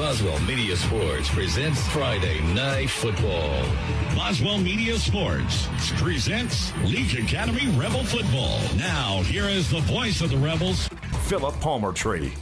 Boswell Media Sports presents Friday Night Football. Boswell Media Sports presents Leake Academy Rebel Football. Now, here is the voice of the Rebels, Philip Palmertree.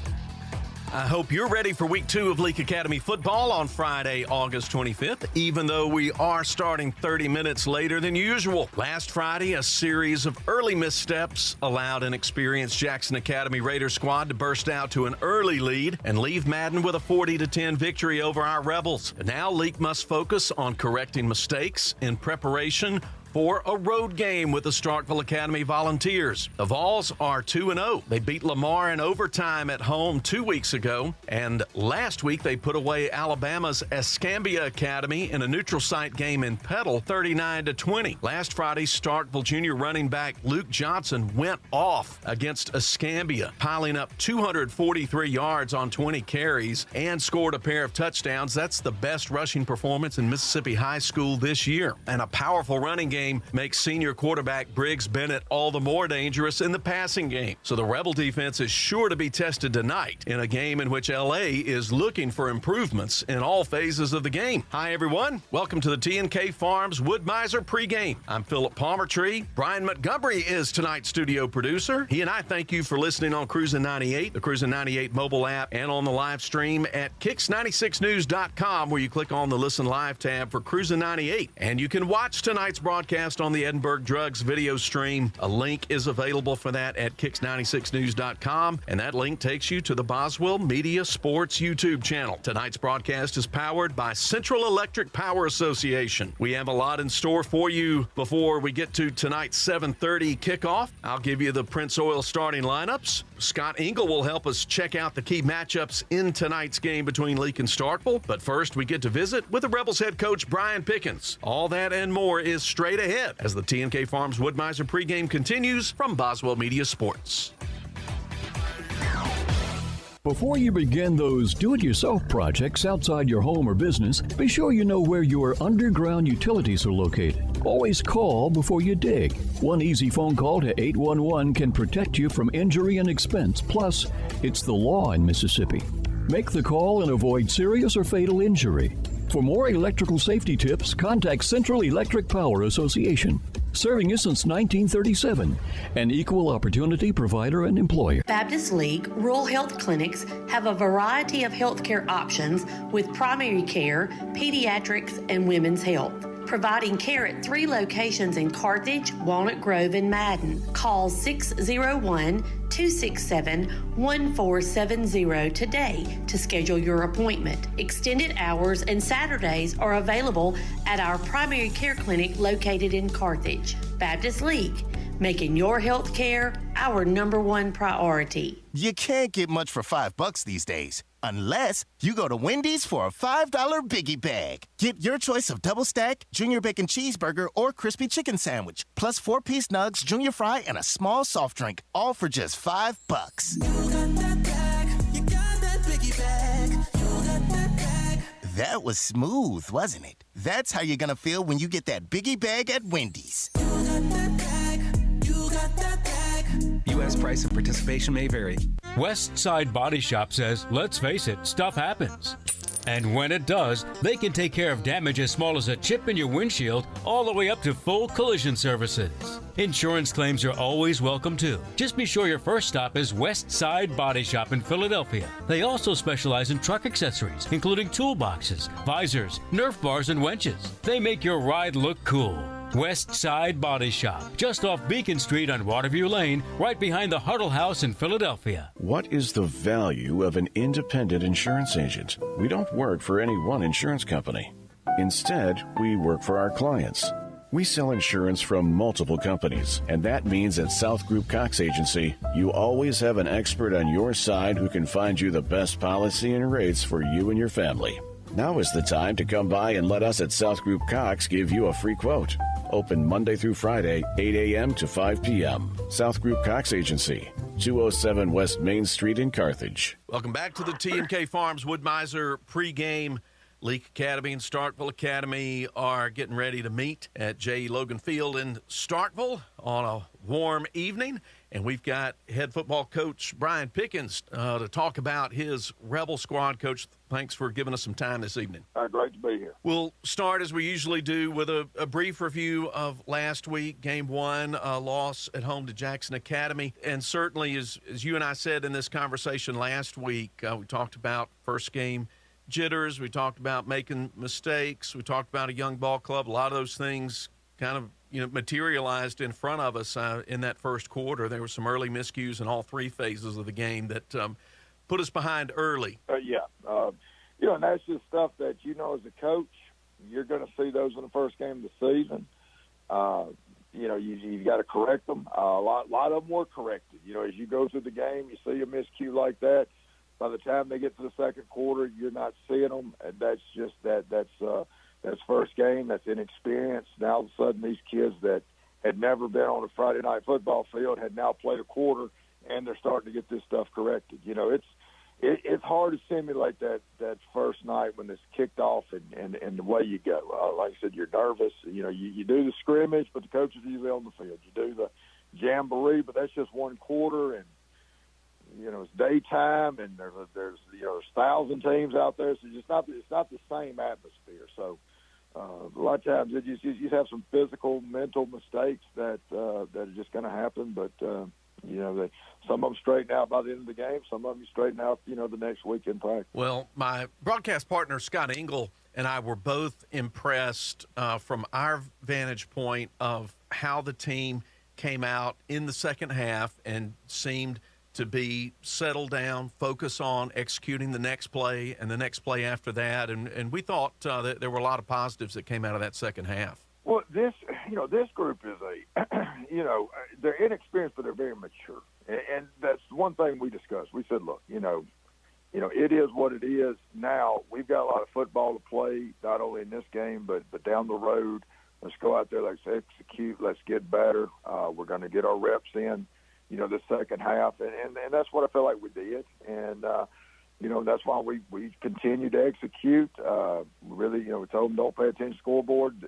I hope you're ready for week 2 of Leake Academy football on Friday, August 25th, even though we are starting 30 minutes later than usual. Last Friday, a series of early missteps allowed an experienced Jackson Academy Raider squad to burst out to an early lead and leave Madden with a 40-10 victory over our Rebels. Now, Leake must focus on correcting mistakes in preparation for a road game with the Starkville Academy Volunteers. The Vols are 2-0. They beat Lamar in overtime at home 2 weeks ago, and last week they put away Alabama's Escambia Academy in a neutral site game in Petal 39-20. Last Friday, Starkville junior running back Luke Johnson went off against Escambia, piling up 243 yards on 20 carries and scored a pair of touchdowns. That's the best rushing performance in Mississippi high school this year. And a powerful running game makes senior quarterback Briggs Bennett all the more dangerous in the passing game. So the Rebel defense is sure to be tested tonight in a game in which LA is looking for improvements in all phases of the game. Hi, everyone. Welcome to the T&K Farms Wood-Mizer pregame. I'm Philip Palmertree. Brian Montgomery is tonight's studio producer. He and I thank you for listening on Cruisin' 98, the Cruisin' 98 mobile app, and on the live stream at Kicks96news.com, where you click on the Listen Live tab for Cruisin' 98. And you can watch tonight's broadcast on the Edinburgh Drugs video stream. A link is available for that at Kicks96news.com, and that link takes you to the Boswell Media Sports YouTube channel. Tonight's broadcast is powered by Central Electric Power Association. We have a lot in store for you before we get to tonight's 7:30 kickoff. I'll give you the Prince Oil starting lineups. Scott Engel will help us check out the key matchups in tonight's game between Leake and Starkville. But first, we get to visit with the Rebels head coach Brian Pickens. All that and more is straight ahead as the T&K Farms Wood-Mizer pregame continues from Boswell Media Sports. Before you begin those do-it-yourself projects outside your home or business, be sure you know where your underground utilities are located. Always call before you dig. One easy phone call to 811 can protect you from injury and expense. Plus, it's the law in Mississippi. Make the call and avoid serious or fatal injury. For more electrical safety tips, contact Central Electric Power Association, serving you since 1937, an equal opportunity provider and employer. Baptist League Rural Health Clinics have a variety of healthcare options with primary care, pediatrics, and women's health, providing care at 3 locations in Carthage, Walnut Grove, and Madden. Call 601-267-1470 today to schedule your appointment. Extended hours and Saturdays are available at our primary care clinic located in Carthage. Baptist League, making your health care our #1 priority. You can't get much for $5 these days, unless you go to Wendy's for a $5 Biggie Bag. Get your choice of double stack, junior bacon cheeseburger, or crispy chicken sandwich, plus 4-piece nugs, junior fry, and a small soft drink, all for just $5. You got that bag, you got that Biggie Bag, you got that bag. That was smooth, wasn't it? That's how you're gonna feel when you get that Biggie Bag at Wendy's. You got that bag, you got that bag. U.S. price and participation may vary. West Side Body Shop says, let's face it, stuff happens. And when it does, they can take care of damage as small as a chip in your windshield all the way up to full collision services. Insurance claims are always welcome too. Just be sure your first stop is West Side Body Shop in Philadelphia. They also specialize in truck accessories, including toolboxes, visors, Nerf bars, and winches. They make your ride look cool. West Side Body Shop, just off Beacon Street on Waterview Lane, right behind the Huddle House in Philadelphia. What is the value of an independent insurance agent? We don't work for any one insurance company. Instead, we work for our clients. We sell insurance from multiple companies, and that means at South Group Cox Agency, you always have an expert on your side who can find you the best policy and rates for you and your family. Now is the time to come by and let us at South Group Cox give you a free quote. Open Monday through Friday, 8 a.m. to 5 p.m. South Group Cox Agency, 207 West Main Street in Carthage. Welcome back to the T&K Farms Wood-Mizer pregame Leake Academy and Starkville Academy are getting ready to meet at J. Logan Field in Starkville on a warm evening. And we've got head football coach Brian Pickens to talk about his Rebel squad. Coach, thanks for giving us some time this evening. Great to be here. We'll start, as we usually do, with a brief review of last week, Game 1, a loss at home to Jackson Academy. And certainly, as you and I said in this conversation last week, we talked about first game jitters. We talked about making mistakes. We talked about a young ball club. A lot of those things kind of materialized in front of us in that first quarter. There were some early miscues in all three phases of the game that put us behind early. And that's just stuff that, as a coach, you're going to see those in the first game of the season. You've got to correct them. A lot of them were corrected. As you go through the game, you see a miscue like that. By the time they get to the second quarter, you're not seeing them. And that's just that's first game. That's inexperience. Now, all of a sudden, these kids that had never been on a Friday night football field had now played a quarter, and they're starting to get this stuff corrected. It's hard to simulate that first night when it's kicked off and the way you go. Like I said, you're nervous. You do the scrimmage, but the coaches are usually on the field. You do the jamboree, but that's just one quarter, and it's daytime, and there's 1,000 teams out there, so it's not the same atmosphere. So a lot of times you just have some physical, mental mistakes that are just going to happen, but. Some of them straighten out by the end of the game. Some of them you straighten out, the next week in practice. Well, my broadcast partner, Scott Engel, and I were both impressed from our vantage point of how the team came out in the second half and seemed to be settled down, focus on executing the next play and the next play after that. And we thought that there were a lot of positives that came out of that second half. Well, this group is they're inexperienced, but they're very mature. And that's one thing we discussed. We said, look, it is what it is. Now, we've got a lot of football to play, not only in this game, but down the road. Let's go out there, let's execute, let's get better. We're going to get our reps in, the second half. And that's what I feel like we did. And, that's why we continue to execute. Really, we told them don't pay attention to the scoreboard,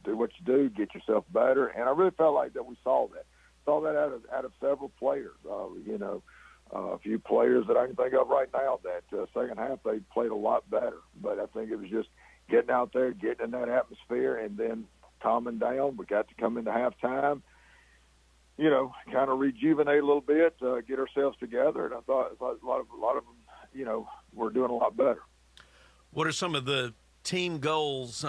do what you do, get yourself better. And I really felt like that we saw that. Out of several players. A few players that I can think of right now that second half they played a lot better. But I think it was just getting out there, getting in that atmosphere, and then calming down. We got to come into halftime, kind of rejuvenate a little bit, get ourselves together. And I thought a lot of them, we're doing a lot better. What are some of the team goals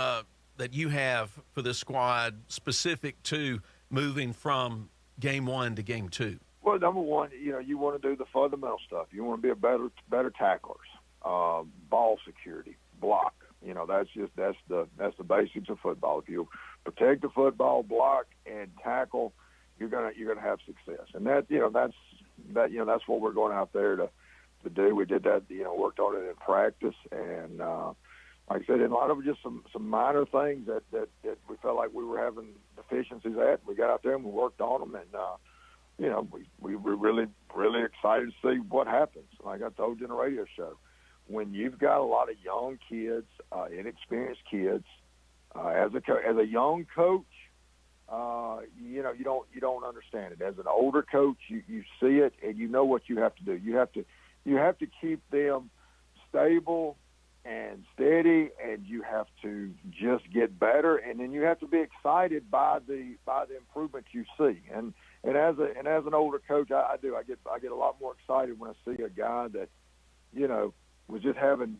that you have for this squad specific to moving from Game 1 to Game 2? Well, number one, you want to do the fundamental stuff. You want to be a better tacklers, ball security, block. That's the basics of football. If you protect the football, block, and tackle, you're gonna have success. And that's what we're going out there to do. We did that, worked on it in practice, and like I said, and a lot of just some minor things that we felt like we were having deficiencies at. We got out there and we worked on them, and we were really, really excited to see what happens. Like I told you in the radio show, when you've got a lot of young kids, inexperienced kids, as a young coach, you don't understand it. As an older coach, you see it and you know what you have to do. You have to keep them stable and steady, and you have to just get better, and then you have to be excited by the improvement you see. And as an older coach, I get a lot more excited when I see a guy that was just having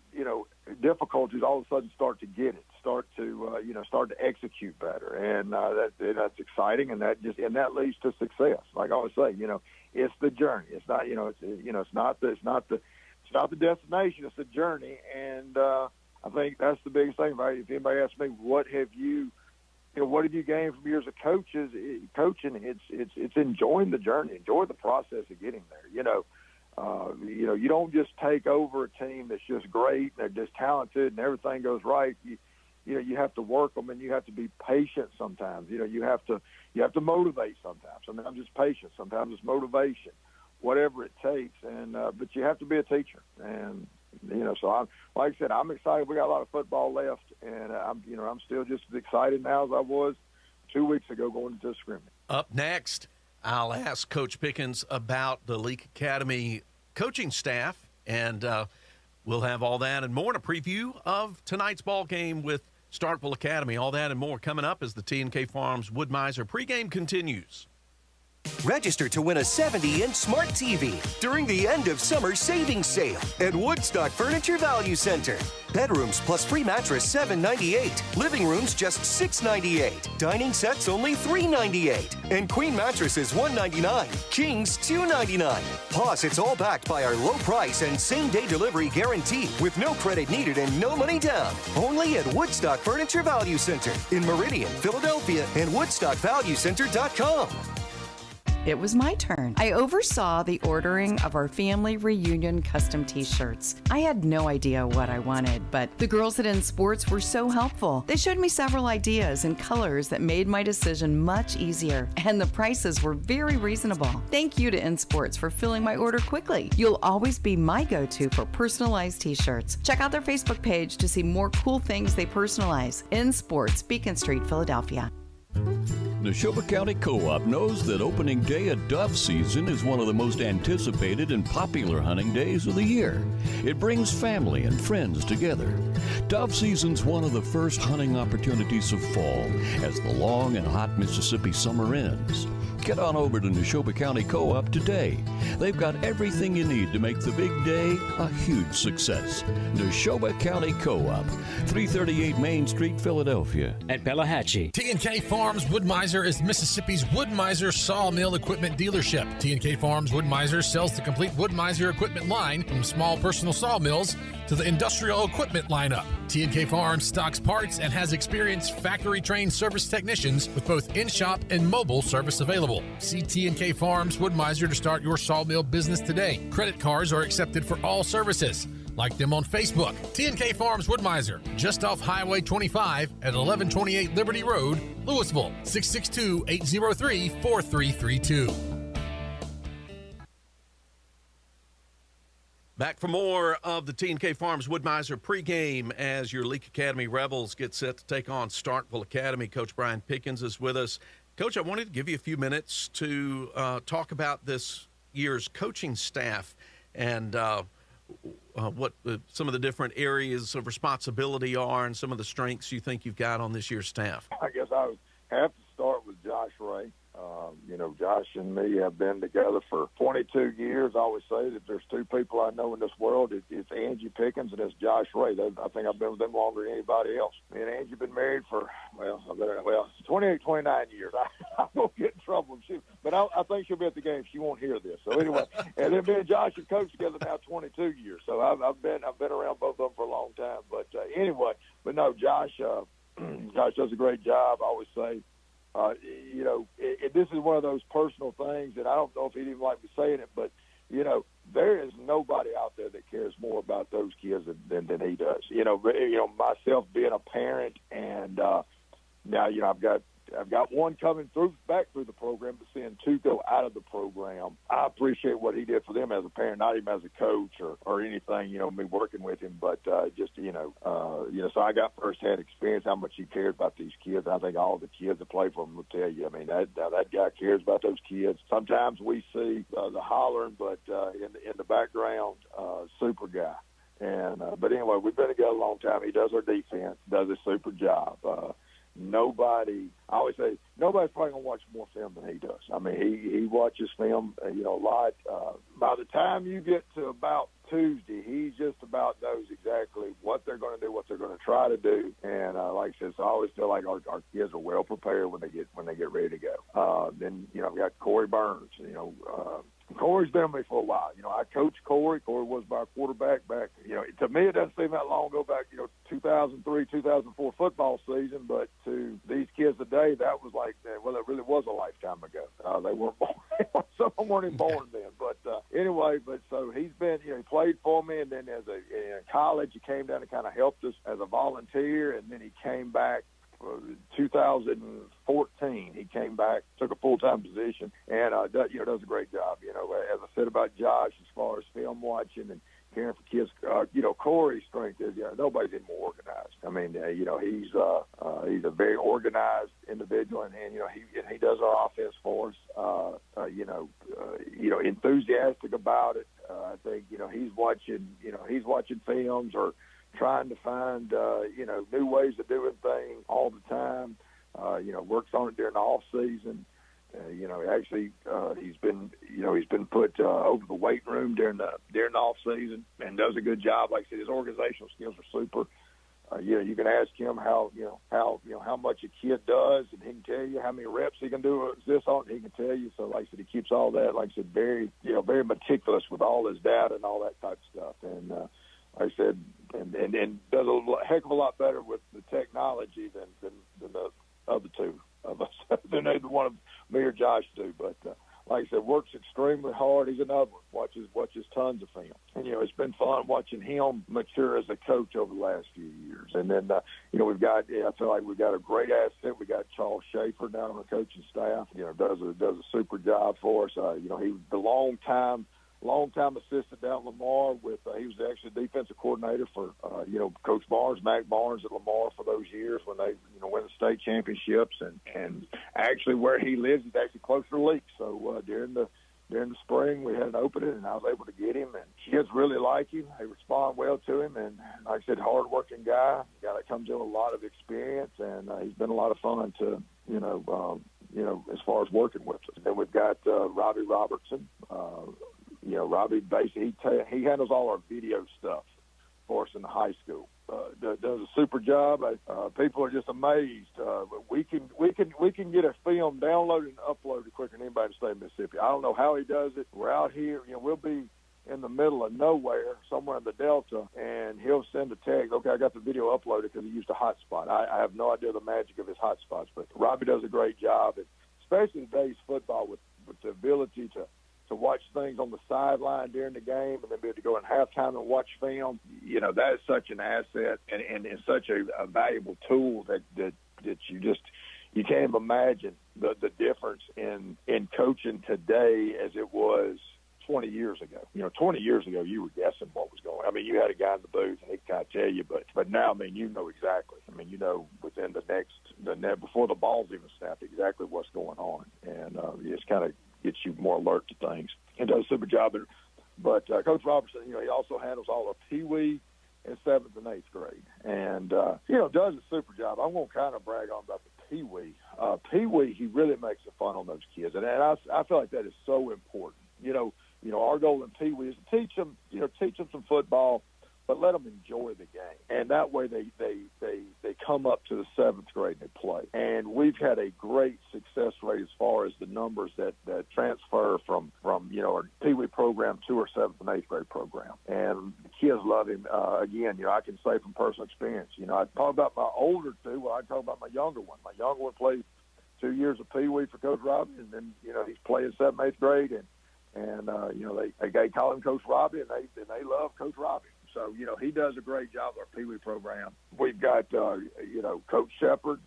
difficulties, all of a sudden start to get it, start to execute better, and that's exciting, and that leads to success. Like I always say, it's the journey. It's not it's not the destination, it's the journey. And I think that's the biggest thing, right? If anybody asks me, what have you gained from years of coaching? It's enjoying the journey, enjoy the process of getting there. You don't just take over a team that's just great, they're just talented, and everything goes right. You have to work them, and you have to be patient sometimes. You have to motivate sometimes. Sometimes it's patience, sometimes it's motivation, whatever it takes. And but you have to be a teacher, and So like I said, I'm excited. We got a lot of football left, and I'm still just as excited now as I was 2 weeks ago going into scrimmage. Up next, I'll ask Coach Pickens about the Leake Academy coaching staff, and we'll have all that and more in a preview of tonight's ball game with Starkville Academy. All that and more coming up as the T&K Farms Wood-Mizer pregame continues. Register to win a 70-inch smart TV during the end of summer savings sale at Woodstock Furniture Value Center. Bedrooms plus free mattress $7.98. Living rooms just $6.98. Dining sets only $3.98. And queen mattresses $1.99. Kings $2.99. Plus, it's all backed by our low price and same-day delivery guarantee with no credit needed and no money down. Only at Woodstock Furniture Value Center in Meridian, Philadelphia, and WoodstockValueCenter.com. It was my turn. I oversaw the ordering of our family reunion custom t-shirts. I had no idea what I wanted, but the girls at In Sports were so helpful. They showed me several ideas and colors that made my decision much easier, and the prices were very reasonable. Thank you to In Sports for filling my order quickly. You'll always be my go-to for personalized t-shirts. Check out their Facebook page to see more cool things they personalize. In Sports, Beacon Street, Philadelphia. Neshoba County Co-op knows that opening day of dove season is one of the most anticipated and popular hunting days of the year. It brings family and friends together. Dove season's one of the first hunting opportunities of fall as the long and hot Mississippi summer ends. Get on over to Neshoba County Co-op today. They've got everything you need to make the big day a huge success. Neshoba County Co-op, 338 Main Street, Philadelphia. At Pelahatchie. T&K Farms Wood-Mizer is Mississippi's Wood-Mizer sawmill equipment dealership. T&K Farms Wood-Mizer sells the complete Wood-Mizer equipment line from small personal sawmills to the industrial equipment lineup. T&K Farms stocks parts and has experienced factory-trained service technicians with both in-shop and mobile service available. See T&K Farms Wood-Mizer to start your sawmill business today. Credit cards are accepted for all services. Like them on Facebook. T&K Farms Wood-Mizer, just off Highway 25 at 1128 Liberty Road, Louisville, 662-803-4332. Back for more of the T&K Farms Wood-Mizer pregame as your Leake Academy Rebels get set to take on Starkville Academy. Coach Brian Pickens is with us. Coach, I wanted to give you a few minutes to talk about this year's coaching staff and what some of the different areas of responsibility are and some of the strengths you think you've got on this year's staff. I guess I would have to start with Josh Ray. Josh and me have been together for 22 years. I always say that there's two people I know in this world. It's Angie Pickens and it's Josh Ray. I think I've been with them longer than anybody else. Me and Angie have been married for, 28, 29 years. I won't get in trouble. But I think she'll be at the game. She won't hear this. So anyway, and then me and Josh have coached together now 22 years. So I've been around both of them for a long time. But anyway, Josh does a great job. I always say, this is one of those personal things, and I don't know if he'd even like me saying it, but, there is nobody out there that cares more about those kids than he does. Myself being a parent, and now, I've got one coming back through the program, but seeing two go out of the program, I appreciate what he did for them as a parent, not even as a coach or anything, me working with him, but so I got firsthand experience how much he cares about these kids. I think all the kids that play for him will tell you. I mean, that guy cares about those kids. Sometimes we see the hollering, but in the background, super guy. And but anyway, we've been together a long time. He does our defense, does a super job. I always say, nobody's probably going to watch more film than he does. I mean, he watches film, a lot. By the time you get to about Tuesday, he just about knows exactly what they're going to do, what they're going to try to do. And like I said, so I always feel like our kids are well prepared when they get ready to go. Then, I've got Corey Burns, Corey's been with me for a while. I coached Corey. Corey was my quarterback back. To me, it doesn't seem that long ago back, 2003, 2004 football season. But to these kids today, that was like, it really was a lifetime ago. They weren't born. Some of them weren't even born then. But anyway, so he's been, he played for me. And then in college, he came down and kind of helped us as a volunteer. And then he came back. 2014, he came back, took a full-time position, and does a great job. As I said about Josh, as far as film watching, and caring for kids. Corey's strength is, nobody's any more organized. I mean, he's a very organized individual, and he does our offense for us. Enthusiastic about it. I think he's watching films or trying to find new ways of doing things all the time. Works on it during the off season. He's been put over the weight room during the off season and does a good job. Like I said, his organizational skills are super. You can ask him how much a kid does, and he can tell you how many reps he can do this on. He can tell you. So, like I said, he keeps all that. Like I said, very meticulous with all his data and all that type of stuff. And like I said, and does a heck of a lot better with the technology than the other two of us, than either one of me or Josh do. But like I said, works extremely hard. He's another one. Watches tons of film. And, it's been fun watching him mature as a coach over the last few years. And then, I feel like we've got a great asset. We got Charles Schaefer down on the coaching staff. Does a super job for us. He was the long-time assistant down at Lamar he was actually defensive coordinator for, Coach Barnes, Mac Barnes at Lamar for those years when they, win the state championships. And actually where he lives is actually closer to Leake. So during the spring we had an opening, and I was able to get him, and kids really like him. They respond well to him, and like I said, hard-working guy that comes in with a lot of experience, and he's been a lot of fun to, as far as working with us. And then we've got Robbie Robertson. Robbie basically he handles all our video stuff for us in the high school. Does a super job. People are just amazed. We can get a film downloaded and uploaded quicker than anybody in the state of Mississippi. I don't know how he does it. We're out here. We'll be in the middle of nowhere, somewhere in the Delta, and he'll send a text. Okay, I got the video uploaded because he used a hotspot. I have no idea the magic of his hotspots, but Robbie does a great job, and especially today's football with the ability to watch things on the sideline during the game and then be able to go in halftime and watch film. That is such an asset and it's such a valuable tool that you can't imagine the difference in coaching today as it was 20 years ago. 20 years ago, you were guessing what was going on. I mean, you had a guy in the booth and he could kind of tell you, but now, I mean, you know exactly. I mean, within the net before the ball's even snapped, exactly what's going on. And it's kind of gets you more alert to things and does a super job. But Coach Robertson, he also handles all of Pee-wee in 7th and 8th grade. And, does a super job. I'm going to kind of brag on about the Pee-wee. Pee-wee, he really makes it fun on those kids. And I feel like that is so important. Our goal in Pee-wee is to teach them some football, but let them enjoy the game. And that way they come up to the 7th grade and they play. And we've had a great success rate as far as the numbers that transfer from our Pee-wee program to our 7th and 8th grade program. And the kids love him. Again, I can say from personal experience, I talk about my older two. Well, I talk about my younger one. My younger one played 2 years of Pee-wee for Coach Robbie, and then, he's playing 7th, 8th grade, and they call him Coach Robbie, and they love Coach Robbie. So, he does a great job with our Pee-wee program. We've got, Coach Shepard.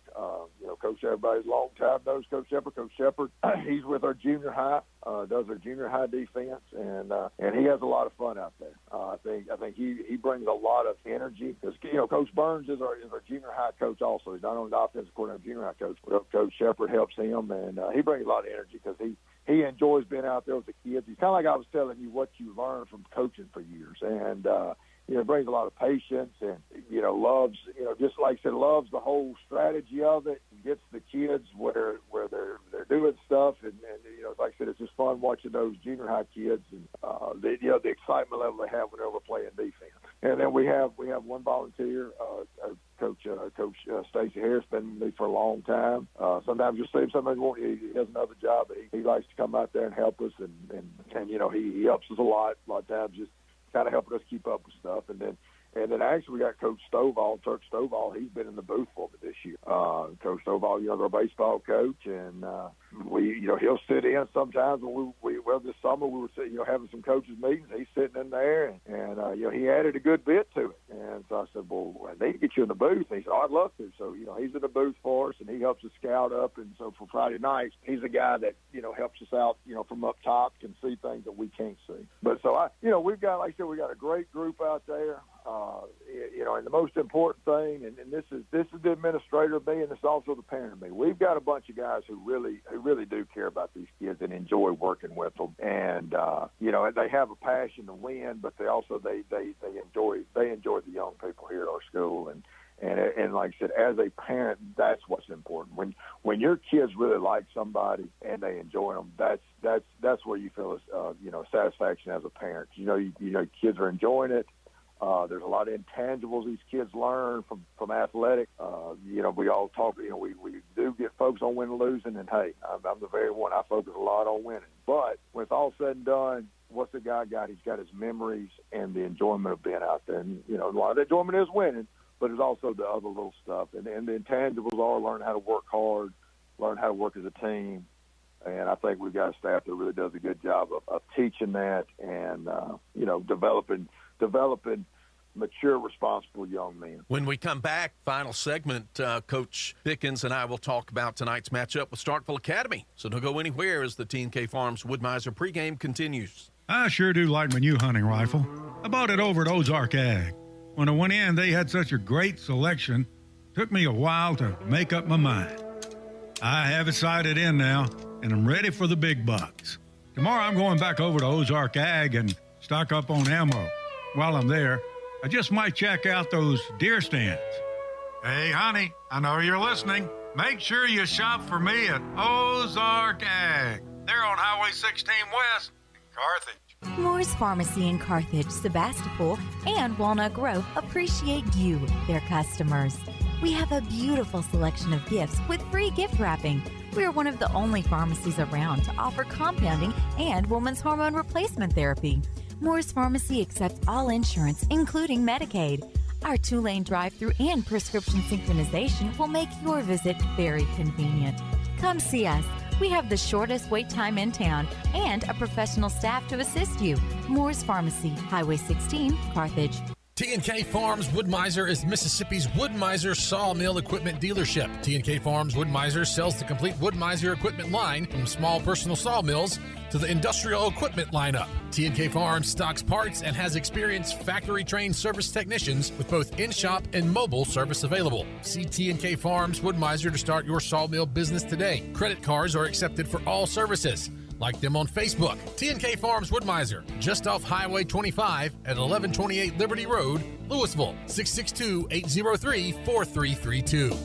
Coach, everybody's long time knows Coach Shepard. Coach Shepard, he's with our junior high, does our junior high defense, and he has a lot of fun out there. I think he brings a lot of energy because, Coach Burns is our junior high coach also. He's not only the offensive coordinator, junior high coach, but Coach Shepard helps him, and he brings a lot of energy because he enjoys being out there with the kids. He's kind of like I was telling you what you learned from coaching for years. And, brings a lot of patience and, loves, just like I said, loves the whole strategy of it, gets the kids where they're doing stuff. And like I said, it's just fun watching those junior high kids and, the excitement level they have whenever we're playing defense. And then we have one volunteer, Coach Stacey Harris, been with me for a long time. Sometimes you'll see him, sometimes he has another job, but he likes to come out there and help us, and he helps us a lot of times, just kind of helping us keep up with stuff. And then actually we got Coach Stovall, Turk Stovall. He's been in the booth for me this year. Coach Stovall, our baseball coach, and he'll sit in sometimes when this summer we were sitting, having some coaches meetings. He's sitting in there, and he added a good bit to it. And so I said, well, I need to get you in the booth. And he said, I'd love to. So, he's in the booth for us, and he helps us scout up. And so for Friday nights, he's the guy that, helps us out, from up top, can see things that we can't see. But so we've got, like I said, we got a great group out there. And the most important thing, and this is the administrator of me, and this is also the parent of me. We've got a bunch of guys who really do care about these kids and enjoy working with them, and they have a passion to win, but they also they enjoy the young people here at our school, and like I said, as a parent, that's what's important. When your kids really like somebody and they enjoy them, that's where you feel satisfaction as a parent. Kids are enjoying it. There's a lot of intangibles these kids learn from athletics. We all talk, we do get folks on winning and losing, and hey, I'm the very one. I focus a lot on winning. But when it's all said and done, what's the guy got? He's got his memories and the enjoyment of being out there. And, a lot of the enjoyment is winning, but it's also the other little stuff. And the intangibles are learning how to work hard, learn how to work as a team. And I think we've got a staff that really does a good job of teaching that and, developing mature, responsible young men. When we come back, final segment, Coach Pickens and I will talk about tonight's matchup with Starkville Academy. So don't go anywhere as the T&K Farms Wood-Mizer pregame continues. I sure do like my new hunting rifle. I bought it over at Ozark Ag. When I went in, they had such a great selection. Took me a while to make up my mind. I have it sighted in now, and I'm ready for the big bucks. Tomorrow I'm going back over to Ozark Ag and stock up on ammo. While I'm there, I just might check out those deer stands. Hey, honey, I know you're listening. Make sure you shop for me at Ozark Ag. They're on Highway 16 West in Carthage. Moore's Pharmacy in Carthage, Sebastopol, and Walnut Grove appreciate you, their customers. We have a beautiful selection of gifts with free gift wrapping. We are one of the only pharmacies around to offer compounding and women's hormone replacement therapy. Moore's Pharmacy accepts all insurance, including Medicaid. Our 2-lane drive-through and prescription synchronization will make your visit very convenient. Come see us. We have the shortest wait time in town and a professional staff to assist you. Moore's Pharmacy, Highway 16, Carthage. T&K Farms Wood-Mizer is Mississippi's Wood-Mizer sawmill equipment dealership. T&K Farms Wood-Mizer sells the complete Wood-Mizer equipment line from small personal sawmills to the industrial equipment lineup. T&K Farms stocks parts and has experienced factory-trained service technicians with both in-shop and mobile service available. See T&K Farms Wood-Mizer to start your sawmill business today. Credit cards are accepted for all services. Like them on Facebook. T&K Farms Wood-Mizer, just off Highway 25 at 1128 Liberty Road, Louisville, 662-803-4332.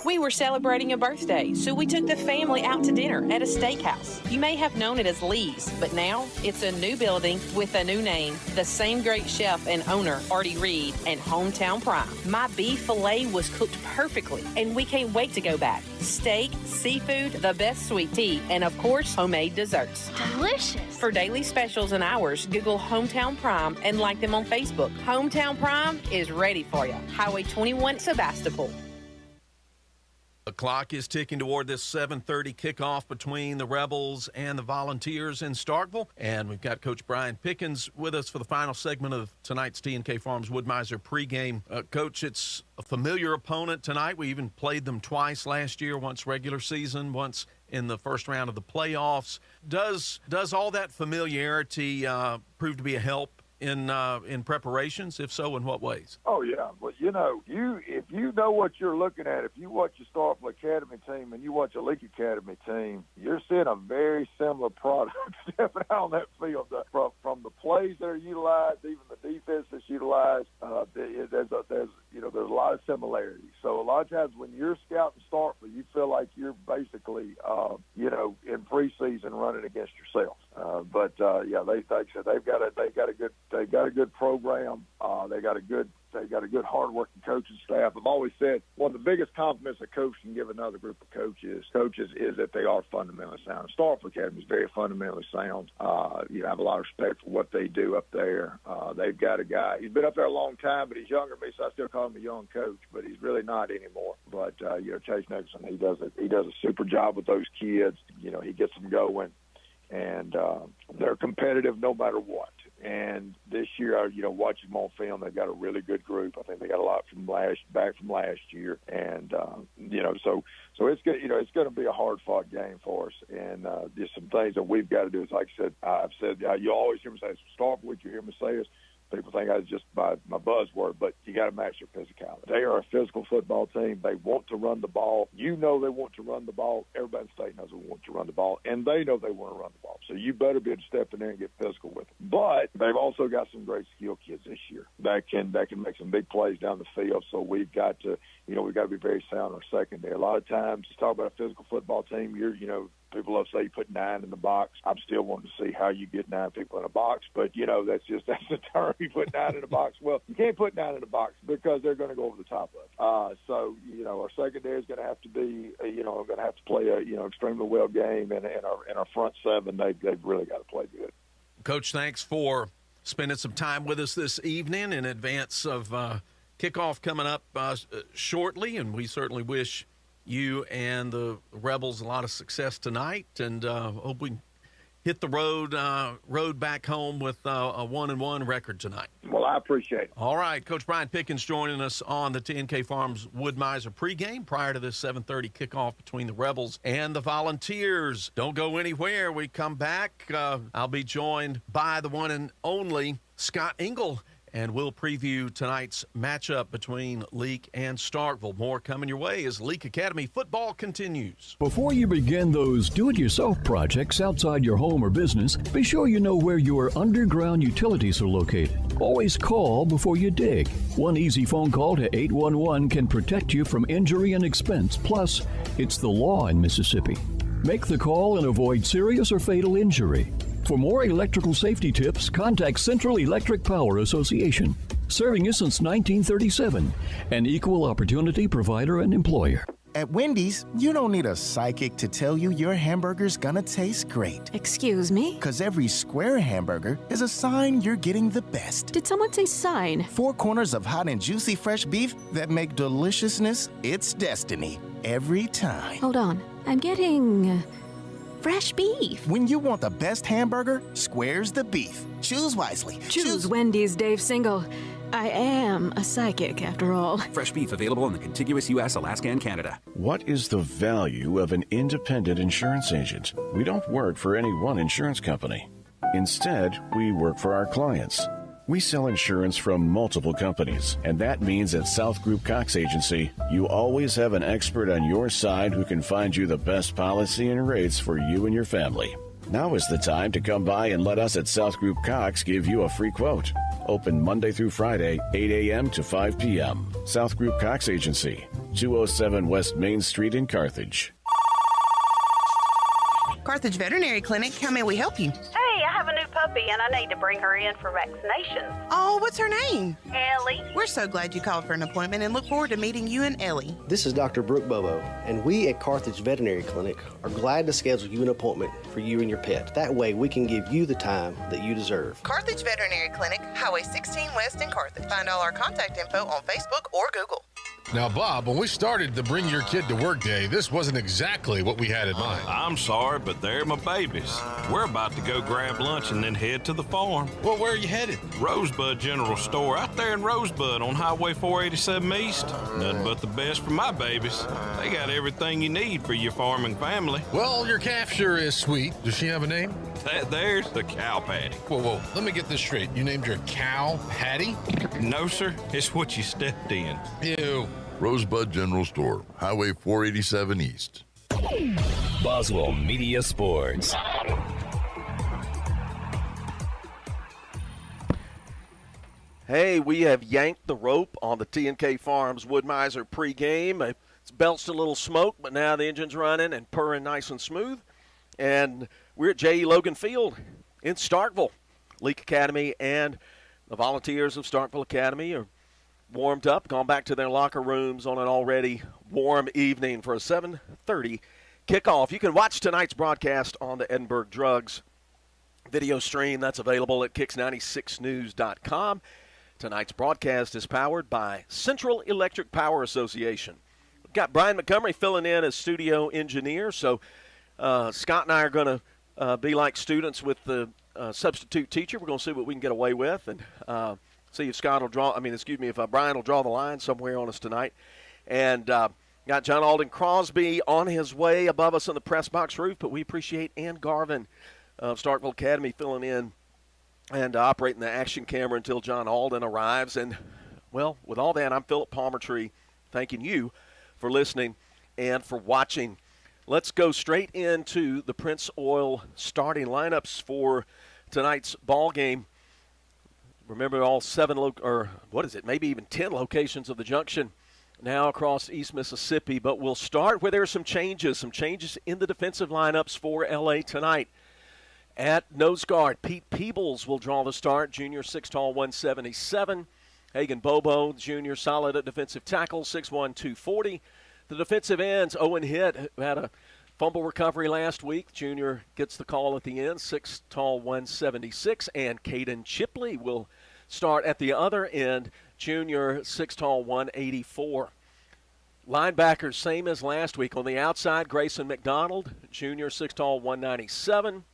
We were celebrating a birthday, so we took the family out to dinner at a steakhouse. You may have known it as Lee's, but now it's a new building with a new name. The same great chef and owner, Artie Reed, and Hometown Prime. My beef filet was cooked perfectly, and we can't wait to go back. Steak, seafood, the best sweet tea, and of course, homemade desserts. Delicious. For daily specials and hours, Google Hometown Prime and like them on Facebook. Hometown Prime is ready for you. Highway 21, Sebastopol. The clock is ticking toward this 7:30 kickoff between the Rebels and the Volunteers in Starkville. And we've got Coach Brian Pickens with us for the final segment of tonight's T&K Farms Wood-Mizer pregame. Coach, it's a familiar opponent tonight. We even played them twice last year, once regular season, once in the first round of the playoffs. Does all that familiarity prove to be a help in preparations? If so, in what ways? Oh yeah, well if you know what you're looking at, if you watch a Starkville Academy team and you watch a Leake Academy team, you're seeing a very similar product stepping out on that field. From the plays that are utilized, even the defense that's utilized, there's a lot of similarities. So a lot of times when you're scouting Starkville, you feel like you're basically in preseason running against yourself. Yeah, like I said, they've got a good program. They got a good hard-working coaching staff. I've always said one of the biggest compliments a coach can give another group of coaches is that they are fundamentally sound. Starkville Academy is very fundamentally sound. I have a lot of respect for what they do up there. They've got a guy. He's been up there a long time, but he's younger than me, so I still call him a young coach. But he's really not anymore. But Chase Nicholson, he does a super job with those kids. He gets them going. And they're competitive no matter what. And this year, watching them on film, they've got a really good group. I think they got a lot back from last year, and so it's good. It's going to be a hard-fought game for us. And there's some things that we've got to do. Is like I've said, you always hear me say, "Start with," you hear me say this. People think I just my buzzword, but you got to match their physicality. They are a physical football team. They want to run the ball. They want to run the ball. Everybody in the state knows they want to run the ball, and they know they want to run the ball. So you better be able to step in there and get physical with them. But they've also got some great skill kids this year that can make some big plays down the field. So we've got to be very sound in our secondary. A lot of times, to talk about a physical football team, people love to say you put 9 in the box. I'm still wanting to see how you get 9 people in a box, but that's the term. You put 9 in a box. Well, you can't put 9 in a box because they're going to go over the top of it. So our secondary is going to have to be, going to have to play a extremely well game, and our front seven they've really got to play good. Coach, thanks for spending some time with us this evening in advance of kickoff coming up shortly, and we certainly wish you and the Rebels a lot of success tonight, and hope we hit the road back home with a 1-1 record tonight. Well, I appreciate it. All right, Coach Brian Pickens joining us on the TNK Farms Wood-Mizer pregame prior to this 7:30 kickoff between the Rebels and the Volunteers. Don't go anywhere. We come back. I'll be joined by the one and only Scott Engel, and we'll preview tonight's matchup between Leake and Starkville. More coming your way as Leake Academy football continues. Before you begin those do-it-yourself projects outside your home or business, be sure you know where your underground utilities are located. Always call before you dig. One easy phone call to 811 can protect you from injury and expense. Plus, it's the law in Mississippi. Make the call and avoid serious or fatal injury. For more electrical safety tips, contact Central Electric Power Association, serving you since 1937, an equal opportunity provider and employer. At Wendy's, you don't need a psychic to tell you your hamburger's gonna taste great. Excuse me? Because every square hamburger is a sign you're getting the best. Did someone say sign? 4 corners of hot and juicy fresh beef that make deliciousness its destiny every time. Hold on. I'm getting fresh beef. When you want the best hamburger, square's the beef. Choose wisely. Choose Wendy's, Dave Single. I am a psychic, after all. Fresh beef available in the contiguous U.S., Alaska, and Canada. What is the value of an independent insurance agent? We don't work for any one insurance company. Instead, we work for our clients. We sell insurance from multiple companies, and that means at South Group Cox Agency, you always have an expert on your side who can find you the best policy and rates for you and your family. Now is the time to come by and let us at South Group Cox give you a free quote. Open Monday through Friday, 8 a.m. to 5 p.m. South Group Cox Agency, 207 West Main Street in Carthage. Carthage Veterinary Clinic, how may we help you? Hey, I have a new puppy and I need to bring her in for vaccination. Oh, what's her name? Ellie. We're so glad you called for an appointment and look forward to meeting you and Ellie. This is Dr. Brooke Bobo, and we at Carthage Veterinary Clinic are glad to schedule you an appointment for you and your pet. That way we can give you the time that you deserve. Carthage Veterinary Clinic, Highway 16 West in Carthage. Find all our contact info on Facebook or Google. Now, Bob, when we started the Bring Your Kid to Work Day, this wasn't exactly what we had in mind. I'm sorry, but they're my babies. We're about to go grab lunch and then head to the farm. Well, where are you headed? Rosebud General Store, out there in Rosebud on Highway 487 East. Nothing but the best for my babies. They got everything you need for your farming family. Well, your calf sure is sweet. Does she have a name? There's the Cow Patty. Whoa, let me get this straight. You named your cow Patty? No, sir. It's what you stepped in. Ew. Rosebud General Store, Highway 487 East. Boswell Media Sports. Hey, we have yanked the rope on the TNK Farms Wood-Mizer pregame. It's belched a little smoke, but now the engine's running and purring nice and smooth. And We're at J.E. Logan Field in Starkville. Leake Academy and the Volunteers of Starkville Academy are warmed up, gone back to their locker rooms on an already warm evening for a 7:30 kickoff. You can watch tonight's broadcast on the Edinburgh Drugs video stream. That's available at kicks96news.com. Tonight's broadcast is powered by Central Electric Power Association. We've got Brian Montgomery filling in as studio engineer, so Scott and I are going to be like students with the substitute teacher. We're going to see what we can get away with and see if if Brian will draw the line somewhere on us tonight. And got John Alden Crosby on his way above us on the press box roof, but we appreciate Ann Garvin of Starkville Academy filling in and operating the action camera until John Alden arrives. And, well, with all that, I'm Philip Palmertree thanking you for listening and for watching. Let's go straight into the Prince Oil starting lineups for tonight's ball game. Remember, all maybe even 10 locations of the Junction now across East Mississippi. But we'll start where there are some changes in the defensive lineups for L.A. tonight. At nose guard, Pete Peebles will draw the start, junior, 6', 177. Hagan Bobo, junior, solid at defensive tackle, 6'1", 240. The defensive ends, Owen Hitt, who had a fumble recovery last week. Junior gets the call at the end, 6', 176. And Caden Chipley will start at the other end, junior, 6', 184. Linebackers, same as last week. On the outside, Grayson McDonald, junior, 6', 197.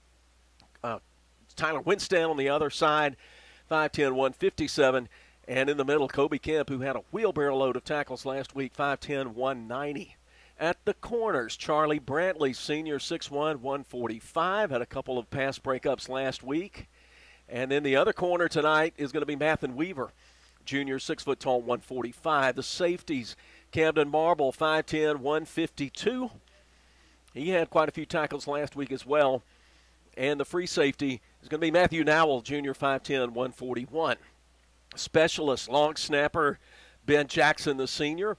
Tyler Winstead on the other side, 5'10", 157. And in the middle, Kobe Kemp, who had a wheelbarrow load of tackles last week, 5'10", 190. At the corners, Charlie Brantley, senior, 6'1", 145. Had a couple of pass breakups last week. And then the other corner tonight is going to be Mathen Weaver, junior, 6', 145. The safeties, Camden Marble, 5'10", 152. He had quite a few tackles last week as well. And the free safety is going to be Matthew Nowell, junior, 5'10", 141. Specialist, long snapper, Ben Jackson, the senior,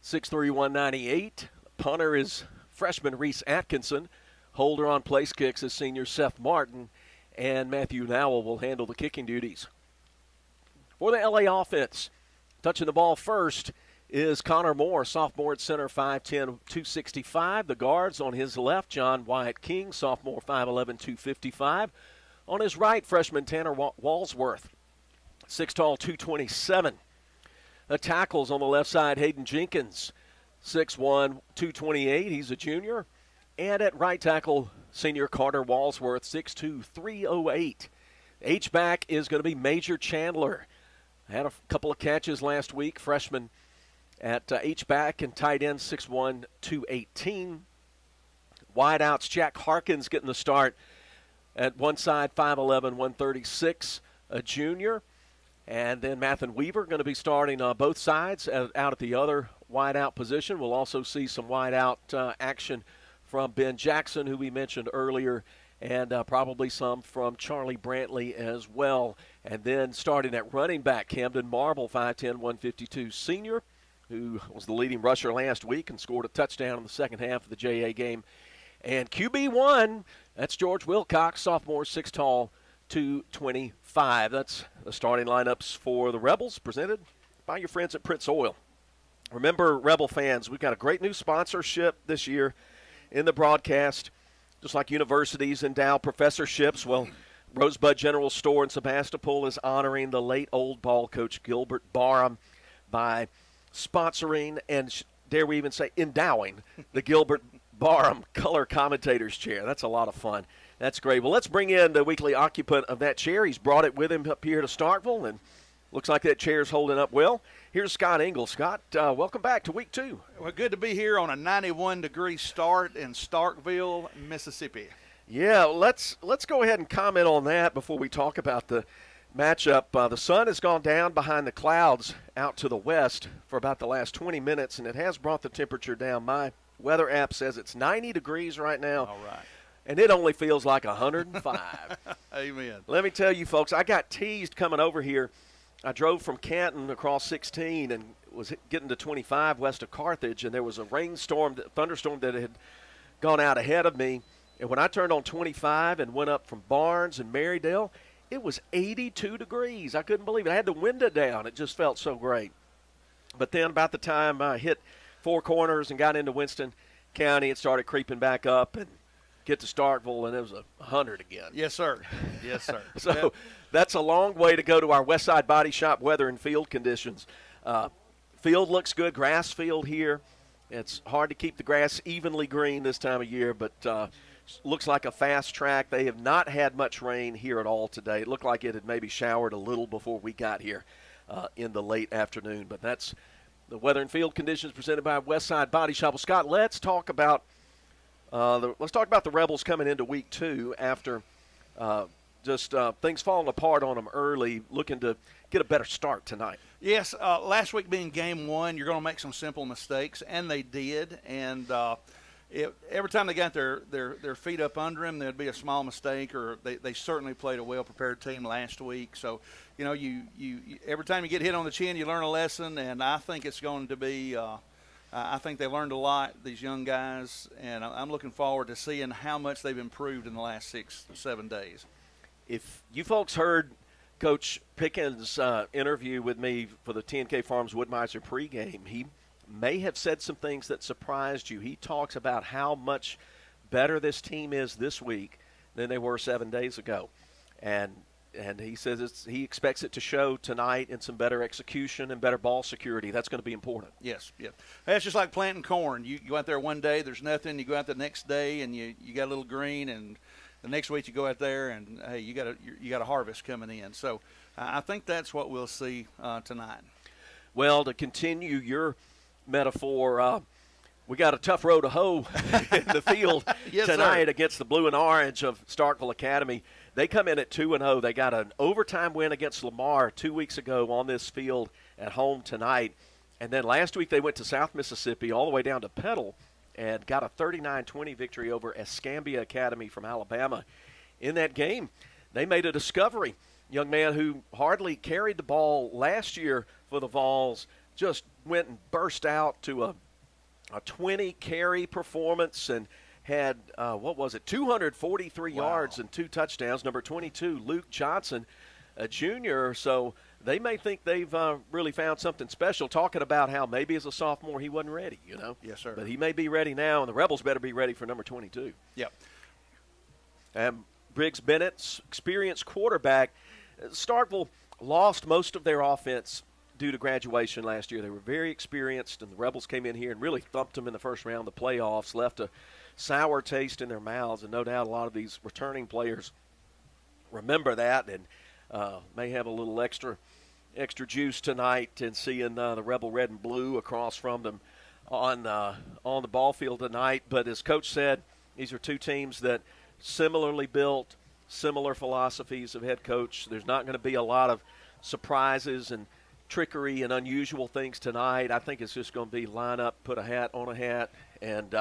6'3", 198. Punter is freshman Reese Atkinson. Holder on place kicks is senior Seth Martin. And Matthew Nowell will handle the kicking duties. For the L.A. offense, touching the ball first is Connor Moore, sophomore at center, 5'10", 265. The guards on his left, John Wyatt King, sophomore, 5'11", 255. On his right, freshman Tanner Walsworth, 6', 227. The tackles on the left side, Hayden Jenkins, 6'1", 228. He's a junior. And at right tackle, senior Carter Walsworth, 6'2", 308. H-back is going to be Major Chandler. Had a couple of catches last week, freshman at H-back, and tight end, 6'1", 218. Wideouts, Jack Harkins getting the start at one side, 5'11", 136, a junior. And then Mathen Weaver going to be starting on both sides out at the other wideout position. We'll also see some wideout action from Ben Jackson, who we mentioned earlier, and probably some from Charlie Brantley as well. And then starting at running back, Camden Marble, 5'10", 152 senior, who was the leading rusher last week and scored a touchdown in the second half of the JA game. And QB1, that's George Wilcox, sophomore, 6 tall, 225. That's the starting lineups for the Rebels, presented by your friends at Prince Oil. Remember, Rebel fans, we've got a great new sponsorship this year in the broadcast. Just like universities endow professorships, well, Rosebud General Store in Sebastopol is honoring the late old ball coach Gilbert Barham by sponsoring and, dare we even say, endowing the Gilbert Barham Color Commentators Chair. That's a lot of fun. That's great. Well, let's bring in the weekly occupant of that chair. He's brought it with him up here to Starkville, and looks like that chair's holding up well. Here's Scott Engel. Scott, welcome back to week 2. Well, good to be here on a 91-degree start in Starkville, Mississippi. Yeah, let's go ahead and comment on that before we talk about the matchup. The sun has gone down behind the clouds out to the west for about the last 20 minutes, and it has brought the temperature down. My weather app says it's 90 degrees right now. All right. And it only feels like 105. Amen. Let me tell you, folks, I got teased coming over here. I drove from Canton across 16 and was getting to 25 west of Carthage, and there was a thunderstorm that had gone out ahead of me. And when I turned on 25 and went up from Barnes and Marydale, it was 82 degrees. I couldn't believe it. I had the window down. It just felt so great. But then about the time I hit Four Corners and got into Winston County, it started creeping back up and get to Starkville, and it was 100 again. Yes, sir. Yes, sir. So that's a long way to go to our Westside Body Shop weather and field conditions. Field looks good, grass field here. It's hard to keep the grass evenly green this time of year, but looks like a fast track. They have not had much rain here at all today. It looked like it had maybe showered a little before we got here in the late afternoon. But that's the weather and field conditions presented by Westside Body Shop. Well, Scott, let's talk about the Rebels coming into week 2 after things falling apart on them early, looking to get a better start tonight. Yes, last week being game 1, you're going to make some simple mistakes, and they did. And every time they got their feet up under them, there'd be a small mistake, or they certainly played a well-prepared team last week. So, you every time you get hit on the chin, you learn a lesson, and I think it's going to be I think they learned a lot, these young guys, and I'm looking forward to seeing how much they've improved in the last 6-7 days. If you folks heard Coach Pickens' interview with me for the TNK Farms Woodmiser pregame, he may have said some things that surprised you. He talks about how much better this team is this week than they were 7 days ago. And he says he expects it to show tonight in some better execution and better ball security. That's going to be important. Yes, yeah. That's just like planting corn. You go out there one day, there's nothing. You go out the next day, and you got a little green, and the next week you go out there, and hey, you got a harvest coming in. So I think that's what we'll see tonight. Well, to continue your metaphor, we got a tough row to hoe in the field yes, tonight sir. Against the Blue and Orange of Starkville Academy. They come in at 2-0. They got an overtime win against Lamar 2 weeks ago on this field at home tonight. And then last week they went to South Mississippi all the way down to Petal and got a 39-20 victory over Escambia Academy from Alabama. In that game, they made a discovery. Young man who hardly carried the ball last year for the Vols just went and burst out to a 20-carry performance and had, 243 yards and 2 touchdowns. Number 22, Luke Johnson, a junior. So they may think they've really found something special, talking about how maybe as a sophomore he wasn't ready, Yes, sir. But he may be ready now, and the Rebels better be ready for number 22. Yep. And Briggs Bennett's experienced quarterback. Starkville lost most of their offense due to graduation last year. They were very experienced, and the Rebels came in here and really thumped them in the first round of the playoffs, left a sour taste in their mouths, and no doubt a lot of these returning players remember that and may have a little extra juice tonight in seeing the Rebel red and blue across from them on the ball field tonight. But as Coach said, these are two teams that similarly built, similar philosophies of head coach. There's not going to be a lot of surprises and trickery and unusual things tonight. I think it's just going to be line up, put a hat on a hat, and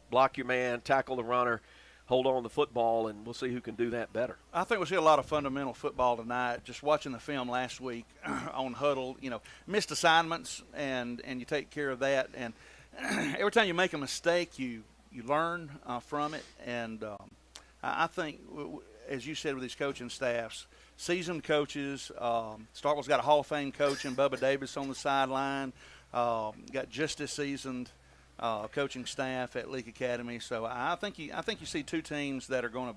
block your man, tackle the runner, hold on to the football, and we'll see who can do that better. I think we'll see a lot of fundamental football tonight. Just watching the film last week on Huddle, missed assignments, and you take care of that. And every time you make a mistake, you learn from it. And I think, as you said with these coaching staffs, seasoned coaches, Starkville's got a Hall of Fame coach in Bubba Davis on the sideline, got just as seasoned coaching staff at Leake Academy. So I think you see two teams that are going to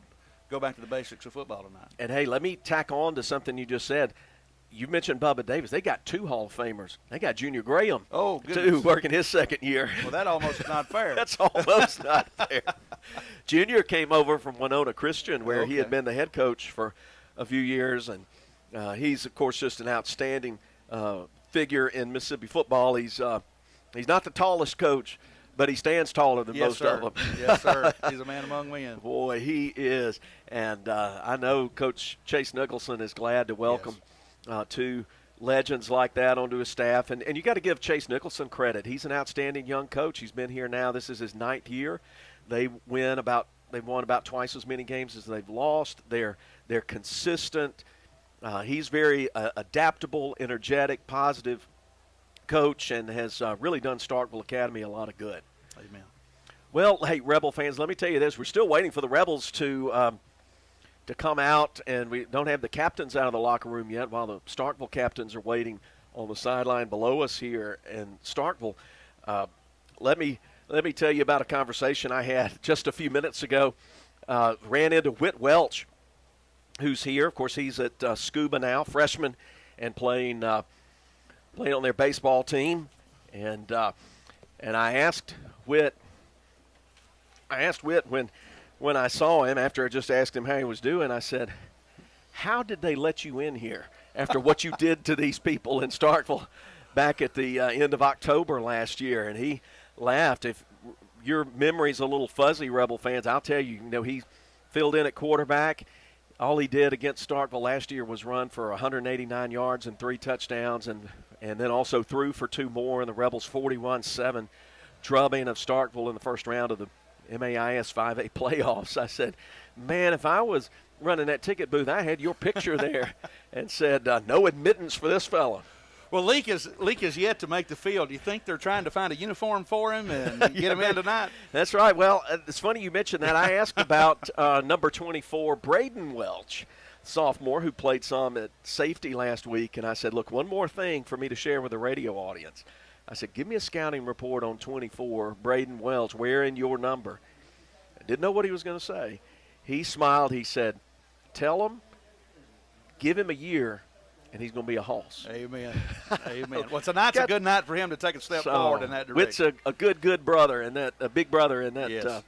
go back to the basics of football tonight. And, hey, let me tack on to something you just said. You mentioned Bubba Davis. They got 2 Hall of Famers. They got Junior Graham, too, working his second year. Well, that almost is not fair. That's almost not fair. Junior came over from Winona Christian, where he had been the head coach for a few years, and he's, of course, just an outstanding figure in Mississippi football. He's not the tallest coach, but he stands taller than most of them. Yes, sir. He's a man among men. Boy, he is. And I know Coach Chase Nicholson is glad to welcome two legends like that onto his staff. And you got to give Chase Nicholson credit. He's an outstanding young coach. He's been here now. This is his 9th year. They've won about twice as many games as they've lost. They're consistent. He's very adaptable, energetic, positive coach, and has really done Starkville Academy a lot of good. Amen. Well, hey, Rebel fans, let me tell you this. We're still waiting for the Rebels to come out, and we don't have the captains out of the locker room yet while the Starkville captains are waiting on the sideline below us here in Starkville. Let me tell you about a conversation I had just a few minutes ago. Ran into Whit Welch, who's here. Of course, he's at Scuba now, freshman, and playing on their baseball team. And I asked Whit when I saw him, after I just asked him how he was doing, I said, how did they let you in here after what you did to these people in Starkville back at the end of October last year? And he laughed. If your memory's a little fuzzy, Rebel fans, I'll tell you, he filled in at quarterback. All he did against Starkville last year was run for 189 yards and 3 touchdowns, and then also threw for 2 more in the Rebels' 41-7 drubbing of Starkville in the first round of the MAIS 5A playoffs. I said, man, if I was running that ticket booth, I had your picture there and said, no admittance for this fella. Well, Leake is yet to make the field. Do you think they're trying to find a uniform for him and get him in tonight? That's right. Well, it's funny you mentioned that. I asked about number 24, Braden Welch, sophomore, who played some at safety last week, and I said, look, one more thing for me to share with the radio audience. I said, give me a scouting report on 24, Braden Welch, wearing your number. I didn't know what he was going to say. He smiled. He said, tell him, give him a year, and he's going to be a hoss. Amen. Amen. Well, tonight's a good night for him to take a step forward in that direction. It's a good brother, and a big brother in that yes.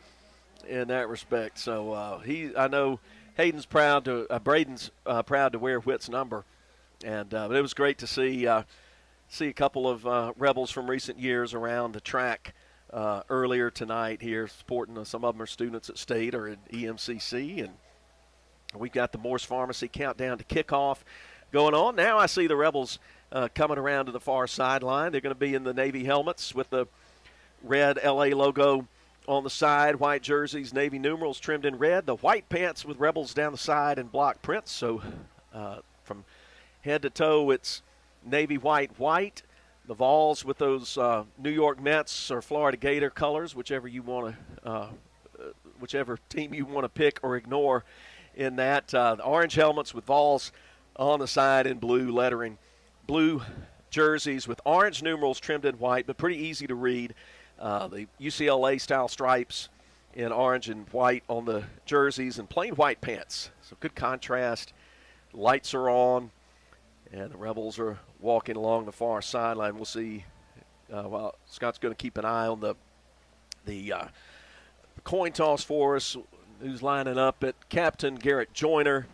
In that respect. So I know Braden's proud to wear Whit's number, and but it was great to see a couple of Rebels from recent years around the track earlier tonight here, supporting some of them are students at State or at EMCC, and we've got the Morse Pharmacy countdown to kickoff going on. Now I see the Rebels coming around to the far sideline. They're going to be in the Navy helmets with the red LA logo on the side, white jerseys, Navy numerals trimmed in red, the white pants with Rebels down the side and block prints. So from head to toe, it's Navy white, the Vols with those New York Mets or Florida Gator colors, whichever team you want to pick or ignore in that. The orange helmets with Vols on the side in blue lettering, blue jerseys with orange numerals trimmed in white, but pretty easy to read. The UCLA-style stripes in orange and white on the jerseys and plain white pants. So good contrast. Lights are on, and the Rebels are walking along the far sideline. We'll see. Scott's going to keep an eye on the coin toss for us, who's lining up at Captain Garrett Joyner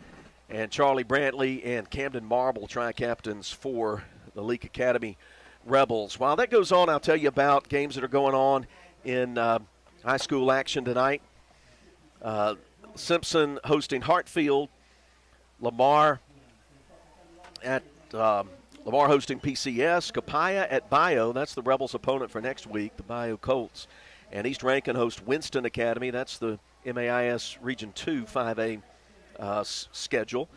and Charlie Brantley and Camden Marble, tri-captains for the Leake Academy Rebels. While that goes on, I'll tell you about games that are going on in high school action tonight. Simpson hosting Hartfield. Lamar hosting PCS. Copiah at Bio. That's the Rebels' opponent for next week, the Bio Colts. And East Rankin hosts Winston Academy. That's the MAIS Region 2 5A schedule.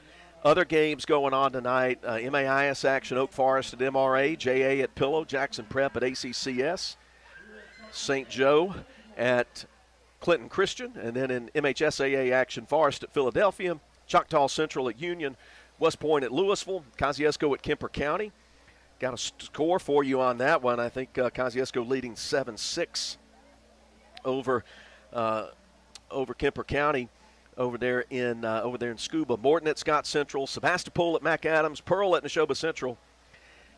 Other games going on tonight, MAIS action, Oak Forest at MRA, JA at Pillow, Jackson Prep at ACCS, St. Joe at Clinton Christian, and then in MHSAA action, Forest at Philadelphia, Choctaw Central at Union, West Point at Louisville, Kosciuszko at Kemper County. Got a score for you on that one. I think Kosciuszko leading 7-6 over Kemper County. Over there in Scuba. Morton at Scott Central, Sebastopol at McAdams, Pearl at Neshoba Central,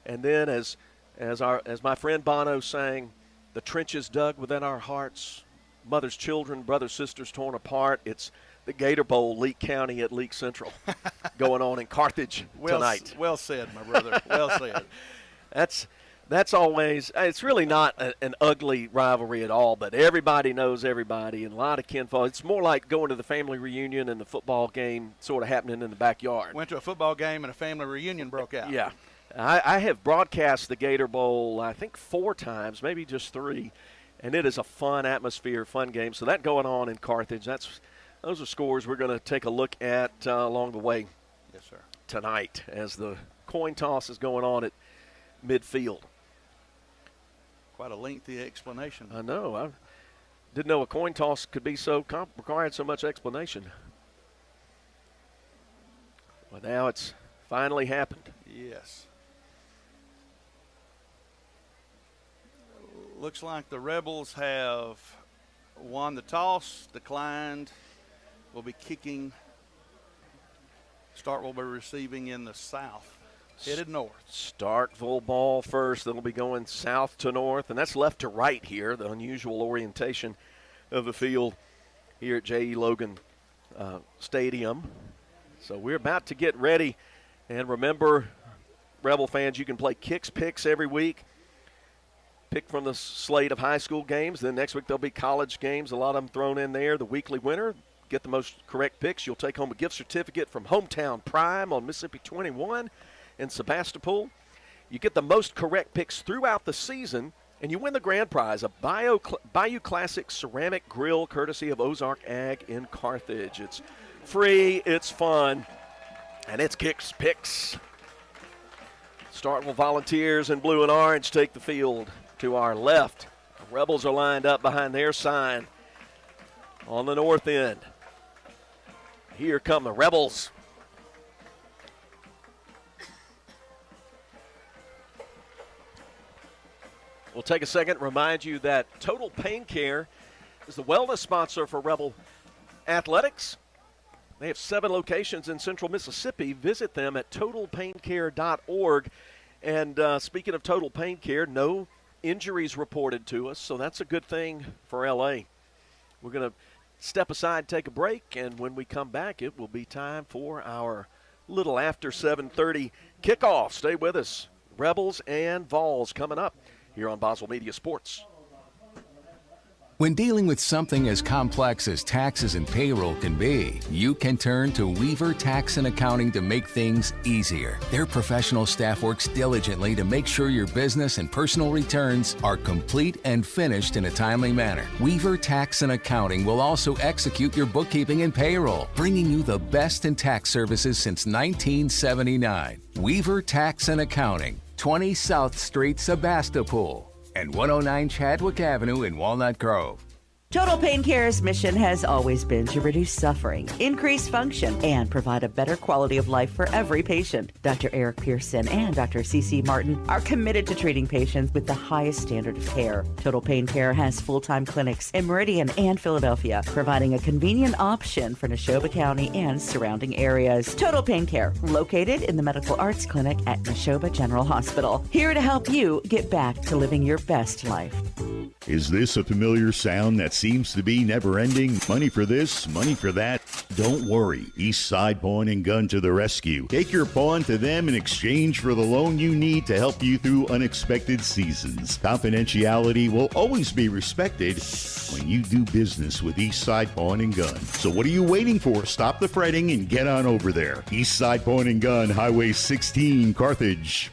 and then as my friend Bono sang, the trenches dug within our hearts, mother's children, brothers, sisters torn apart. It's the Gator Bowl, Leake County at Leake Central, going on in Carthage tonight. Well said, my brother. Well said. That's always, it's really not an ugly rivalry at all, but everybody knows everybody and a lot of kinfolk. It's more like going to the family reunion and the football game sort of happening in the backyard. Went to a football game and a family reunion broke out. Yeah. I have broadcast the Gator Bowl, I think 4 times, maybe just 3, and it is a fun atmosphere, fun game. So that going on in Carthage, those are scores we're going to take a look at along the way. Yes, sir. Tonight as the coin toss is going on at midfield. Quite a lengthy explanation. I know. Didn't know a coin toss could be required so much explanation. Well, now it's finally happened. Yes. Looks like the Rebels have won the toss, declined, will be kicking. Starkville will be receiving in the south, headed north. Starkville ball first. They'll be going south to north, and that's left to right here, the unusual orientation of the field here at J.E. Logan Stadium. So we're about to get ready. And remember, Rebel fans, you can play Kicks Picks every week. Pick from the slate of high school games. Then next week there'll be college games, a lot of them thrown in there. The weekly winner, get the most correct picks. You'll take home a gift certificate from Hometown Prime on Mississippi 21 in Sebastopol. You get the most correct picks throughout the season, and you win the grand prize, a Bayou Classic ceramic grill courtesy of Ozark Ag in Carthage. It's free, it's fun, and it's Kicks Picks. Starkville Volunteers in blue and orange take the field to our left. The Rebels are lined up behind their sign on the north end. Here come the Rebels. We'll take a second to remind you that Total Pain Care is the wellness sponsor for Rebel Athletics. They have 7 locations in central Mississippi. Visit them at totalpaincare.org. And speaking of Total Pain Care, no injuries reported to us, so that's a good thing for LA. We're going to step aside, take a break, and when we come back, it will be time for our little after 7:30 kickoff. Stay with us. Rebels and Vols coming up here on Boswell Media Sports. When dealing with something as complex as taxes and payroll can be, you can turn to Weaver Tax and Accounting to make things easier. Their professional staff works diligently to make sure your business and personal returns are complete and finished in a timely manner. Weaver Tax and Accounting will also execute your bookkeeping and payroll, bringing you the best in tax services since 1979. Weaver Tax and Accounting, 20 South Street, Sebastopol, and 109 Chadwick Avenue in Walnut Grove. Total Pain Care's mission has always been to reduce suffering, increase function, and provide a better quality of life for every patient. Dr. Eric Pearson and Dr. C.C. Martin are committed to treating patients with the highest standard of care. Total Pain Care has full-time clinics in Meridian and Philadelphia, providing a convenient option for Neshoba County and surrounding areas. Total Pain Care, located in the Medical Arts Clinic at Neshoba General Hospital. Here to help you get back to living your best life. Is this a familiar sound that seems to be never-ending? Money for this, money for that? Don't worry. Eastside Pawn and Gun to the rescue. Take your pawn to them in exchange for the loan you need to help you through unexpected seasons. Confidentiality will always be respected when you do business with Eastside Pawn and Gun. So what are you waiting for? Stop the fretting and get on over there. Eastside Pawn and Gun, Highway 16, Carthage.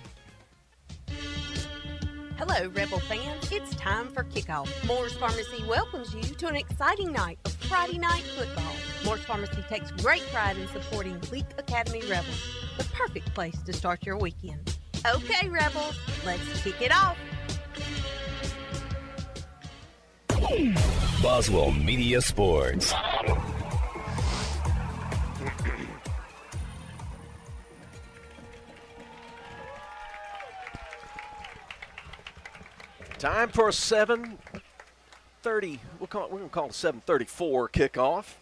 Hello, Rebel fans. It's time for kickoff. Moore's Pharmacy welcomes you to an exciting night of Friday night football. Moore's Pharmacy takes great pride in supporting Leake Academy Rebels, the perfect place to start your weekend. Okay, Rebels, let's kick it off. Boswell Media Sports. Time for a 7:30. We're going to call it 7:34 kickoff.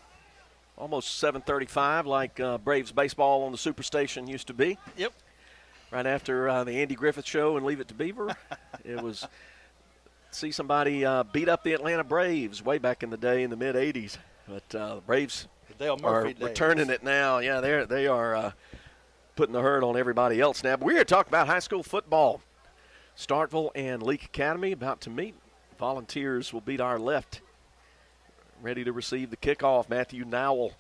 Almost 7:35, like Braves baseball on the Superstation used to be. Yep. Right after the Andy Griffith Show and Leave It to Beaver, it was see somebody beat up the Atlanta Braves way back in the day in the mid '80s. But the Braves are returning it now. Yeah, they are putting the hurt on everybody else now. But we're here to talk about high school football. Starkville and Leake Academy about to meet. Volunteers will beat our left. Ready to receive the kickoff. Matthew Nowell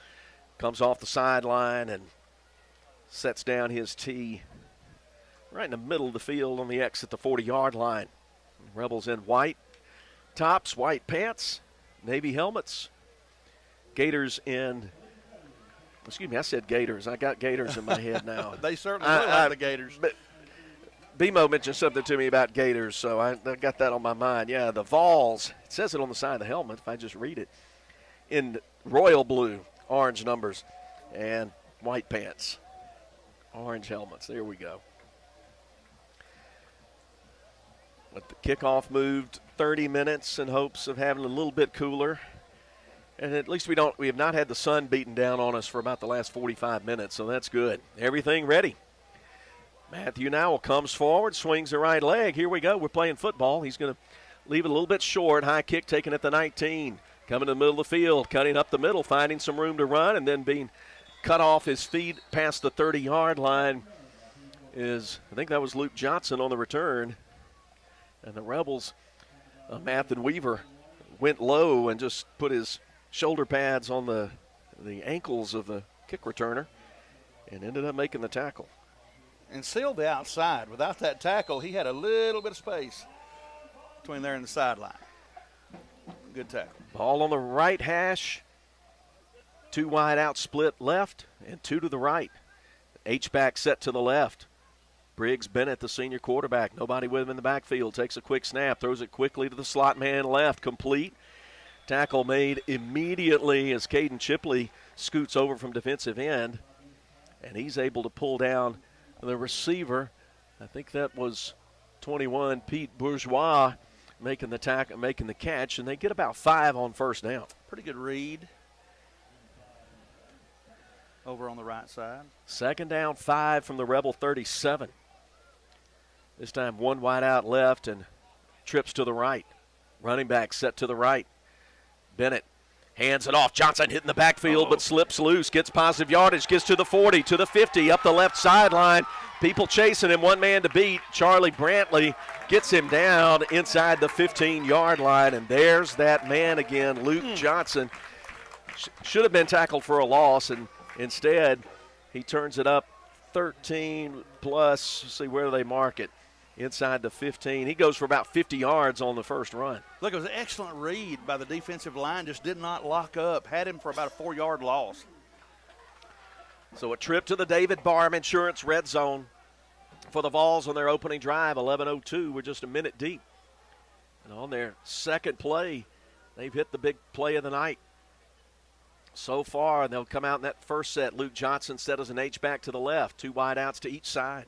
comes off the sideline and sets down his tee right in the middle of the field on the X at the 40-yard line. Rebels in white tops, white pants, navy helmets. Gators in, excuse me, I said Gators. I got Gators in my head now. They certainly look like the Gators. But BMO mentioned something to me about Gators, so I got that on my mind. Yeah, the Vols, it says it on the side of the helmet if I just read it, in royal blue, orange numbers, and white pants, orange helmets. There we go. But the kickoff moved 30 minutes in hopes of having a little bit cooler. And at least we have not had the sun beating down on us for about the last 45 minutes, so that's good. Everything ready. Matthew Nowell comes forward, swings the right leg. Here we go. We're playing football. He's going to leave it a little bit short. High kick taken at the 19. Coming to the middle of the field, cutting up the middle, finding some room to run, and then being cut off his feet past the 30-yard line is, I think that was Luke Johnson on the return. And the Rebels, Matthew Weaver, went low and just put his shoulder pads on the ankles of the kick returner and ended up making the tackle. And sealed the outside. Without that tackle, he had a little bit of space between there and the sideline. Good tackle. Ball on the right hash. 2 wide out split left and 2 to the right. H-back set to the left. Briggs Bennett, the senior quarterback. Nobody with him in the backfield. Takes a quick snap. Throws it quickly to the slot man left. Complete. Tackle made immediately as Caden Chipley scoots over from defensive end. And he's able to pull down the receiver. I think that was 21, Pete Bourgeois, making the catch, and they get about 5 on first down. Pretty good read over on the right side. Second down, 5 from the Rebel 37. This time 1 wide out left and trips to the right. Running back set to the right. Bennett hands it off. Johnson hitting the backfield but slips loose. Gets positive yardage. Gets to the 40, to the 50, up the left sideline. People chasing him. 1 man to beat. Charlie Brantley gets him down inside the 15-yard line. And there's that man again, Luke Johnson. Should have been tackled for a loss, and instead he turns it up 13 plus. Let's see where they mark it. Inside the 15. He goes for about 50 yards on the first run. Look, it was an excellent read by the defensive line. Just did not lock up. Had him for about a 4-yard loss. So a trip to the David Barham Insurance Red Zone for the Vols on their opening drive. 11:02. We're just a minute deep. And on their second play, they've hit the big play of the night. So far, they'll come out in that first set. Luke Johnson set as an H-back to the left. 2 wide outs to each side.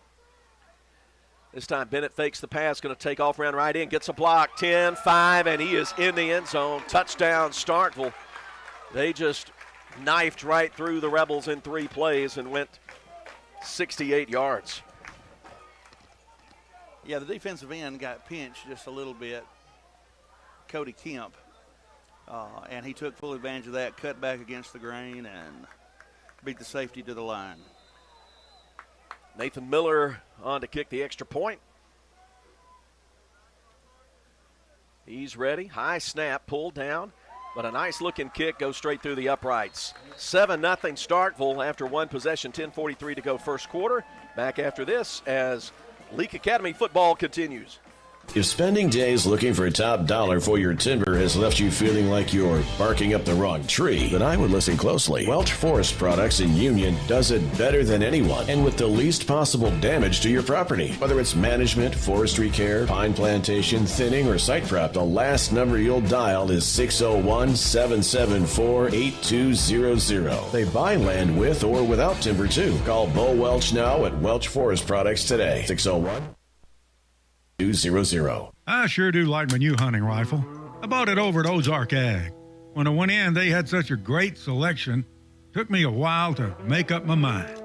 This time Bennett fakes the pass, going to take off, round right in, gets a block, 10-5, and he is in the end zone. Touchdown, Starkville. They just knifed right through the Rebels in 3 plays and went 68 yards. Yeah, the defensive end got pinched just a little bit, Cody Kemp, and he took full advantage of that, cut back against the grain, and beat the safety to the line. Nathan Miller on to kick the extra point. He's ready. High snap, pulled down, but a nice looking kick goes straight through the uprights. 7-0 Starkville after 1 possession, 10:43 to go first quarter. Back after this as Leake Academy football continues. If spending days looking for top dollar for your timber has left you feeling like you're barking up the wrong tree, then I would listen closely. Welch Forest Products in Union does it better than anyone and with the least possible damage to your property. Whether it's management, forestry care, pine plantation, thinning, or site prep, the last number you'll dial is 601-774-8200. They buy land with or without timber too. Call Bo Welch now at Welch Forest Products today. 601-200. I sure do like my new hunting rifle. I bought it over at Ozark Ag. When I went in, they had such a great selection. Took me a while to make up my mind.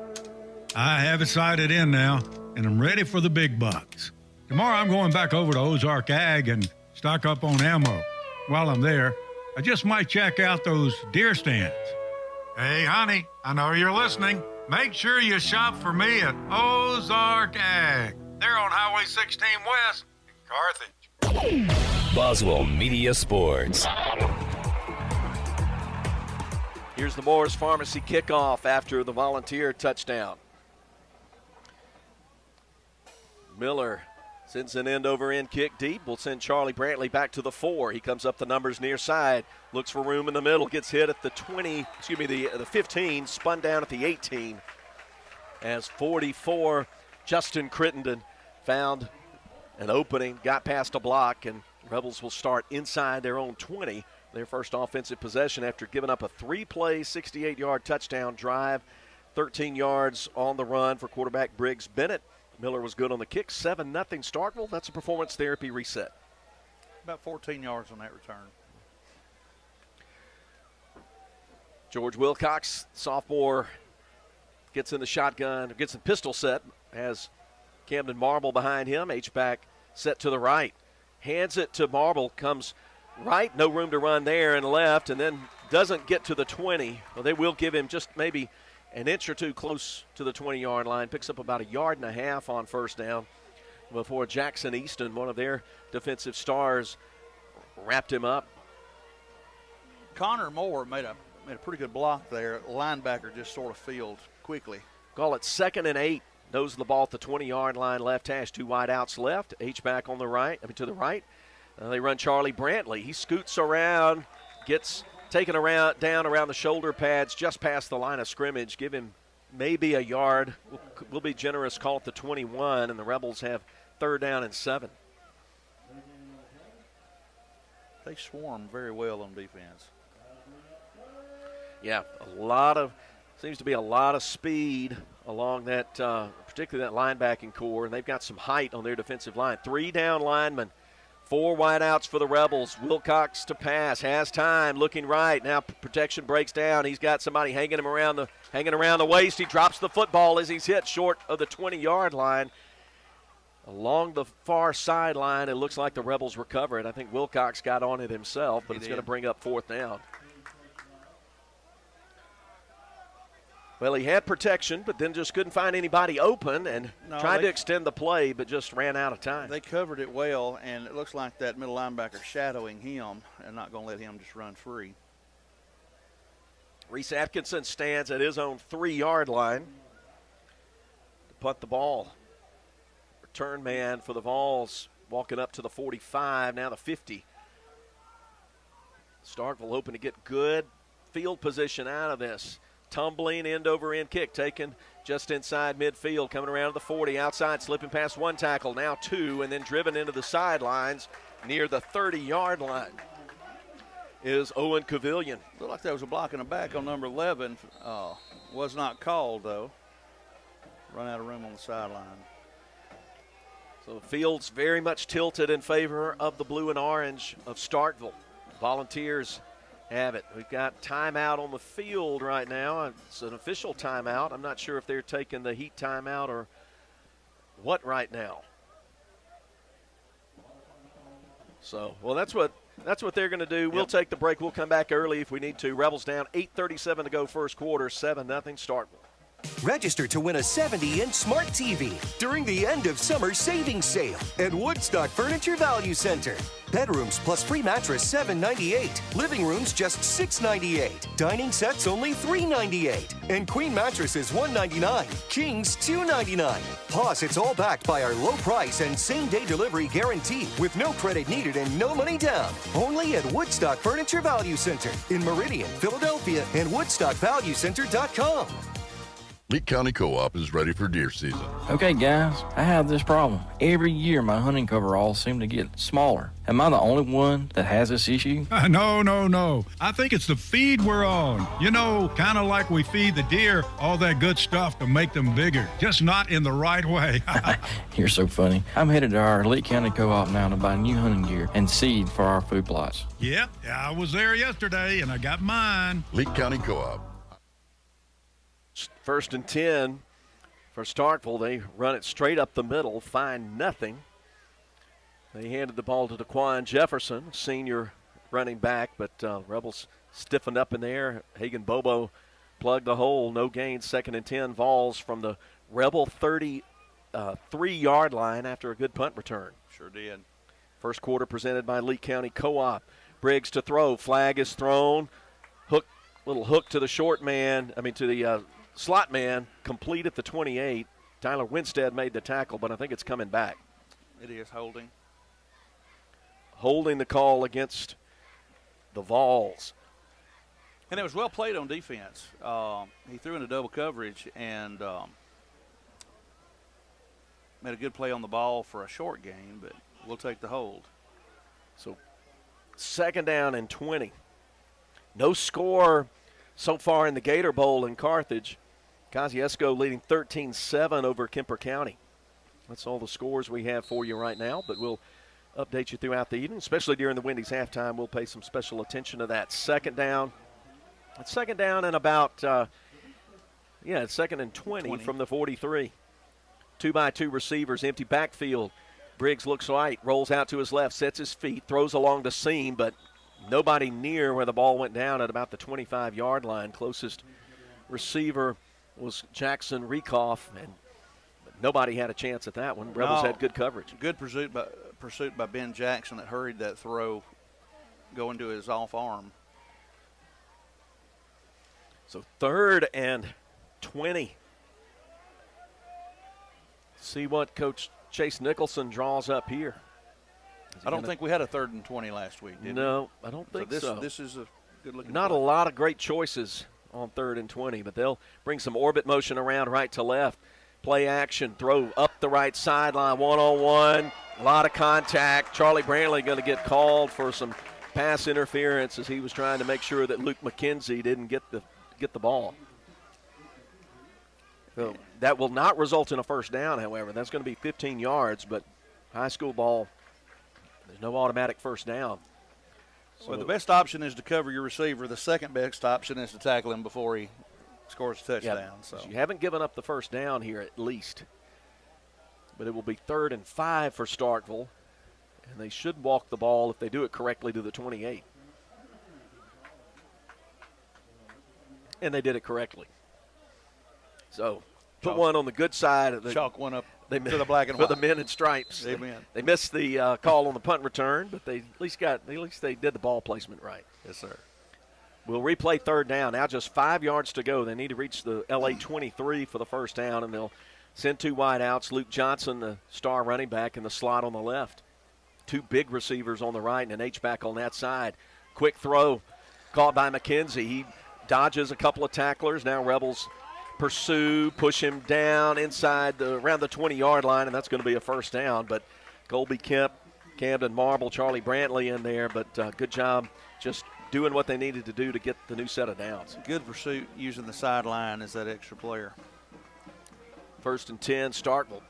I have it sighted in now, and I'm ready for the big bucks. Tomorrow I'm going back over to Ozark Ag and stock up on ammo. While I'm there, I just might check out those deer stands. Hey, honey, I know you're listening. Make sure you shop for me at Ozark Ag. They're on Highway 16 West in Carthage. Boswell Media Sports. Here's the Moore's Pharmacy kickoff after the Volunteer touchdown. Miller sends an end-over-end kick deep. Will send Charlie Brantley back to the 4. He comes up the numbers near side, looks for room in the middle, gets hit at the 15, spun down at the 18. As 44, Justin Crittenden found an opening, got past a block, and Rebels will start inside their own 20. Their first offensive possession after giving up a 3-play, 68-yard touchdown drive, 13 yards on the run for quarterback Briggs Bennett. Miller was good on the kick, 7-0 Starkville. That's a performance therapy reset. About 14 yards on that return. George Wilcox, sophomore, gets in the shotgun, gets in pistol set, has Camden Marble behind him, H-back set to the right. Hands it to Marble, comes right, no room to run there, and left, and then doesn't get to the 20. Well, they will give him just maybe an inch or two close to the 20-yard line. Picks up about 1.5 yards on first down before Jackson Easton, one of their defensive stars, wrapped him up. Connor Moore made a pretty good block there. Linebacker just sort of fielded quickly. Call it 2nd and 8. Nose of the ball at the 20-yard line, left hash, 2 wide outs left. H-back on the right, to the right. They run Charlie Brantley. He scoots around, gets taken down around the shoulder pads, just past the line of scrimmage. Give him maybe 1 yard. We'll be generous, call it the 21, and the Rebels have 3rd down and 7. They swarm very well on defense. Yeah, seems to be a lot of speed along that, particularly that linebacking core, and they've got some height on their defensive line. 3 down linemen. 4 wideouts for the Rebels. Wilcox to pass, has time, looking right. Now protection breaks down. He's got somebody hanging around the waist. He drops the football as he's hit short of the 20-yard line. Along the far sideline, it looks like the Rebels recover it. I think Wilcox got on it himself, but it's going to bring up 4th down. Well, he had protection, but then just couldn't find anybody open and tried to extend the play, but just ran out of time. They covered it well, and it looks like that middle linebacker shadowing him and not going to let him just run free. Reese Atkinson stands at his own 3-yard line to punt the ball. Return man for the Vols walking up to the 45, now the 50. Starkville hoping to get good field position out of this. Tumbling end-over-end kick taken just inside midfield, coming around to the 40, outside, slipping past 1 tackle, now 2, and then driven into the sidelines near the 30-yard line is Owen Cavillion. Looked like there was a block in the back on number 11. Was not called, though. Run out of room on the sideline. So the field's very much tilted in favor of the blue and orange of Starkville. Volunteers have it. We've got timeout on the field right now. It's an official timeout. I'm not sure if they're taking the heat timeout or what right now. So, well, that's what they're going to do. We'll take the break. We'll come back early if we need to. Rebels down, 8:37 to go first quarter, 7-0 Starkville. Register to win a 70-inch smart TV during the end of summer savings sale at Woodstock Furniture Value Center. Bedrooms plus free mattress $7.98. Living rooms just $6.98. Dining sets only $3.98. And queen mattresses $1.99. Kings $2.99. Plus, it's all backed by our low price and same-day delivery guarantee with no credit needed and no money down. Only at Woodstock Furniture Value Center in Meridian, Philadelphia, and WoodstockValueCenter.com. Leake County Co-op is ready for deer season. Okay, guys, I have this problem. Every year, my hunting coveralls seem to get smaller. Am I the only one that has this issue? No. I think it's the feed we're on. You know, kind of like we feed the deer all that good stuff to make them bigger, just not in the right way. You're so funny. I'm headed to our Leake County Co-op now to buy new hunting gear and seed for our food plots. Yep, I was there yesterday, and I got mine. Leake County Co-op. 1st and 10 for Starkville. They run it straight up the middle, find nothing. They handed the ball to Daquan Jefferson, senior running back, but Rebels stiffened up in there. Hagan Bobo plugged the hole, no gain. 2nd and 10 Vols from the Rebel 33-yard line after a good punt return. Sure did. First quarter presented by Leake County Co-op. Briggs to throw, flag is thrown. Little hook to the short man, to the slot man, complete at the 28. Tyler Winstead made the tackle, but I think it's coming back. It is holding. Holding the call against the Vols. And it was well played on defense. He threw into double coverage, and made a good play on the ball for a short gain, but we'll take the hold. So 2nd down and 20. No score so far in the Gator Bowl in Carthage. Kosciuszko leading 13-7 over Kemper County. That's all the scores we have for you right now, but we'll update you throughout the evening, especially during the Wendy's halftime. We'll pay some special attention to that. 2nd down. It's 2nd down and about, it's 2nd and 20 from the 43. 2-by-2 receivers, empty backfield. Briggs looks right, rolls out to his left, sets his feet, throws along the seam, but nobody near where the ball went down at about the 25-yard line. Closest receiver was Jackson Rekoff, and nobody had a chance at that one. Rebels had good coverage. Good pursuit by Ben Jackson that hurried that throw going to his off arm. So 3rd and 20. See what Coach Chase Nicholson draws up here. I don't think we had a 3rd and 20 last week, did we? No, I don't think so. This is a good-looking Not play. a lot of great choices on 3rd and 20, but they'll bring some orbit motion around right to left. Play action, throw up the right sideline, one-on-one, a lot of contact. Charlie Brantley going to get called for some pass interference as he was trying to make sure that Luke McKenzie didn't get the ball. So that will not result in a 1st down, however. That's going to be 15 yards, but high school ball, there's no automatic 1st down. Well, the best option is to cover your receiver. The second best option is to tackle him before he scores a touchdown. Yeah, so you haven't given up the 1st down here at least. But it will be 3rd and 5 for Starkville, and they should walk the ball if they do it correctly to the 28. And they did it correctly. So put one on the good side of the chalk one up to the black and white for the men in stripes. Amen. They missed the call on the punt return, but they at least they did the ball placement right. Yes, sir. We'll replay 3rd down. Now just 5 yards to go. They need to reach the LA 23 for the 1st down, and they'll send 2 wide outs. Luke Johnson, the star running back, in the slot on the left. 2 big receivers on the right and an H-back on that side. Quick throw caught by McKenzie. He dodges a couple of tacklers. Now Rebels pursue, push him down inside around the 20-yard line, and that's going to be a 1st down. But Colby Kemp, Camden Marble, Charlie Brantley in there, but good job just doing what they needed to do to get the new set of downs. Good pursuit using the sideline as that extra player. 1st and 10, Starkville.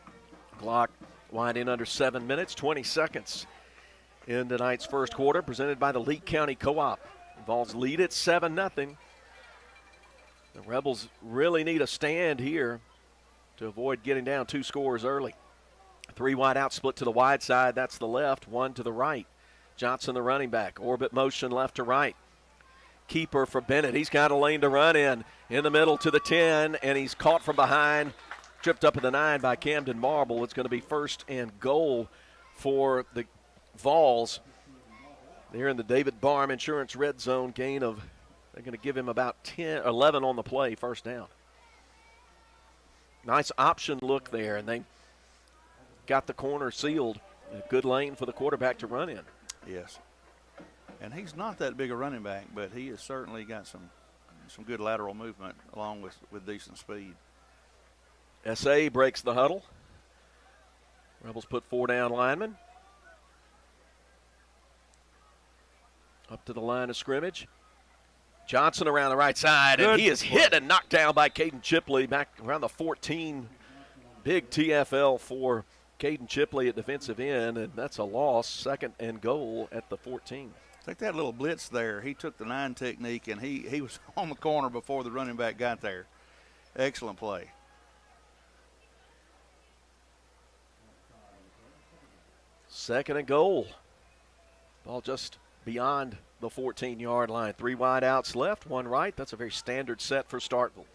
Clock winding under 7 minutes, 20 seconds in tonight's 1st quarter, presented by the Leake County Co-op. Vols lead at 7-0. The Rebels really need a stand here to avoid getting down 2 scores early. 3 wide out, split to the wide side. That's the left, 1 to the right. Johnson, the running back. Orbit motion left to right. Keeper for Bennett. He's got a lane to run in the middle to the 10, and he's caught from behind, tripped up at the 9 by Camden Marble. It's going to be 1st and goal for the Vols. They're in the David Barm Insurance red zone. Gain of, they're going to give him about 11 on the play, 1st down. Nice option look there, and they got the corner sealed. A good lane for the quarterback to run in. Yes. And he's not that big a running back, but he has certainly got some good lateral movement along with decent speed. SA breaks the huddle. Rebels put 4 down linemen. Up to the line of scrimmage. Johnson around the right side, and he is hit and knocked down by Caden Chipley back around the 14. Big TFL for Caden Chipley at defensive end, and that's a loss. 2nd and goal at the 14. I think that little blitz there, he took the 9 technique, and he was on the corner before the running back got there. Excellent play. Second and goal. Ball just beyond the 14-yard line. 3 wide outs left, 1 right. That's a very standard set for Starkville.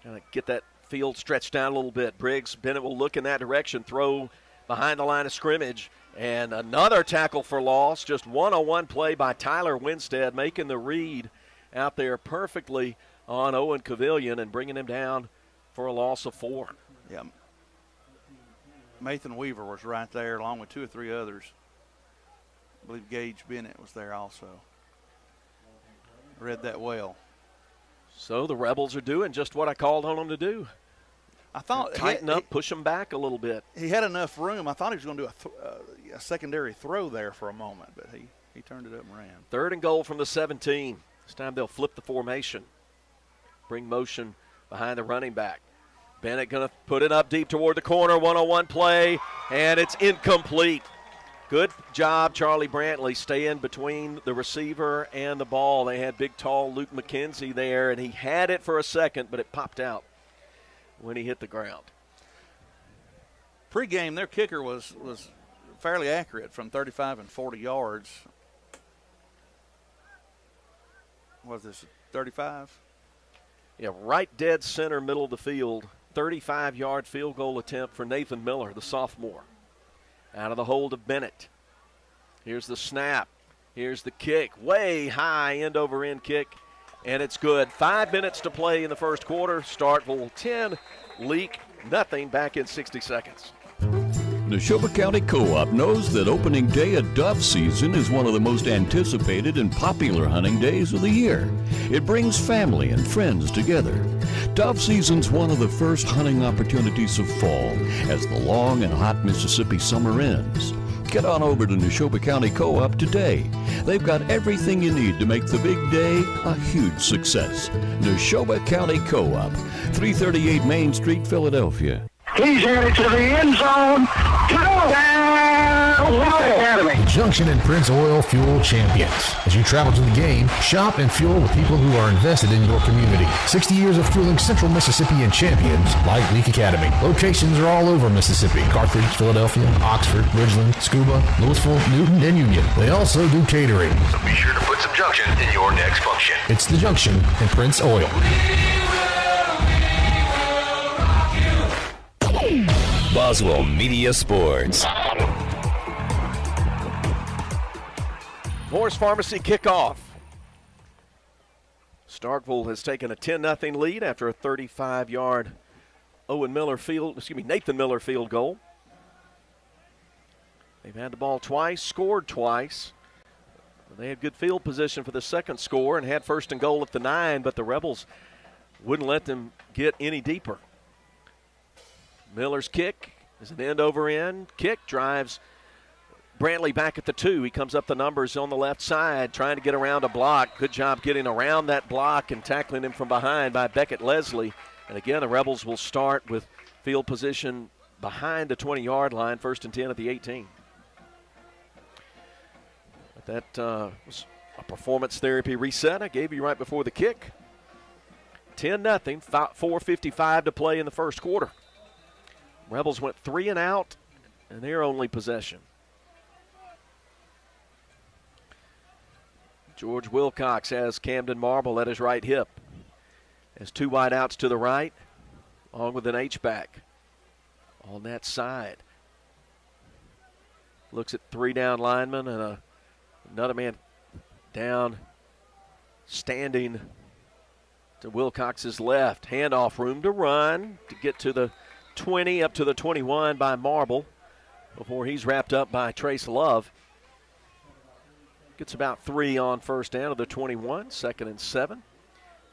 Kind of get that field stretched out a little bit. Briggs, Bennett will look in that direction, throw behind the line of scrimmage, and another tackle for loss. Just one-on-one play by Tyler Winstead, making the read out there perfectly on Owen Cavillion and bringing him down for a loss of 4. Yeah. Nathan Weaver was right there along with 2 or 3 others. I believe Gage Bennett was there also. Read that well. So the Rebels are doing just what I called on them to do. I thought tighten up, push them back a little bit. He had enough room. I thought he was going to do a secondary throw there for a moment, but he turned it up and ran. 3rd and goal from the 17. This time they'll flip the formation. Bring motion behind the running back. Bennett going to put it up deep toward the corner. 1-on-1 play, and it's incomplete. Good job, Charlie Brantley, staying between the receiver and the ball. They had big, tall Luke McKenzie there, and he had it for a second, but it popped out when he hit the ground. Pre-game, their kicker was fairly accurate from 35 and 40 yards. Was this 35? Yeah, right dead center, middle of the field. 35-yard field goal attempt for Nathan Miller, the sophomore. Out of the hold of Bennett. Here's the snap. Here's the kick. Way high end-over-end kick, and it's good. 5 minutes to play in the first quarter. Starkville 10, Leake nothing, back in 60 seconds. Neshoba County Co-op knows that opening day of dove season is one of the most anticipated and popular hunting days of the year. It brings family and friends together. Dove season's one of the first hunting opportunities of fall as the long and hot Mississippi summer ends. Get on over to Neshoba County Co-op today. They've got everything you need to make the big day a huge success. Neshoba County Co-op, 338 Main Street, Philadelphia. He's headed to the end zone. Touchdown, Leake Academy. Junction and Prince Oil Fuel Champions. As you travel to the game, shop and fuel with people who are invested in your community. 60 years of fueling Central Mississippi and champions like Leake Academy. Locations are all over Mississippi. Carthage, Philadelphia, Oxford, Ridgeland, Scuba, Louisville, Newton, and Union. They also do catering. So be sure to put some Junction in your next function. It's the Junction and Prince Oil. Boswell Media Sports. Morris Pharmacy kickoff. Starkville has taken a 10-0 lead after a 35-yard Nathan Miller field goal. They've had the ball twice, scored twice. They had good field position for the second score and had 1st and goal at the 9, but the Rebels wouldn't let them get any deeper. Miller's kick is an end-over-end kick, drives Brantley back at the 2. He comes up the numbers on the left side, trying to get around a block. Good job getting around that block and tackling him from behind by Beckett Leslie. And again, the Rebels will start with field position behind the 20-yard line, 1st and 10 at the 18. But that was a performance therapy reset I gave you right before the kick. 10-0, 4:55 to play in the first quarter. Rebels went 3 and out in their only possession. George Wilcox has Camden Marble at his right hip. Has 2 wide outs to the right, along with an H-back on that side. Looks at 3 down linemen and another man down, standing to Wilcox's left. Handoff, room to run to get to the 20, up to the 21 by Marble before he's wrapped up by Trace Love. Gets about 3 on first down of the 21, 2nd and 7.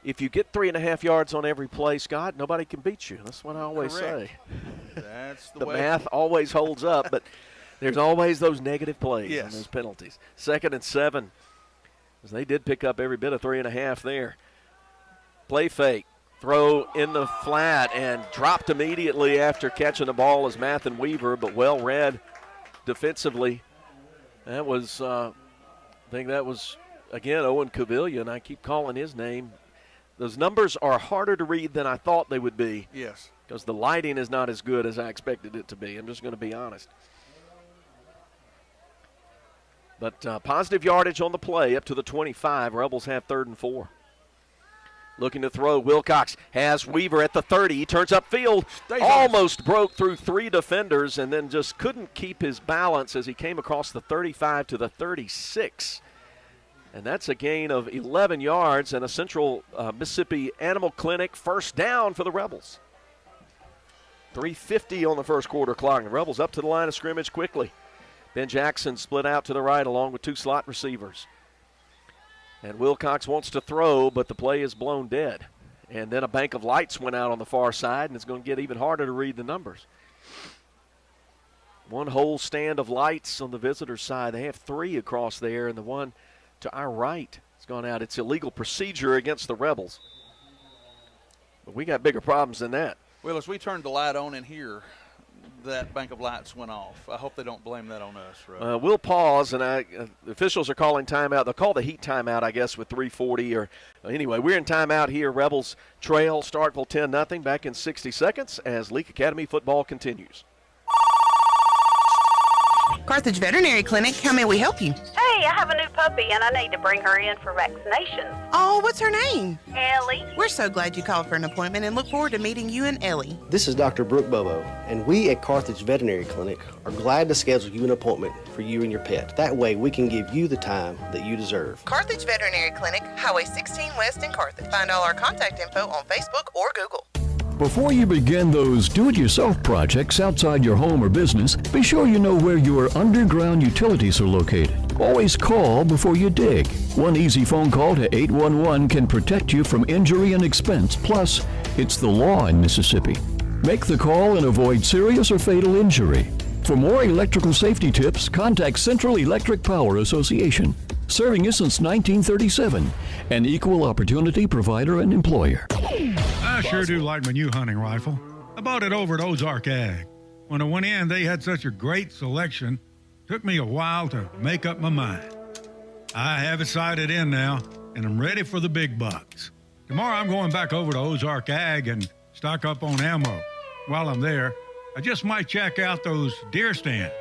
If you get 3.5 yards on every play, Scott, nobody can beat you. That's what I always say. That's the The way. math always holds up, but there's always those negative plays and those penalties. 2nd and 7, as they did pick up every bit of 3.5 there. Play fake. Throw in the flat and dropped immediately after catching the ball as Mathen Weaver, but well read defensively. That was, I think that was, again, Owen Cavilla, and I keep calling his name. Those numbers are harder to read than I thought they would be. Yes. Because the lighting is not as good as I expected it to be. I'm just going to be honest. But positive yardage on the play up to the 25. Rebels have 3rd and 4. Looking to throw. Wilcox has Weaver at the 30. He turns upfield. Almost broke through 3 defenders and then just couldn't keep his balance as he came across the 35 to the 36. And that's a gain of 11 yards and a Central Mississippi Animal Clinic first down for the Rebels. 3:50 on the first quarter clock. The Rebels up to the line of scrimmage quickly. Ben Jackson split out to the right along with 2 slot receivers. And Wilcox wants to throw, but the play is blown dead. And then a bank of lights went out on the far side, and it's going to get even harder to read the numbers. One whole stand of lights on the visitors' side. They have 3 across there, and the one to our right has gone out. It's illegal procedure against the Rebels. But we got bigger problems than that. Well, as we turned the light on in here, that bank of lights went off. I hope they don't blame that on us, Russ. We'll pause, and the officials are calling timeout. They'll call the heat timeout, I guess, with 3:40. Anyway, we're in timeout here. Rebels trail Starkville 10-0 back in 60 seconds as Leake Academy football continues. Carthage Veterinary Clinic, how may we help you? Hey, I have a new puppy and I need to bring her in for vaccinations. Oh, what's her name? Ellie. We're so glad you called for an appointment and look forward to meeting you and Ellie. This is Dr. Brooke Bobo, and we at Carthage Veterinary Clinic are glad to schedule you an appointment for you and your pet. That way we can give you the time that you deserve. Carthage Veterinary Clinic, Highway 16 West in Carthage. Find all our contact info on Facebook or Google. Before you begin those do-it-yourself projects outside your home or business, be sure you know where your underground utilities are located. Always call before you dig. One easy phone call to 811 can protect you from injury and expense. Plus, it's the law in Mississippi. Make the call and avoid serious or fatal injury. For more electrical safety tips, contact Central Electric Power Association, serving you since 1937, an equal opportunity provider and employer. I sure do like my new hunting rifle. I bought it over at Ozark Ag. When I went in, they had such a great selection. Took me a while to make up my mind. I have it sighted in now, and I'm ready for the big bucks. Tomorrow I'm going back over to Ozark Ag and stock up on ammo. While I'm there, I just might check out those deer stands.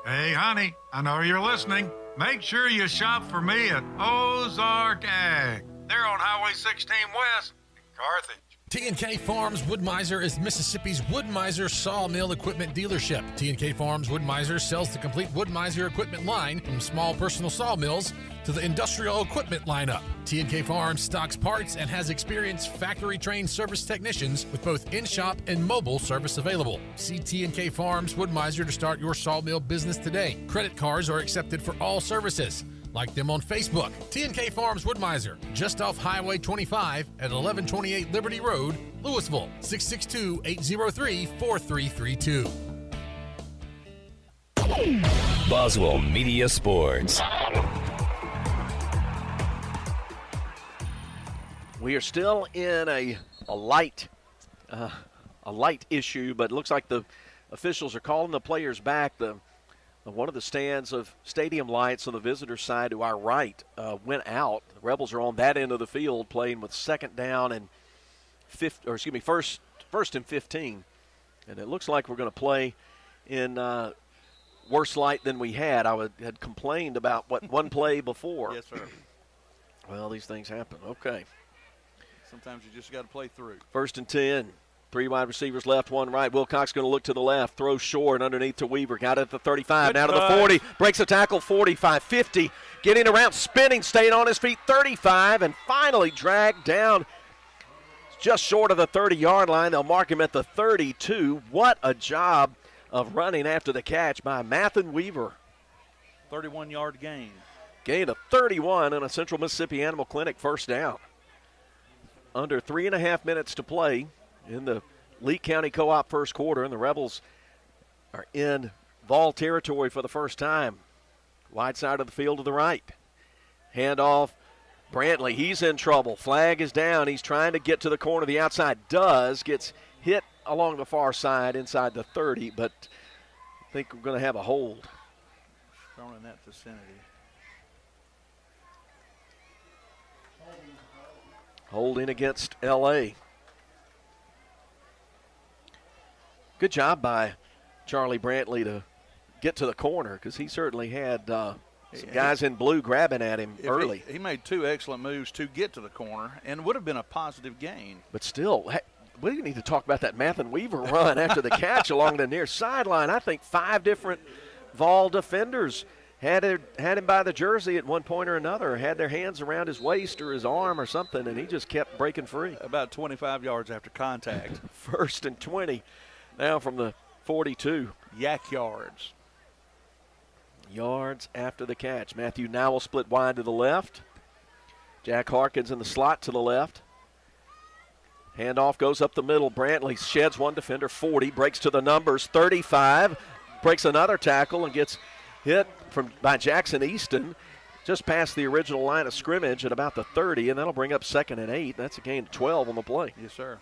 Hey, honey, I know you're listening. Make sure you shop for me at Ozark Ag. They're on Highway 16 West in Carthage. T&K Farms Wood-Mizer is Mississippi's Wood-Mizer sawmill equipment dealership. T&K Farms Wood-Mizer sells the complete Wood-Mizer equipment line from small personal sawmills to the industrial equipment lineup. T&K Farms stocks parts and has experienced factory-trained service technicians with both in-shop and mobile service available. See T&K Farms Wood-Mizer to start your sawmill business today. Credit cards are accepted for all services. Like them on Facebook. T&K Farms Wood-Mizer, just off Highway 25 at 1128 Liberty Road, Louisville, 662-803-4332. Boswell Media Sports. We are still in a light issue, but it looks like the officials are calling the players back. One of the stands of stadium lights on the visitor side to our right went out. The Rebels are on that end of the field playing with second down and first and 15. And it looks like we're going to play in worse light than we had. Had complained about one play before. Yes, sir. Well, these things happen. Okay. Sometimes you just got to play through. First and 10. 3 wide receivers left, 1 right. Wilcox going to look to the left, throws short and underneath to Weaver. Got it at the 35, now to the 40. Breaks a tackle, 45, 50. Getting around, spinning, staying on his feet, 35, and finally dragged down just short of the 30-yard line. They'll mark him at the 32. What a job of running after the catch by Mathen Weaver. 31-yard gain. Gain of 31 on a Central Mississippi Animal Clinic first down. Under 3.5 minutes to play in the Leake County Co-op first quarter, and the Rebels are in Vol territory for the first time. Wide side of the field to the right. Handoff, Brantley, he's in trouble. Flag is down. He's trying to get to the corner. The outside gets hit along the far side inside the 30, but I think we're going to have a hold. Thrown in that vicinity. Holding against L.A. Good job by Charlie Brantley to get to the corner because he certainly had some guys in blue grabbing at him early. He made 2 excellent moves to get to the corner and would have been a positive gain. But still, we need to talk about that Mathen Weaver run after the catch along the near sideline. I think 5 different Vol defenders had him by the jersey at one point or another, had their hands around his waist or his arm or something, and he just kept breaking free. About 25 yards after contact. First and 20. Now from the 42. Yak yards. Yards after the catch. Matthew now will split wide to the left. Jack Harkins in the slot to the left. Handoff goes up the middle. Brantley sheds one defender, 40, breaks to the numbers, 35, breaks another tackle and gets hit by Jackson Easton just past the original line of scrimmage at about the 30, and that'll bring up 2nd and 8. That's a gain of 12 on the play. Yes, sir.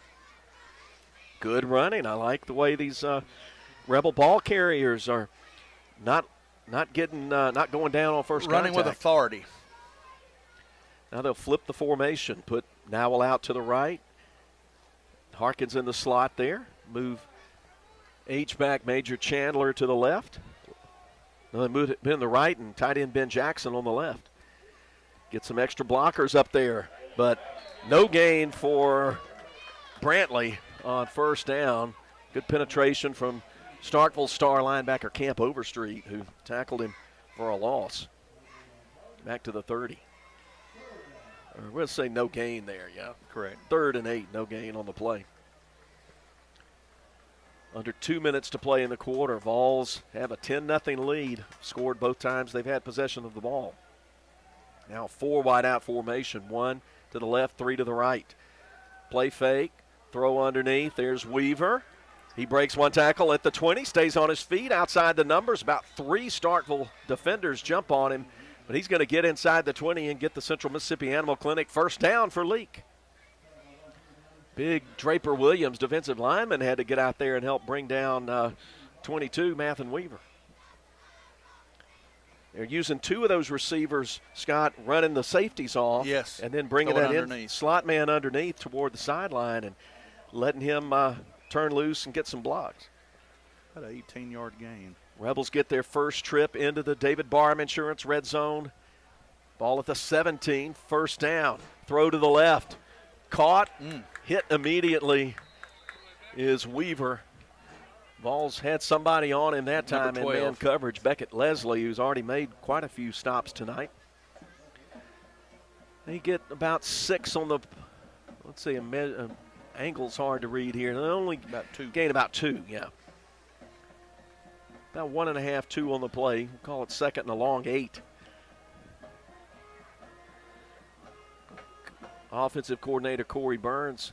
Good running. I like the way these Rebel ball carriers are not going down on first running contact. with authority. Now they'll flip the formation, put Nowell out to the right. Harkins in the slot there. Move H-back Major Chandler to the left. Now they move it in the right and tight end Ben Jackson on the left. Get some extra blockers up there, but no gain for Brantley on first down. Good penetration from Starkville star linebacker Camp Overstreet, who tackled him for a loss. Back to the 30. We're going to say no gain there, yeah. Correct. 3rd and 8, no gain on the play. Under 2 minutes to play in the quarter. Vols have a 10-0 lead, scored both times they've had possession of the ball. Now 4 wide out formation, 1 to the left, 3 to the right. Play fake, throw underneath, there's Weaver. He breaks one tackle at the 20, stays on his feet outside the numbers. About 3 Starkville defenders jump on him, but he's going to get inside the 20 and get the Central Mississippi Animal Clinic first down for Leake. Big Draper Williams, defensive lineman, had to get out there and help bring down 22, Mathen Weaver. They're using 2 of those receivers, Scott, running the safeties off. Yes. And then bringing that underneath. in, slot man underneath toward the sideline and letting him turn loose and get some blocks. About an 18-yard gain. Rebels get their first trip into the David Barham Insurance red zone. Ball at the 17, first down. Throw to the left. Caught, hit immediately is Weaver. Vols had somebody on him that time in man coverage. Beckett Leslie, who's already made quite a few stops tonight. They get about 6 on the, let's see, angle's hard to read here. They only gain about 2, yeah. About 1.5, 2 on the play. We'll call it 2nd and a long 8. Offensive coordinator Corey Burns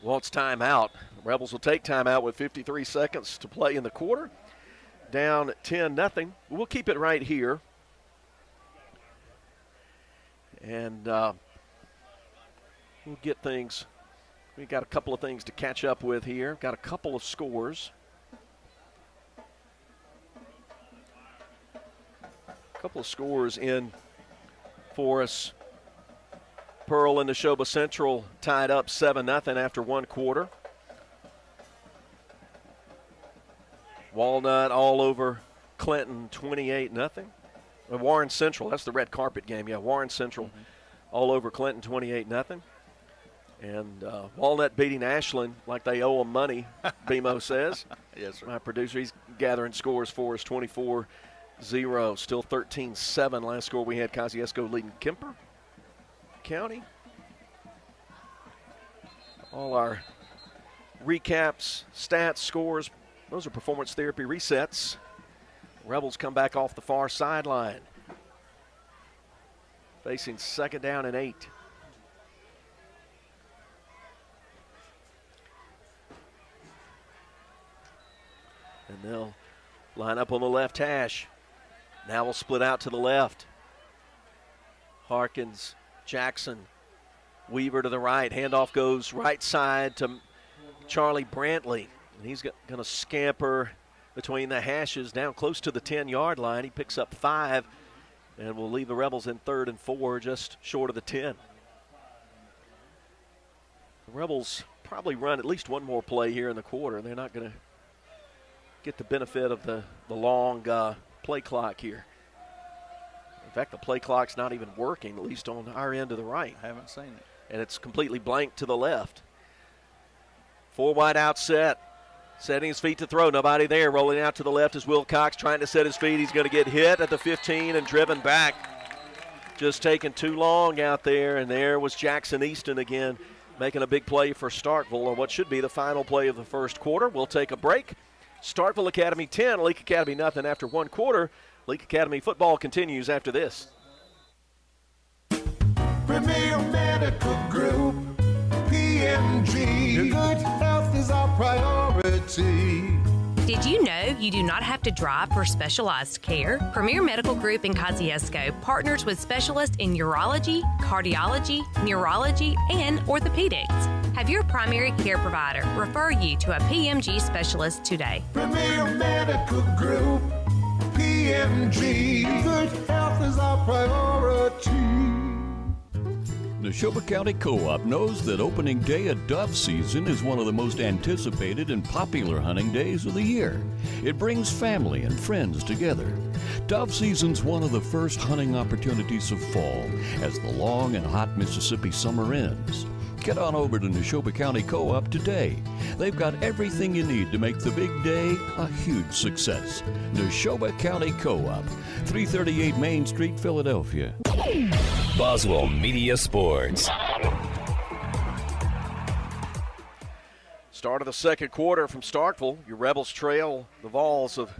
wants timeout. The Rebels will take timeout with 53 seconds to play in the quarter. Down 10-0. We'll keep it right here. And we'll get things. We got a couple of things to catch up with here. Got a couple of scores. A couple of scores in for us. Pearl and Neshoba Central tied up 7-0 after 1 quarter. Walnut all over Clinton 28-0. Warren Central, that's the red carpet game. Yeah, Warren Central all over Clinton 28-0. And Walnut beating Ashland like they owe them money, BMO says. Yes, sir. My producer, he's gathering scores for us, 24-0. Still 13-7. Last score we had Kosciuszko leading Kemper County. All our recaps, stats, scores, those are performance therapy resets. Rebels come back off the far sideline, facing 2nd down and 8. And they'll line up on the left hash. Now we'll split out to the left. Harkins, Jackson, Weaver to the right. Handoff goes right side to Charlie Brantley. And he's going to scamper between the hashes down close to the 10-yard line. He picks up 5 and will leave the Rebels in 3rd and 4, just short of the 10. The Rebels probably run at least one more play here in the quarter. They're not going to get the benefit of the long play clock here. In fact, the play clock's not even working, at least on our end to the right. I haven't seen it. And it's completely blank to the left. 4 wide out set. Setting his feet to throw. Nobody there. Rolling out to the left is Wilcox trying to set his feet. He's going to get hit at the 15 and driven back. Just taking too long out there. And there was Jackson Easton again making a big play for Starkville on what should be the final play of the first quarter. We'll take a break. Starkville Academy 10, Leake Academy nothing after 1 quarter. Leake Academy football continues after this. Premier Medical Group, PMG. PMG. Good health is our priority. Did you know you do not have to drive for specialized care? Premier Medical Group in Kosciuszko partners with specialists in urology, cardiology, neurology, and orthopedics. Have your primary care provider refer you to a PMG specialist today. Premier Medical Group, PMG. Good health is our priority. Neshoba County Co-op knows that opening day of dove season is one of the most anticipated and popular hunting days of the year. It brings family and friends together. Dove season's one of the first hunting opportunities of fall as the long and hot Mississippi summer ends. Get on over to Neshoba County Co-op today. They've got everything you need to make the big day a huge success. Neshoba County Co-op, 338 Main Street, Philadelphia. Boswell Media Sports. Start of the second quarter from Starkville. Your Rebels trail the Vols of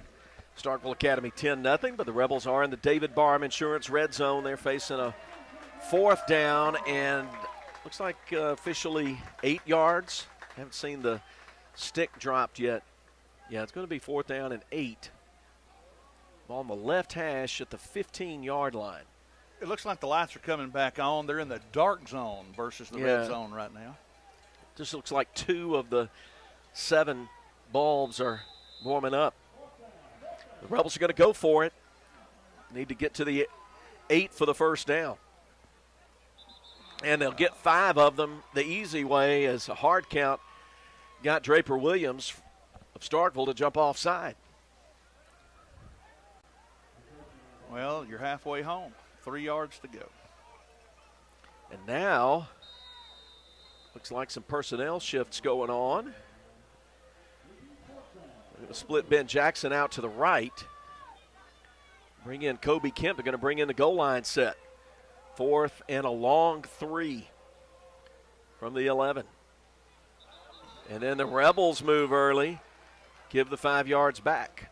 Starkville Academy 10-0, but the Rebels are in the David Barham Insurance red zone. They're facing a fourth down and looks like officially 8 yards. Haven't seen the stick dropped yet. Yeah, it's going to be fourth down and 8. Ball on the left hash at the 15-yard line. It looks like the lights are coming back on. They're in the dark zone versus the red zone right now. Just looks like 2 of the 7 bulbs are warming up. The Rebels are going to go for it. Need to get to the 8 for the first down. And they'll get 5 of them the easy way as a hard count got Draper Williams of Starkville to jump offside. Well, you're halfway home. 3 yards to go. And now, looks like some personnel shifts going on. They're going to split Ben Jackson out to the right. Bring in Kobe Kemp. They're going to bring in the goal line set. 4th and a long 3 from the 11. And then the Rebels move early, give the 5 yards back.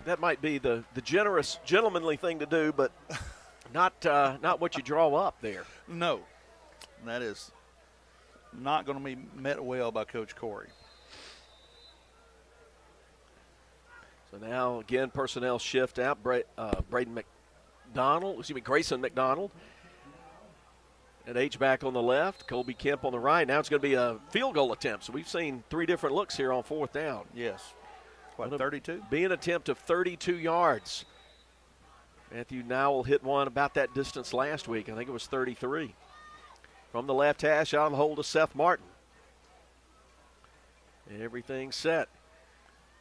That might be the generous, gentlemanly thing to do, but not what you draw up there. No, that is not going to be met well by Coach Corey. So now, again, personnel shift out. Grayson McDonald at H-back on the left, Colby Kemp on the right. Now it's going to be a field goal attempt. So we've seen 3 different looks here on fourth down. Yes. What, 32? Be an attempt of 32 yards. Matthew Nowell hit one about that distance last week. I think it was 33. From the left hash, out on the hole to Seth Martin. Everything set.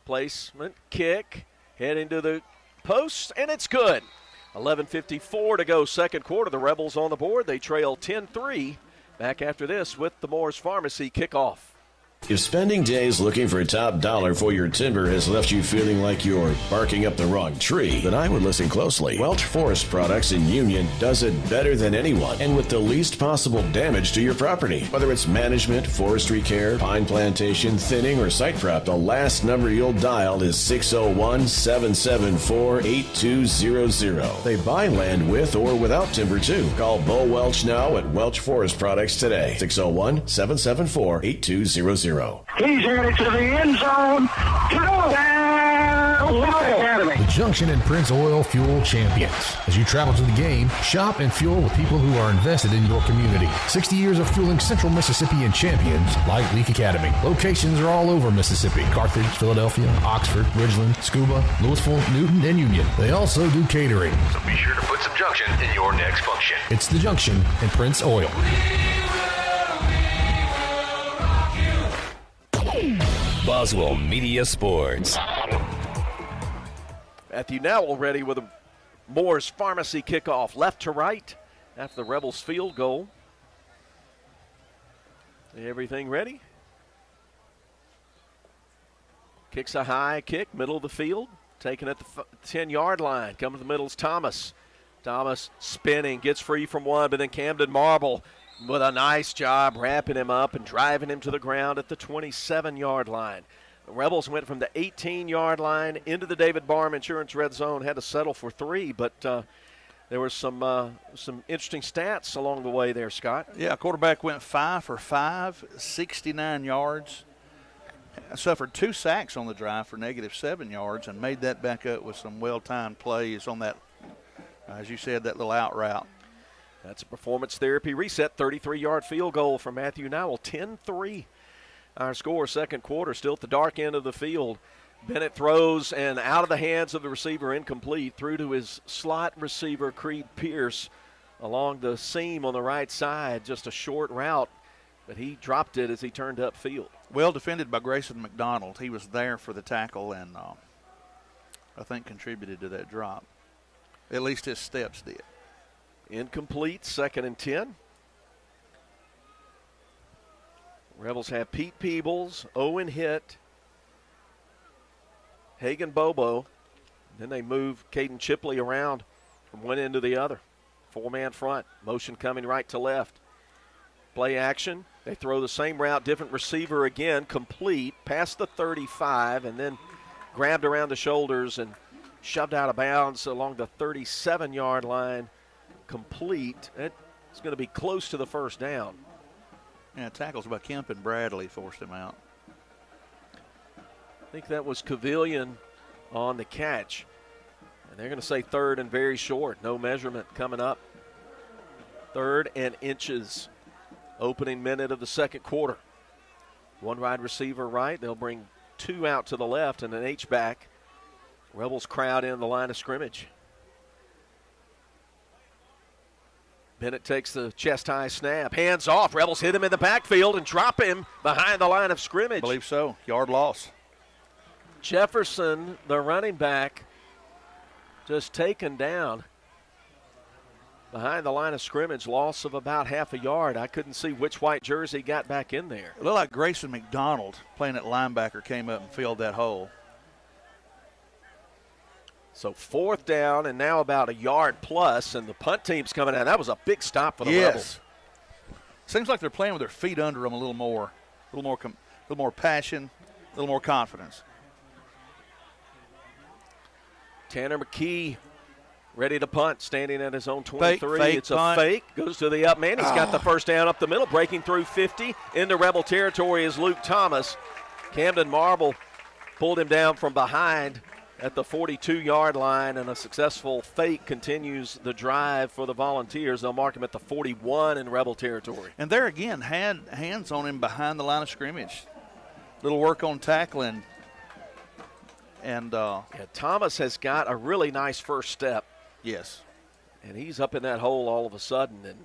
Placement, kick, heading to the post, and it's good. 11:54 to go, second quarter. The Rebels on the board. They trail 10-3. Back after this with the Moore's Pharmacy kickoff. If spending days looking for top dollar for your timber has left you feeling like you're barking up the wrong tree, then I would listen closely. Welch Forest Products in Union does it better than anyone and with the least possible damage to your property. Whether it's management, forestry care, pine plantation, thinning, or site prep, the last number you'll dial is 601-774-8200. They buy land with or without timber too. Call Bo Welch now at Welch Forest Products today. 601-774-8200. He's headed to the end zone. The Junction and Prince Oil Fuel Champions. As you travel to the game, shop and fuel with people who are invested in your community. 60 years of fueling Central Mississippi and champions like Leake Academy. Locations are all over Mississippi. Carthage, Philadelphia, Oxford, Ridgeland, Scuba, Louisville, Newton, and Union. They also do catering. So be sure to put some Junction in your next function. It's the Junction and Prince Oil. Boswell Media Sports. Matthew Nowell ready with a Moore's Pharmacy kickoff, left to right after the Rebels field goal. Everything ready? Kicks a high kick, middle of the field, taken at the 10-yard line. Coming to the middle is Thomas. Thomas spinning, gets free from one, but then Camden Marble with a nice job wrapping him up and driving him to the ground at the 27-yard line. The Rebels went from the 18-yard line into the David Barham Insurance red zone, had to settle for 3, but there were some interesting stats along the way there, Scott. Yeah, quarterback went 5 for 5, 69 yards. Suffered 2 sacks on the drive for -7 yards and made that back up with some well-timed plays on that, as you said, that little out route. That's a performance therapy reset, 33-yard field goal from Matthew Nowell, 10-3. Our score, second quarter, still at the dark end of the field. Bennett throws and out of the hands of the receiver, incomplete, through to his slot receiver, Creed Pierce, along the seam on the right side. Just a short route, but he dropped it as he turned upfield. Well defended by Grayson McDonald. He was there for the tackle and I think contributed to that drop. At least his steps did. Incomplete, 2nd and 10. Rebels have Pete Peebles, Owen Hitt, Hagan Bobo. Then they move Caden Chipley around from one end to the other. 4-man front, motion coming right to left. Play action. They throw the same route, different receiver again, complete, past the 35, and then grabbed around the shoulders and shoved out of bounds along the 37-yard line, complete. It's going to be close to the first down. Yeah, tackles by Kemp and Bradley forced him out. I think that was Cavillion on the catch. And they're going to say 3rd and very short. No measurement coming up. 3rd and inches. Opening minute of the second quarter. One wide receiver right. They'll bring 2 out to the left and an H-back. Rebels crowd in the line of scrimmage. Bennett takes the chest-high snap. Hands off. Rebels hit him in the backfield and drop him behind the line of scrimmage. I believe so. Yard loss. Jefferson, the running back, just taken down behind the line of scrimmage. Loss of about half a yard. I couldn't see which white jersey got back in there. It looked like Grayson McDonald, playing at linebacker, came up and filled that hole. So 4th down and now about a yard plus, and the punt team's coming out. That was a big stop for the Rebels. Seems like they're playing with their feet under them a little more passion, a little more confidence. Tanner McKee ready to punt, standing at his own 23. Fake it's punt. A fake. Goes to the up man. He's got the first down up the middle, breaking through 50. Into Rebel territory is Luke Thomas. Camden Marble pulled him down from behind at the 42-yard line, and a successful fake continues the drive for the Volunteers. They'll mark him at the 41 in Rebel territory. And there again, had hands on him behind the line of scrimmage. Little work on tackling. And Thomas has got a really nice first step. Yes. And he's up in that hole all of a sudden. And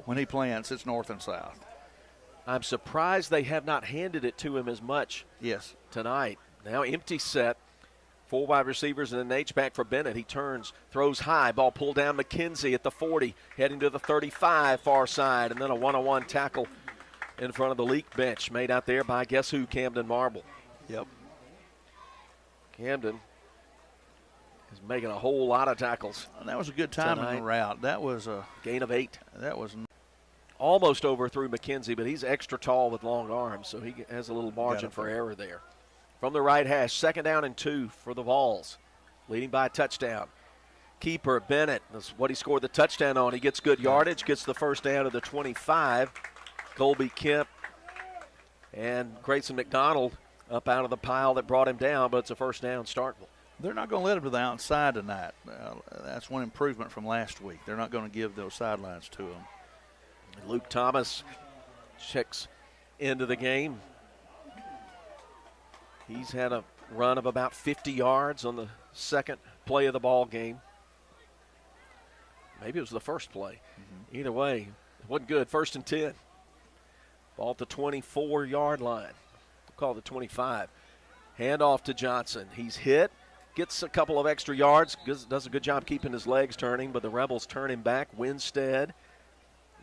when he plants, it's north and south. I'm surprised they have not handed it to him as much tonight. Now empty set. 4 wide receivers and an H-back for Bennett. He turns, throws high. Ball pulled down McKenzie at the 40, heading to the 35 far side. And then a one-on-one tackle in front of the Leake bench made out there by guess who, Camden Marble. Yep. Camden is making a whole lot of tackles. And that was a good time in the route. That was a gain of 8. That was almost overthrew McKenzie, but he's extra tall with long arms, so he has a little margin for error there. From the right hash, 2nd down and 2 for the Vols, leading by a touchdown. Keeper Bennett, that's what he scored the touchdown on. He gets good yardage, gets the first down to the 25. Colby Kemp and Grayson McDonald up out of the pile that brought him down, but it's a first down, Starkville. They're not going to let him to the outside tonight. That's one improvement from last week. They're not going to give those sidelines to him. Luke Thomas checks into the game. He's had a run of about 50 yards on the second play of the ball game. Maybe it was the first play. Either way, it wasn't good. 1st and 10. Ball at the 24-yard line. We'll call it the 25. Hand off to Johnson. He's hit. Gets a couple of extra yards. Does a good job keeping his legs turning, but the Rebels turn him back. Winstead,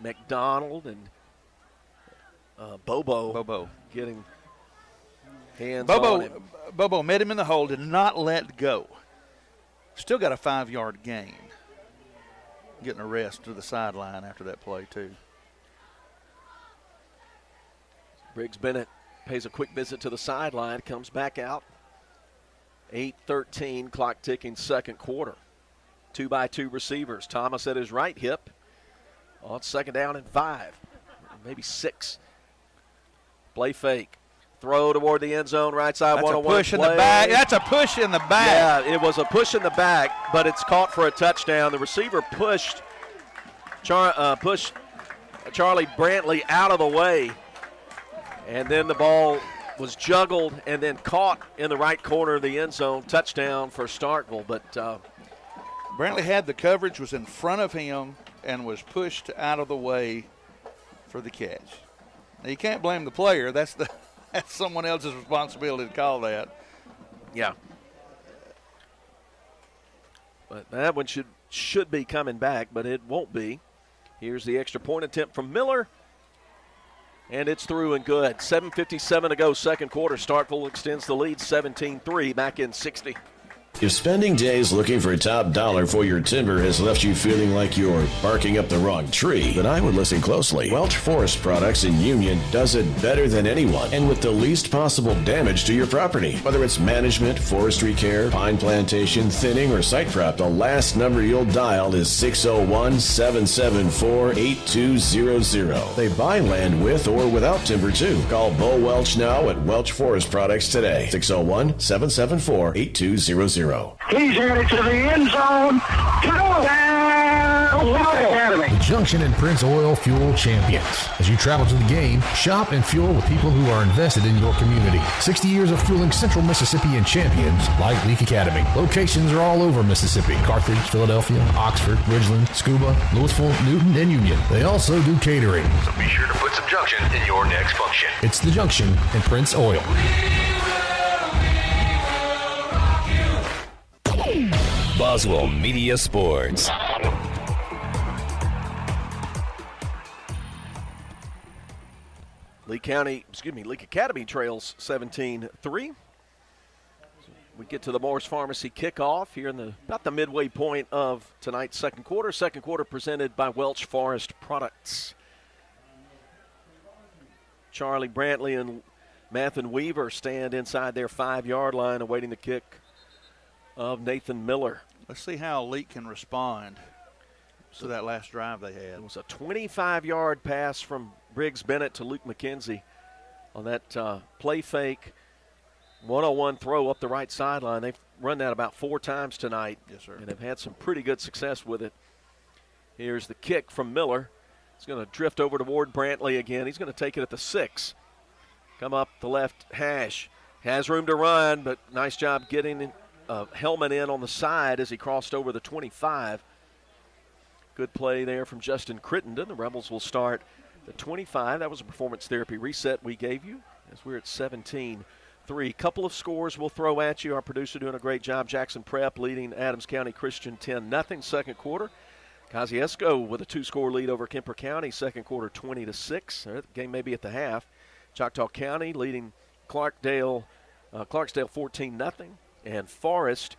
McDonald, and Bobo getting hands on him. Bobo met him in the hole, did not let go. Still got a 5-yard gain. Getting a rest to the sideline after that play, too. Briggs Bennett pays a quick visit to the sideline, comes back out. 8:13, clock ticking, second quarter. 2-by-2 receivers. Thomas at his right hip on 2nd down and 5, maybe 6. Play fake. Throw toward the end zone, right side. That's 101 a push play. in the back. That's a push in the back. Yeah, it was a push in the back, but it's caught for a touchdown. The receiver pushed Charlie Brantley out of the way, and then the ball was juggled and then caught in the right corner of the end zone. Touchdown for Starkville. But Brantley had the coverage, was in front of him, and was pushed out of the way for the catch. Now, you can't blame the player. That's someone else's responsibility to call that. Yeah. But that one should be coming back, but it won't be. Here's the extra point attempt from Miller. And it's through and good. 7:57 to go, second quarter. Starkville extends the lead 17-3, back in 60. If spending days looking for top dollar for your timber has left you feeling like you're barking up the wrong tree, then I would listen closely. Welch Forest Products in Union does it better than anyone and with the least possible damage to your property. Whether it's management, forestry care, pine plantation, thinning, or site prep, the last number you'll dial is 601-774-8200. They buy land with or without timber too. Call Bo Welch now at Welch Forest Products today. 601-774-8200. He's headed to the end zone. Touchdown, Leake Academy. The Junction and Prince Oil Fuel Champions. As you travel to the game, shop and fuel with people who are invested in your community. 60 years of fueling Central Mississippi and champions like Leake Academy. Locations are all over Mississippi. Carthage, Philadelphia, Oxford, Ridgeland, Scuba, Louisville, Newton, and Union. They also do catering. So be sure to put some Junction in your next function. It's the Junction and Prince Oil. Boswell Media Sports. Leake Academy trails 17-3. We get to the Morris Pharmacy kickoff here in about the midway point of tonight's second quarter. Second quarter presented by Welch Forest Products. Charlie Brantley and Mathen Weaver stand inside their 5-yard line awaiting the kick of Nathan Miller. Let's see how Leake can respond to that last drive they had. It was a 25-yard pass from Briggs Bennett to Luke McKenzie on that play fake, 101 throw up the right sideline. They've run that about 4 times tonight. Yes, sir. And have had some pretty good success with it. Here's the kick from Miller. It's going to drift over toward Brantley again. He's going to take it at the 6. Come up the left hash. Has room to run, but nice job getting Hellman in on the side as he crossed over the 25. Good play there from Justin Crittenden. The Rebels will start the 25. That was a performance therapy reset we gave you as we're at 17-3. Couple of scores we'll throw at you. Our producer doing a great job. Jackson Prep leading Adams County Christian 10-0 second quarter. Kosciuszko with a 2-score lead over Kemper County second quarter 20-6. The game may be at the half. Choctaw County leading Clarksdale 14-0. And Forest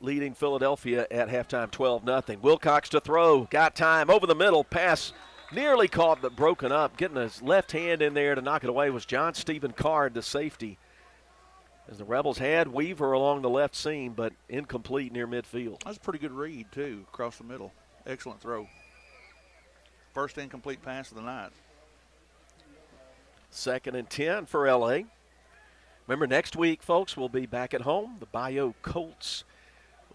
leading Philadelphia at halftime 12-0. Wilcox to throw. Got time over the middle. Pass nearly caught but broken up. Getting his left hand in there to knock it away was John Stephen Card, the safety. As the Rebels had Weaver along the left seam, but incomplete near midfield. That's a pretty good read, too, across the middle. Excellent throw. First incomplete pass of the night. 2nd and 10 for L.A. Remember, next week, folks, we'll be back at home. The Bayou Colts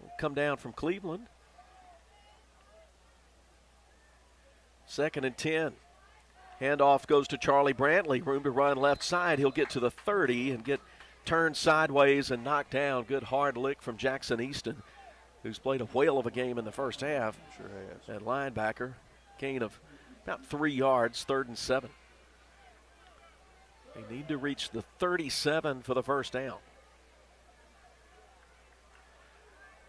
will come down from Cleveland. 2nd and 10. Handoff goes to Charlie Brantley. Room to run left side. He'll get to the 30 and get turned sideways and knocked down. Good hard lick from Jackson Easton, who's played a whale of a game in the first half. Sure has. That linebacker, gain of about 3 yards, 3rd and 7. They need to reach the 37 for the first down.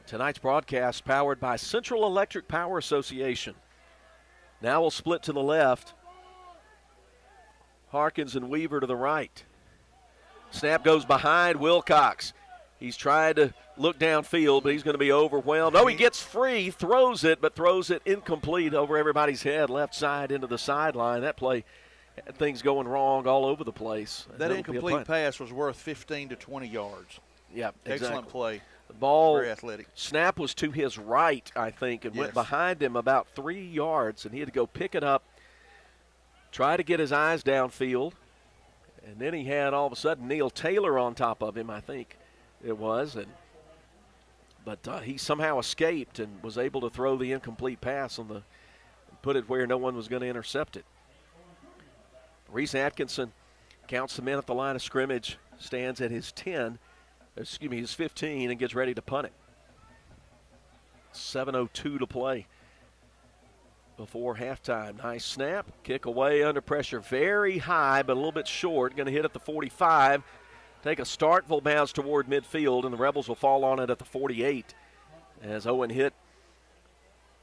Tonight's broadcast powered by Central Electric Power Association. Now we'll split to the left. Harkins and Weaver to the right. Snap goes behind Wilcox. He's trying to look downfield, but he's going to be overwhelmed. No, he gets free, throws it, but throws it incomplete over everybody's head, left side into the sideline. That play had things going wrong all over the place. That incomplete pass was worth 15 to 20 yards. Yeah, exactly. Excellent play. The ball very athletic. Snap was to his right, I think, and went behind him about 3 yards, and he had to go pick it up, try to get his eyes downfield, and then he had all of a sudden Neil Taylor on top of him, I think it was, but he somehow escaped and was able to throw the incomplete pass and put it where no one was going to intercept it. Reese Atkinson counts the men at the line of scrimmage, stands at his 15, and gets ready to punt it. 7:02 to play before halftime. Nice snap, kick away under pressure, very high but a little bit short. Going to hit at the 45. Take a Starkville bounce toward midfield, and the Rebels will fall on it at the 48 as Owen Hitt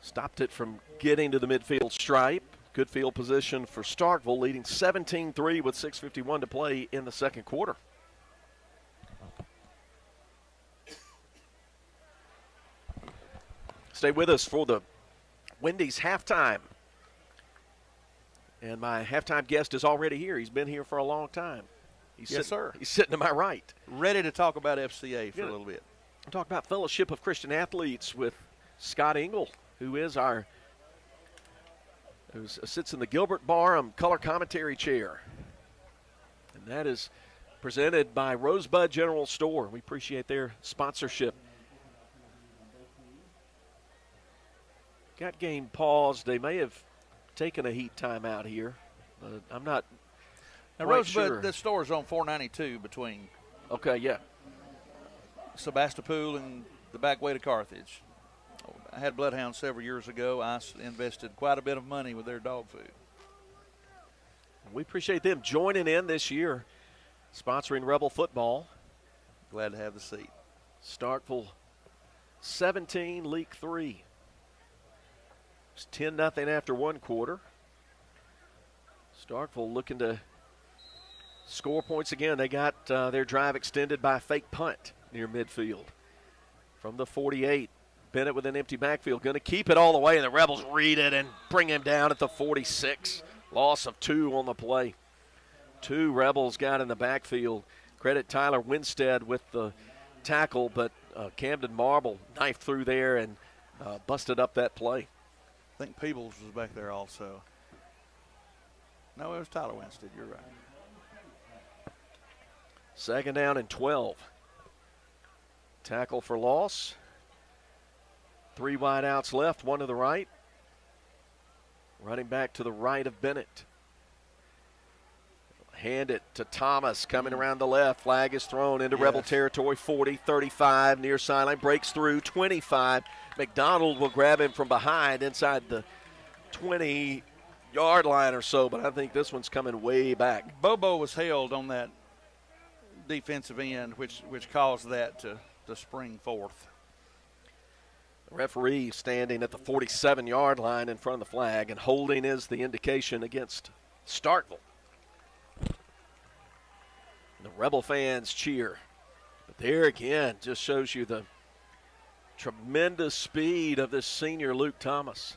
stopped it from getting to the midfield stripe. Good field position for Starkville, leading 17-3 with 6:51 to play in the second quarter. Stay with us for the Wendy's halftime. And my halftime guest is already here. He's been here for a long time. Yes, sir. He's sitting to my right. Ready to talk about FCA for a little bit. We'll talk about Fellowship of Christian Athletes with Scott Engel, who sits in the Gilbert Barham color commentary chair. And that is presented by Rosebud General Store. We appreciate their sponsorship. Got game paused. They may have taken a heat timeout here, but I'm not now, quite Rosebud, sure. The store is on 492 between Sebastopol and the back way to Carthage. I had bloodhounds several years ago. I invested quite a bit of money with their dog food. We appreciate them joining in this year, sponsoring Rebel football. Glad to have the seat. Starkville 17, Leake 3. It's 10-0 after one quarter. Starkville looking to score points again. They got their drive extended by a fake punt near midfield. From the 48, Bennett with an empty backfield. Going to keep it all the way, and the Rebels read it and bring him down at the 46. Loss of 2 on the play. 2 Rebels got in the backfield. Credit Tyler Winstead with the tackle, but Camden Marble knifed through there and busted up that play. I think Peebles was back there also. No, it was Tyler Winstead. You're right. Second down and 12. Tackle for loss. 3 wide outs left, 1 to the right. Running back to the right of Bennett. Hand it to Thomas coming around the left. Flag is thrown into Rebel territory. 40, 35, near sideline. Breaks through, 25. McDonald will grab him from behind inside the 20-yard line or so, but I think this one's coming way back. Bobo was held on that defensive end, which caused that to spring forth. The referee standing at the 47-yard line in front of the flag, and holding is the indication against Starkville. The Rebel fans cheer. But there again, just shows you the tremendous speed of this senior Luke Thomas.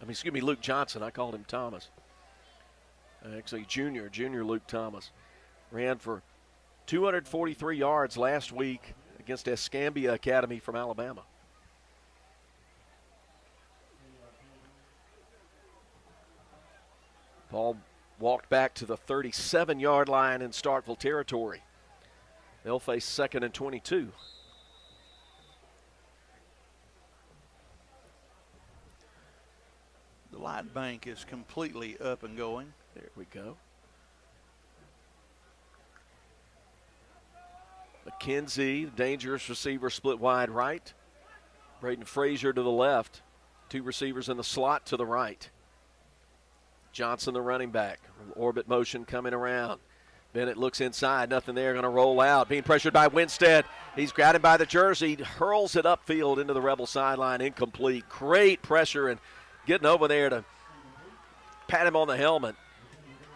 Luke Johnson. I called him Thomas. Actually, junior Luke Thomas. Ran for 243 yards last week against Escambia Academy from Alabama. Ball walked back to the 37-yard line in Starkville territory. They'll face 2nd and 22. The light bank is completely up and going. There we go. McKenzie, the dangerous receiver, split wide right. Braden Frazier to the left. 2 receivers in the slot to the right. Johnson, the running back. Orbit motion coming around. Bennett looks inside. Nothing there. Going to roll out. Being pressured by Winstead. He's grabbed him by the jersey. Hurls it upfield into the Rebel sideline. Incomplete. Great pressure, and getting over there to pat him on the helmet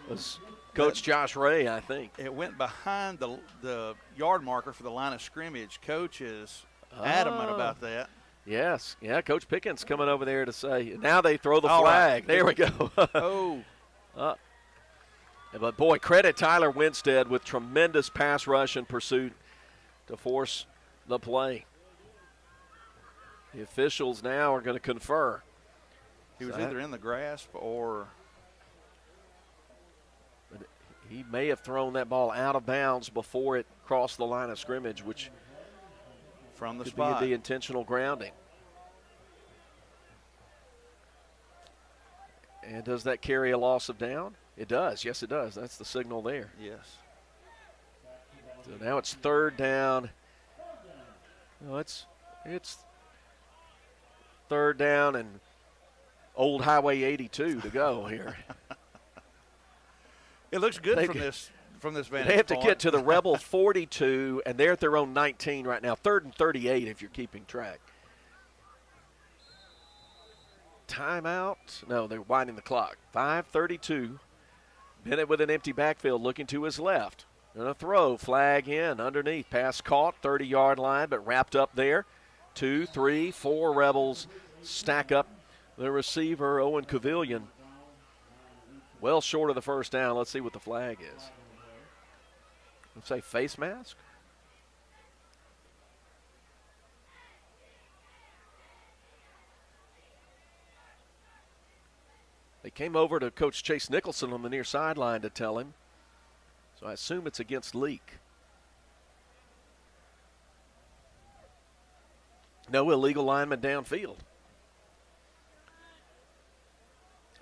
was Coach Josh Ray, I think. It went behind the yard marker for the line of scrimmage. Coach is adamant about that. Yes. Yeah, Coach Pickens coming over there to say, now they throw the flag. Right. There we go. But, boy, credit Tyler Winstead with tremendous pass rush and pursuit to force the play. The officials now are going to confer. He was either in the grasp or he may have thrown that ball out of bounds before it crossed the line of scrimmage, which from the could spot. be the intentional grounding. And does that carry a loss of down? It does. Yes, it does. That's the signal there. Yes. So now it's third down. No, it's third down and old Highway 82 to go here. It looks good from this vantage They have point. to get to the Rebel 42, and they're at their own 19 right now. 3rd and 38 if you're keeping track. Timeout. No, they're winding the clock. 5:32. Bennett with an empty backfield looking to his left. And a throw, flag in, underneath. Pass caught, 30-yard line, but wrapped up there. 2, 3, 4 Rebels stack up the receiver, Owen Cavillion. Well short of the first down. Let's see what the flag is. Let's say face mask. They came over to Coach Chase Nicholson on the near sideline to tell him. So I assume it's against Leake. No illegal lineman downfield.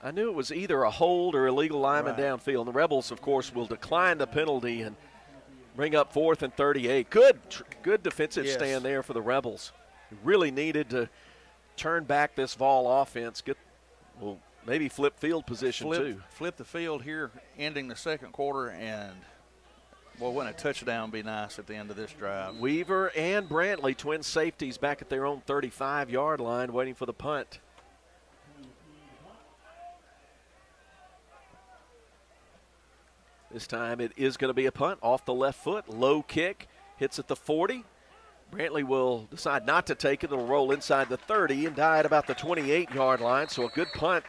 I knew it was either a hold or illegal lineman downfield. And the Rebels, of course, will decline the penalty and bring up 4th and 38. Good defensive stand there for the Rebels. Really needed to turn back this Vol offense. Maybe flip field position too. Flip the field here, ending the second quarter, and wouldn't a touchdown be nice at the end of this drive? Weaver and Brantley, twin safeties, back at their own 35-yard line, waiting for the punt. This time it is going to be a punt off the left foot. Low kick, hits at the 40. Brantley will decide not to take it. It'll roll inside the 30 and die at about the 28-yard line. So a good punt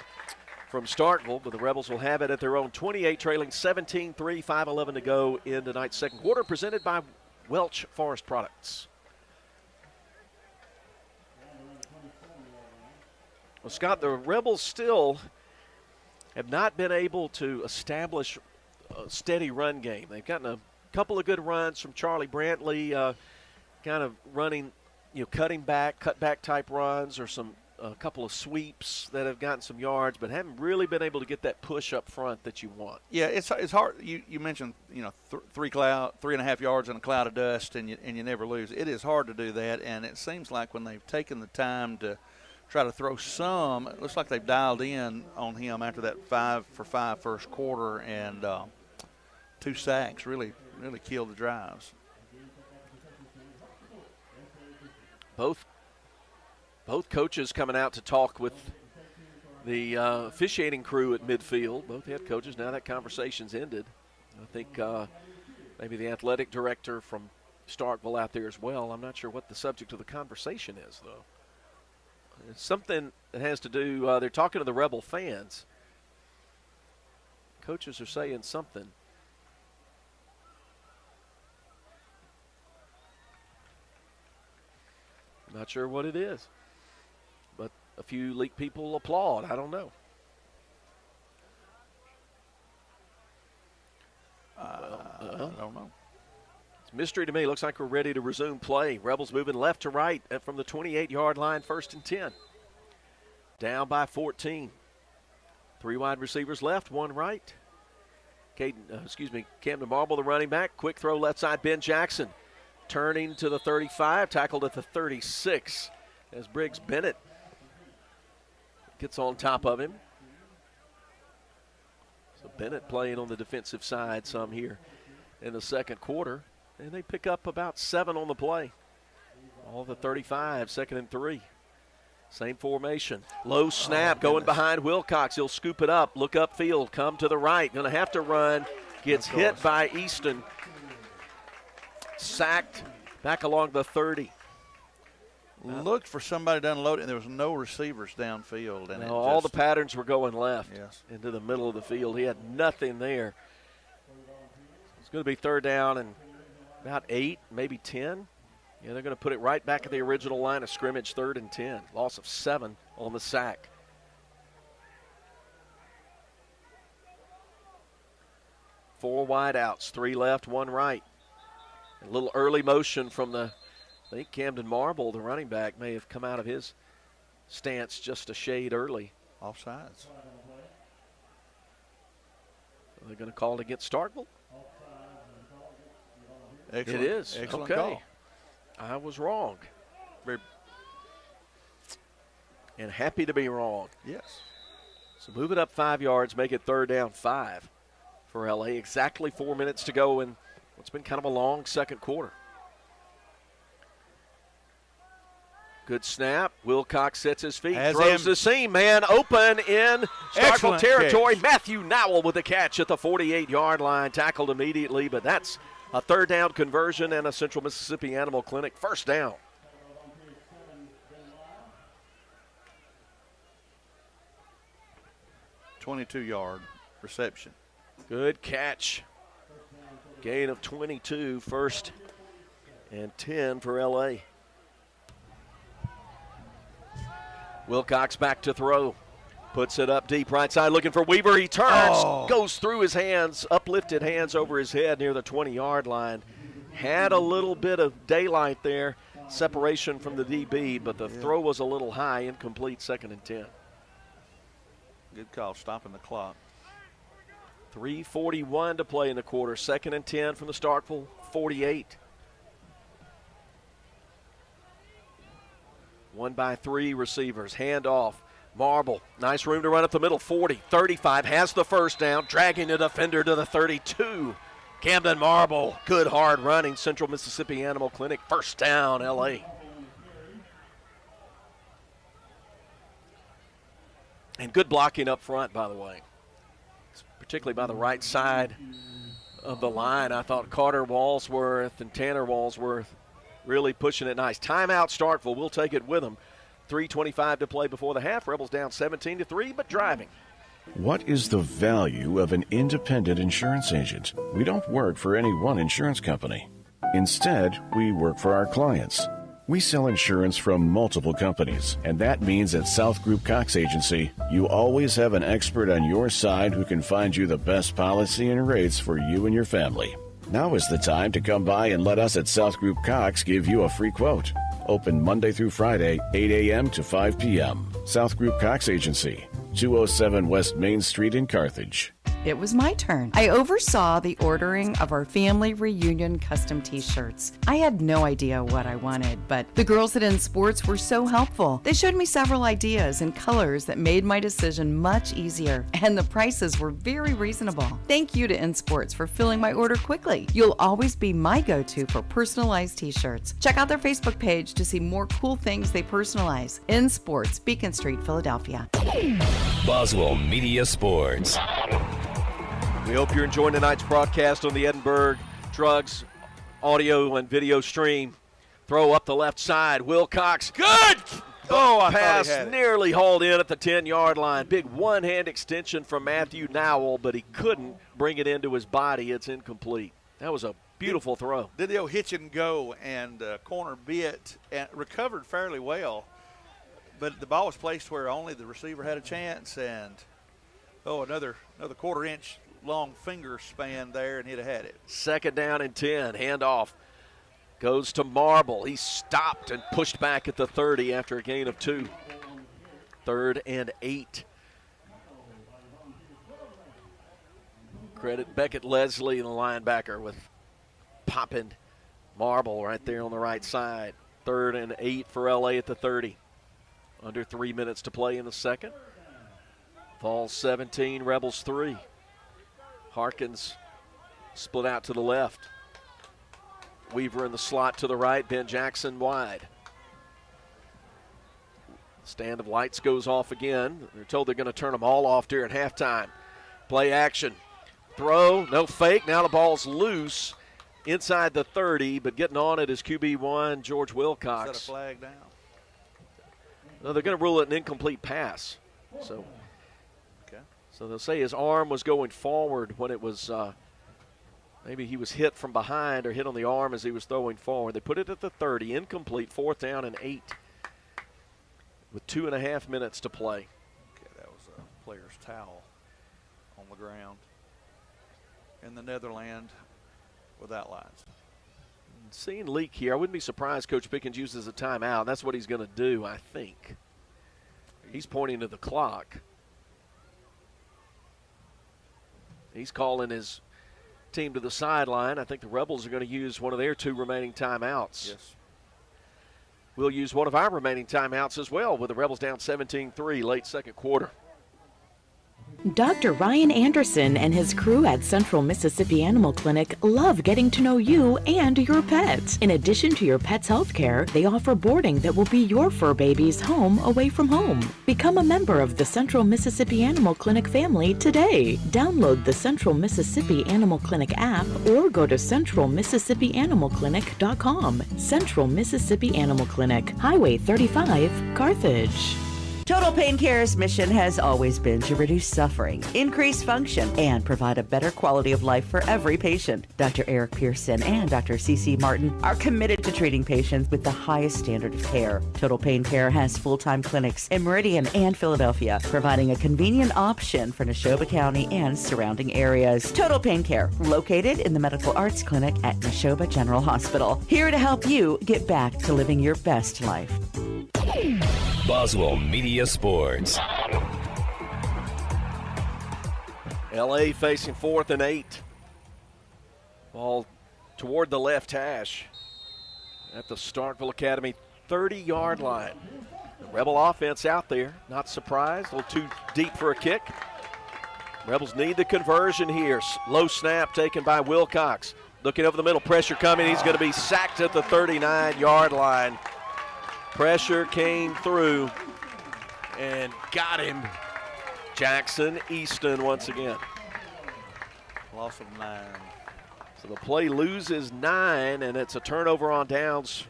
from Starkville, but the Rebels will have it at their own 28, trailing 17-3, 5:11 to go in tonight's second quarter, presented by Welch Forest Products. Well, Scott, the Rebels still have not been able to establish a steady run game. They've gotten a couple of good runs from Charlie Brantley, kind of running, cutting back, cut-back type runs, or a couple of sweeps that have gotten some yards, but haven't really been able to get that push up front that you want. Yeah, it's hard. You mentioned 3.5 yards in a cloud of dust, and you never lose. It is hard to do that, and it seems like when they've taken the time to try to throw some, it looks like they've dialed in on him after that 5-for-5 first quarter, and 2 sacks really killed the drives. Both coaches coming out to talk with the officiating crew at midfield. Both head coaches. Now that conversation's ended. I think maybe the athletic director from Starkville out there as well. I'm not sure what the subject of the conversation is, though. It's something that has to do, they're talking to the Rebel fans. Coaches are saying something. Not sure what it is. But a few Leake people applaud. I don't know. I don't know. It's a mystery to me. Looks like we're ready to resume play. Rebels moving left to right from the 28-yard line, 1st and 10. Down by 14. 3 wide receivers left, 1 right. Camden Marble, the running back. Quick throw left side, Ben Jackson. Turning to the 35, tackled at the 36 as Briggs Bennett gets on top of him. So Bennett playing on the defensive side some here in the second quarter. And they pick up about 7 on the play. All the 35, 2nd and 3. Same formation. Low snap going behind Wilcox. He'll scoop it up, look upfield, come to the right. Going to have to run. Gets hit by Easton. Sacked back along the 30. Looked for somebody to unload it, and there was no receivers downfield. And all the patterns were going left into the middle of the field. He had nothing there. It's going to be 3rd down and about 8, maybe 10. Yeah, they're going to put it right back at the original line of scrimmage, 3rd and 10. Loss of 7 on the sack. Four wide outs, 3 left, 1 right. A little early motion from I think Camden Marble, the running back, may have come out of his stance just a shade early. Offsides. They're going to call it against Starkville? Excellent. It is. Excellent okay. Call. I was wrong. And happy to be wrong. Yes. So move it up 5 yards, make it 3rd down 5 for LA. Exactly 4 minutes to go in what's been kind of a long second quarter. Good snap. Wilcox sets his feet, throws the seam. Man open in Starkville territory. Catch. Matthew Nowell with the catch at the 48-yard line. Tackled immediately, but that's a 3rd down conversion and a Central Mississippi Animal Clinic 1st down. .22-yard reception. Good catch. Gain of 22, 1st and 10 for LA. Wilcox back to throw. Puts it up deep right side looking for Weaver. He turns, goes through his hands, uplifted hands over his head near the 20-yard line. Had a little bit of daylight there, separation from the DB, but the throw was a little high, incomplete, 2nd and 10. Good call, stopping the clock. 3:41 to play in the quarter, 2nd and 10 from the Starkville 48. 1 by 3 receivers, handoff. Marble, nice room to run up the middle, 40, 35, has the 1st down, dragging the defender to the 32. Camden Marble, good hard running, Central Mississippi Animal Clinic, 1st down, LA. And good blocking up front, by the way, particularly by the right side of the line. I thought Carter Walsworth and Tanner Walsworth really pushing it nice. Timeout Starkville. We'll take it with them. 3:25 to play before the half. Rebels down 17-3, but driving. What is the value of an independent insurance agent? We don't work for any one insurance company. Instead, we work for our clients. We sell insurance from multiple companies, and that means at South Group Cox Agency, you always have an expert on your side who can find you the best policy and rates for you and your family. Now is the time to come by and let us at South Group Cox give you a free quote. Open Monday through Friday, 8 a.m. to 5 p.m. South Group Cox Agency, 207 West Main Street in Carthage. It was my turn. I oversaw the ordering of our family reunion custom t-shirts. I had no idea what I wanted, but the girls at In Sports were so helpful. They showed me several ideas and colors that made my decision much easier, and the prices were very reasonable. Thank you to In Sports for filling my order quickly. You'll always be my go-to for personalized t-shirts. Check out their Facebook page to see more cool things they personalize. In Sports, Beacon Street, Philadelphia. Boswell Media Sports. We hope you're enjoying tonight's broadcast on the Edinburgh Drugs audio and video stream. Throw up the left side. Wilcox. Good! Pass nearly hauled in at the 10-yard line. Big one-hand extension from Matthew Nowell, but he couldn't bring it into his body. It's incomplete. That was a beautiful throw. Did the old hitch and go, and corner bit and recovered fairly well. But the ball was placed where only the receiver had a chance, and another quarter-inch long finger span there, and he'd have had it. 2nd down and 10. Handoff goes to Marble. He stopped and pushed back at the 30 after a gain of 2. 3rd and 8. Credit Beckett Leslie, the linebacker, with popping Marble right there on the right side. 3rd and 8 for LA at the 30. Under 3 minutes to play in the second. Vols 17, Rebels 3. Harkins split out to the left. Weaver in the slot to the right. Ben Jackson wide. Stand of lights goes off again. They're told they're going to turn them all off during halftime. Play action. Throw, no fake. Now the ball's loose inside the 30, but getting on it is QB1, George Wilcox. Set a flag down. No, they're going to rule it an incomplete pass. So they'll say his arm was going forward when it was Maybe he was hit from behind or hit on the arm as he was throwing forward. They put it at the 30, incomplete, 4th down and 8 with 2.5 minutes to play. Okay, that was a player's towel on the ground. In the Netherlands without lines. Seeing Leake here, I wouldn't be surprised Coach Pickens uses a timeout. That's what he's going to do, I think. He's pointing to the clock. He's calling his team to the sideline. I think the Rebels are going to use one of their 2 remaining timeouts. Yes. We'll use one of our remaining timeouts as well with the Rebels down 17-3 late second quarter. Dr. Ryan Anderson and his crew at Central Mississippi Animal Clinic love getting to know you and your pets. In addition to your pet's health care, they offer boarding that will be your fur baby's home away from home. Become a member of the Central Mississippi Animal Clinic family today. Download the Central Mississippi Animal Clinic app or go to centralmississippianimalclinic.com. Central Mississippi Animal Clinic, Highway 35, Carthage. Total Pain Care's mission has always been to reduce suffering, increase function, and provide a better quality of life for every patient. Dr. Eric Pearson and Dr. CC Martin are committed to treating patients with the highest standard of care. Total Pain Care has full-time clinics in Meridian and Philadelphia, providing a convenient option for Neshoba County and surrounding areas. Total Pain Care, located in the Medical Arts Clinic at Neshoba General Hospital. Here to help you get back to living your best life. Boswell Media Sports. LA facing 4th and 8. Ball toward the left hash at the Starkville Academy 30-yard line. The Rebel offense out there, not surprised, a little too deep for a kick. Rebels need the conversion here. Low snap taken by Wilcox. Looking over the middle, pressure coming. He's going to be sacked at the 39-yard line. Pressure came through and got him. Jackson Easton once again. Loss of 9. So the play loses 9, and it's a turnover on downs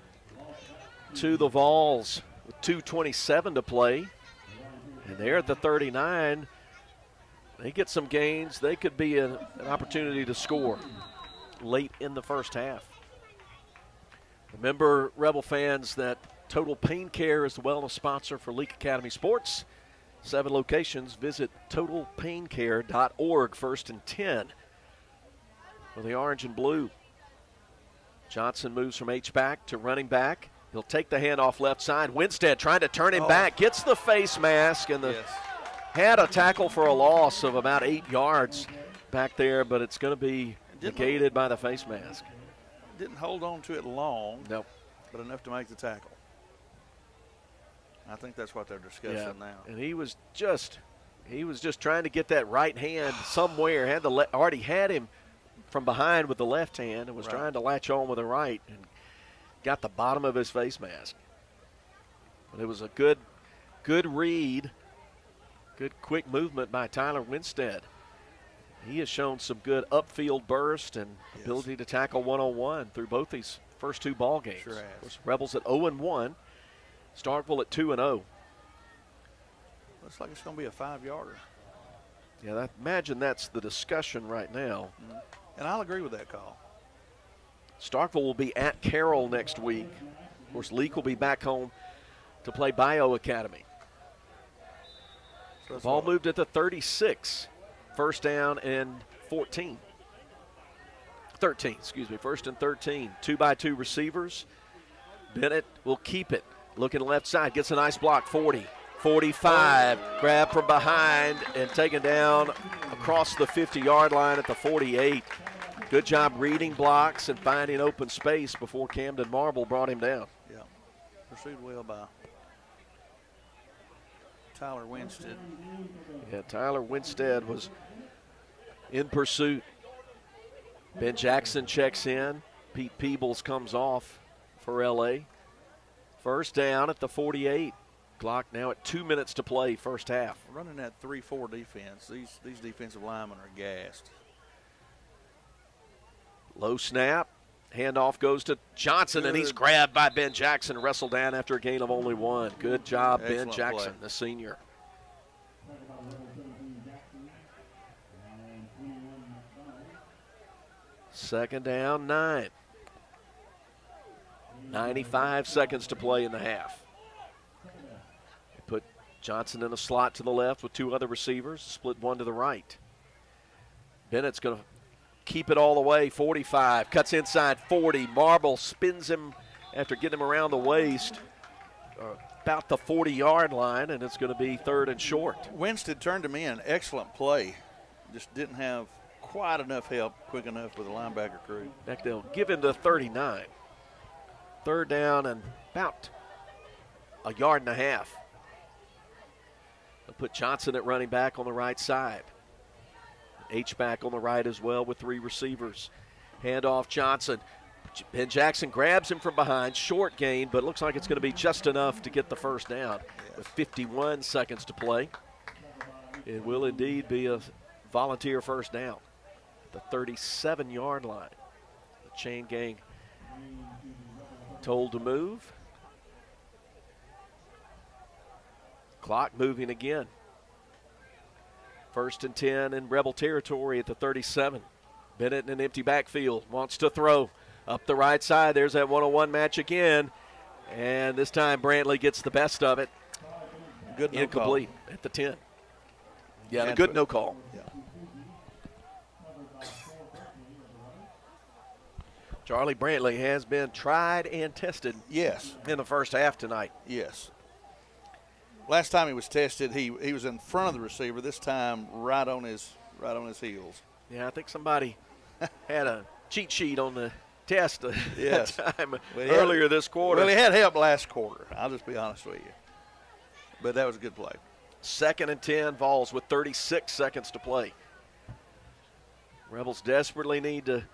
to the Vols with 2:27 to play. And they're at the 39. They get some gains. They could be an opportunity to score late in the first half. Remember, Rebel fans, that Total Pain Care is the wellness sponsor for Leake Academy Sports. 7 locations. Visit totalpaincare.org. 1st and 10 for the orange and blue. Johnson moves from H-back to running back. He'll take the handoff left side. Winstead trying to turn him back. Gets the face mask and had a tackle for a loss of about 8 yards back there, but it's going to be negated by the face mask. Didn't hold on to it long. Nope. But enough to make the tackle. I think that's what they're discussing now. And he was just trying to get that right hand somewhere. Already had him from behind with the left hand and was trying to latch on with the right and got the bottom of his face mask. But it was a good read, good quick movement by Tyler Winstead. He has shown some good upfield burst and ability to tackle one-on-one through both these first 2 ball games. Sure has. Of course, Rebels at 0-1. Starkville at 2-0. Looks like it's going to be a 5-yarder. Yeah, I imagine that's the discussion right now. Mm-hmm. And I'll agree with that call. Starkville will be at Carroll next week. Of course, Leake will be back home to play Bio Academy. So ball moved at the 36. 1st down and 13, 1st and 13. 2-by-2 receivers. Bennett will keep it. Looking left side, gets a nice block, 40, 45. Grab from behind and taken down across the 50-yard line at the 48. Good job reading blocks and finding open space before Camden Marble brought him down. Yeah, pursued well by Tyler Winstead. Yeah, Tyler Winstead was in pursuit. Ben Jackson checks in. Pete Peebles comes off for LA. 1st down at the 48. Clock now at 2 minutes to play, first half. Running that 3-4 defense, these defensive linemen are gassed. Low snap. Handoff goes to Johnson, and he's grabbed by Ben Jackson, wrestled down after a gain of only 1. Good job, Excellent Ben Jackson, play. the senior. Second down, 9. 95 seconds to play in the half. They put Johnson in a slot to the left with 2 other receivers, split one to the right. Bennett's going to keep it all the way, 45, cuts inside 40. Marble spins him after getting him around the waist, about the 40-yard line, and it's going to be 3rd and short. Winstead turned him in, excellent play. Just didn't have quite enough help quick enough with the linebacker crew. Back they'll give him the 39. 3rd down and about a yard and a half. They'll put Johnson at running back on the right side. H-back on the right as well with 3 receivers. Handoff Johnson. Ben Jackson grabs him from behind. Short gain, but looks like it's going to be just enough to get the first down. With 51 seconds to play. It will indeed be a Volunteer first down. The 37-yard line. The chain gang told to move. Clock moving again. 1st and 10 in Rebel territory at the 37. Bennett in an empty backfield, wants to throw up the right side. There's that 1-on-1 match again. And this time Brantley gets the best of it. Good no incomplete call. At the 10. Yeah, the good no call. Yeah. Charlie Brantley has been tried and tested. Yes. In the first half tonight. Yes. Last time he was tested, he was in front of the receiver. This time, right on his heels. Yeah, I think somebody had a cheat sheet on the test yes. that time earlier this quarter. Well, he had help last quarter. I'll just be honest with you. But that was a good play. 2nd and 10, Vols with 36 seconds to play. Rebels desperately need to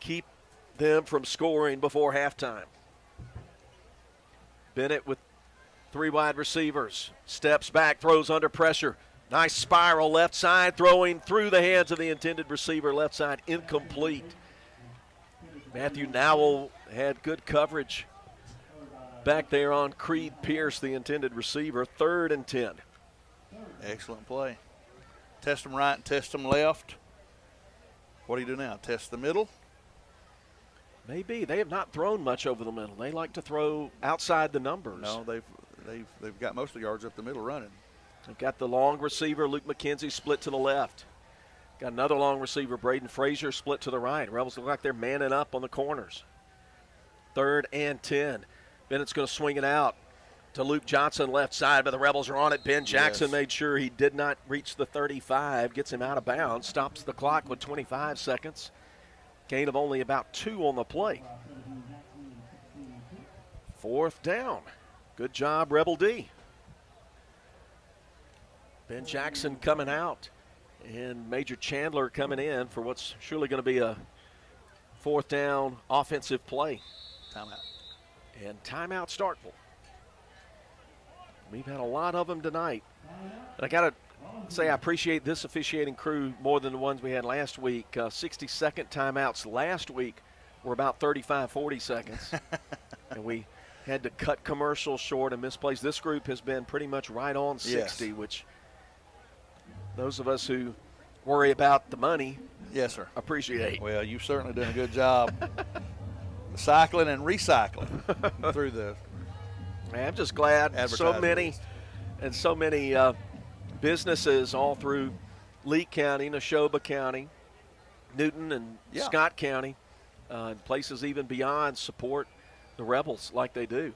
keep them from scoring before halftime. Bennett with 3 wide receivers. Steps back, throws under pressure. Nice spiral left side, throwing through the hands of the intended receiver. Left side incomplete. Matthew Nowell had good coverage back there on Creed Pierce, the intended receiver. 3rd and 10. Excellent play. Test them right and test them left. What do you do now? Test the middle? Maybe. They have not thrown much over the middle. They like to throw outside the numbers. No, they've got most of the yards up the middle running. They've got the long receiver, Luke McKenzie, split to the left. Got another long receiver, Braden Frazier, split to the right. Rebels look like they're manning up on the corners. 3rd and 10. Bennett's going to swing it out to Luke Johnson, left side, but the Rebels are on it. Ben Jackson made sure he did not reach the 35, gets him out of bounds, stops the clock with 25 seconds. Gain of only about 2 on the play. 4th down. Good job, Rebel D. Ben Jackson coming out and Major Chandler coming in for what's surely going to be a 4th down offensive play. Timeout. And timeout Starkville. We've had a lot of them tonight. And I got to say I appreciate this officiating crew more than the ones we had last week. 60-second timeouts last week were about 35, 40 seconds. And we had to cut commercials short and misplace. This group has been pretty much right on 60, which those of us who worry about the money yes, sir, appreciate. Well, you've certainly done a good job cycling and recycling through the I'm just glad so many businesses all through Leake County, Neshoba County, Newton and Scott County, and places even beyond support the Rebels like they do.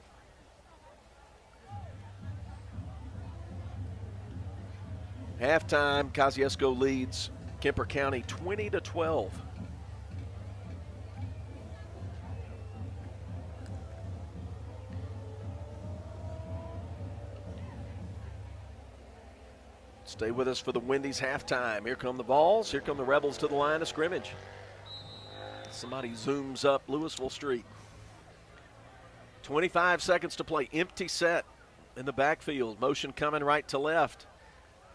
Halftime, Kosciuszko leads Kemper County 20-12. Stay with us for the Wendy's halftime. Here come the Vols. Here come the Rebels to the line of scrimmage. Somebody zooms up Louisville Street. 25 seconds to play. Empty set in the backfield. Motion coming right to left.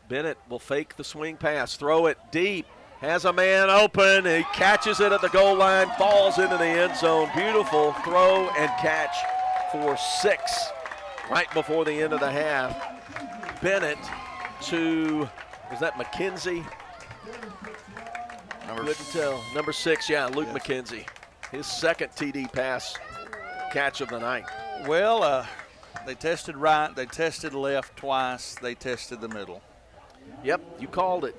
Bennett will fake the swing pass. Throw it deep. Has a man open. He catches it at the goal line. Falls into the end zone. Beautiful throw and catch for 6 right before the end of the half. Bennett to, is that McKenzie? Couldn't tell. Number 6, Luke McKenzie. His second TD pass catch of the night. Well, they tested right, they tested left twice, they tested the middle. Yep, you called it.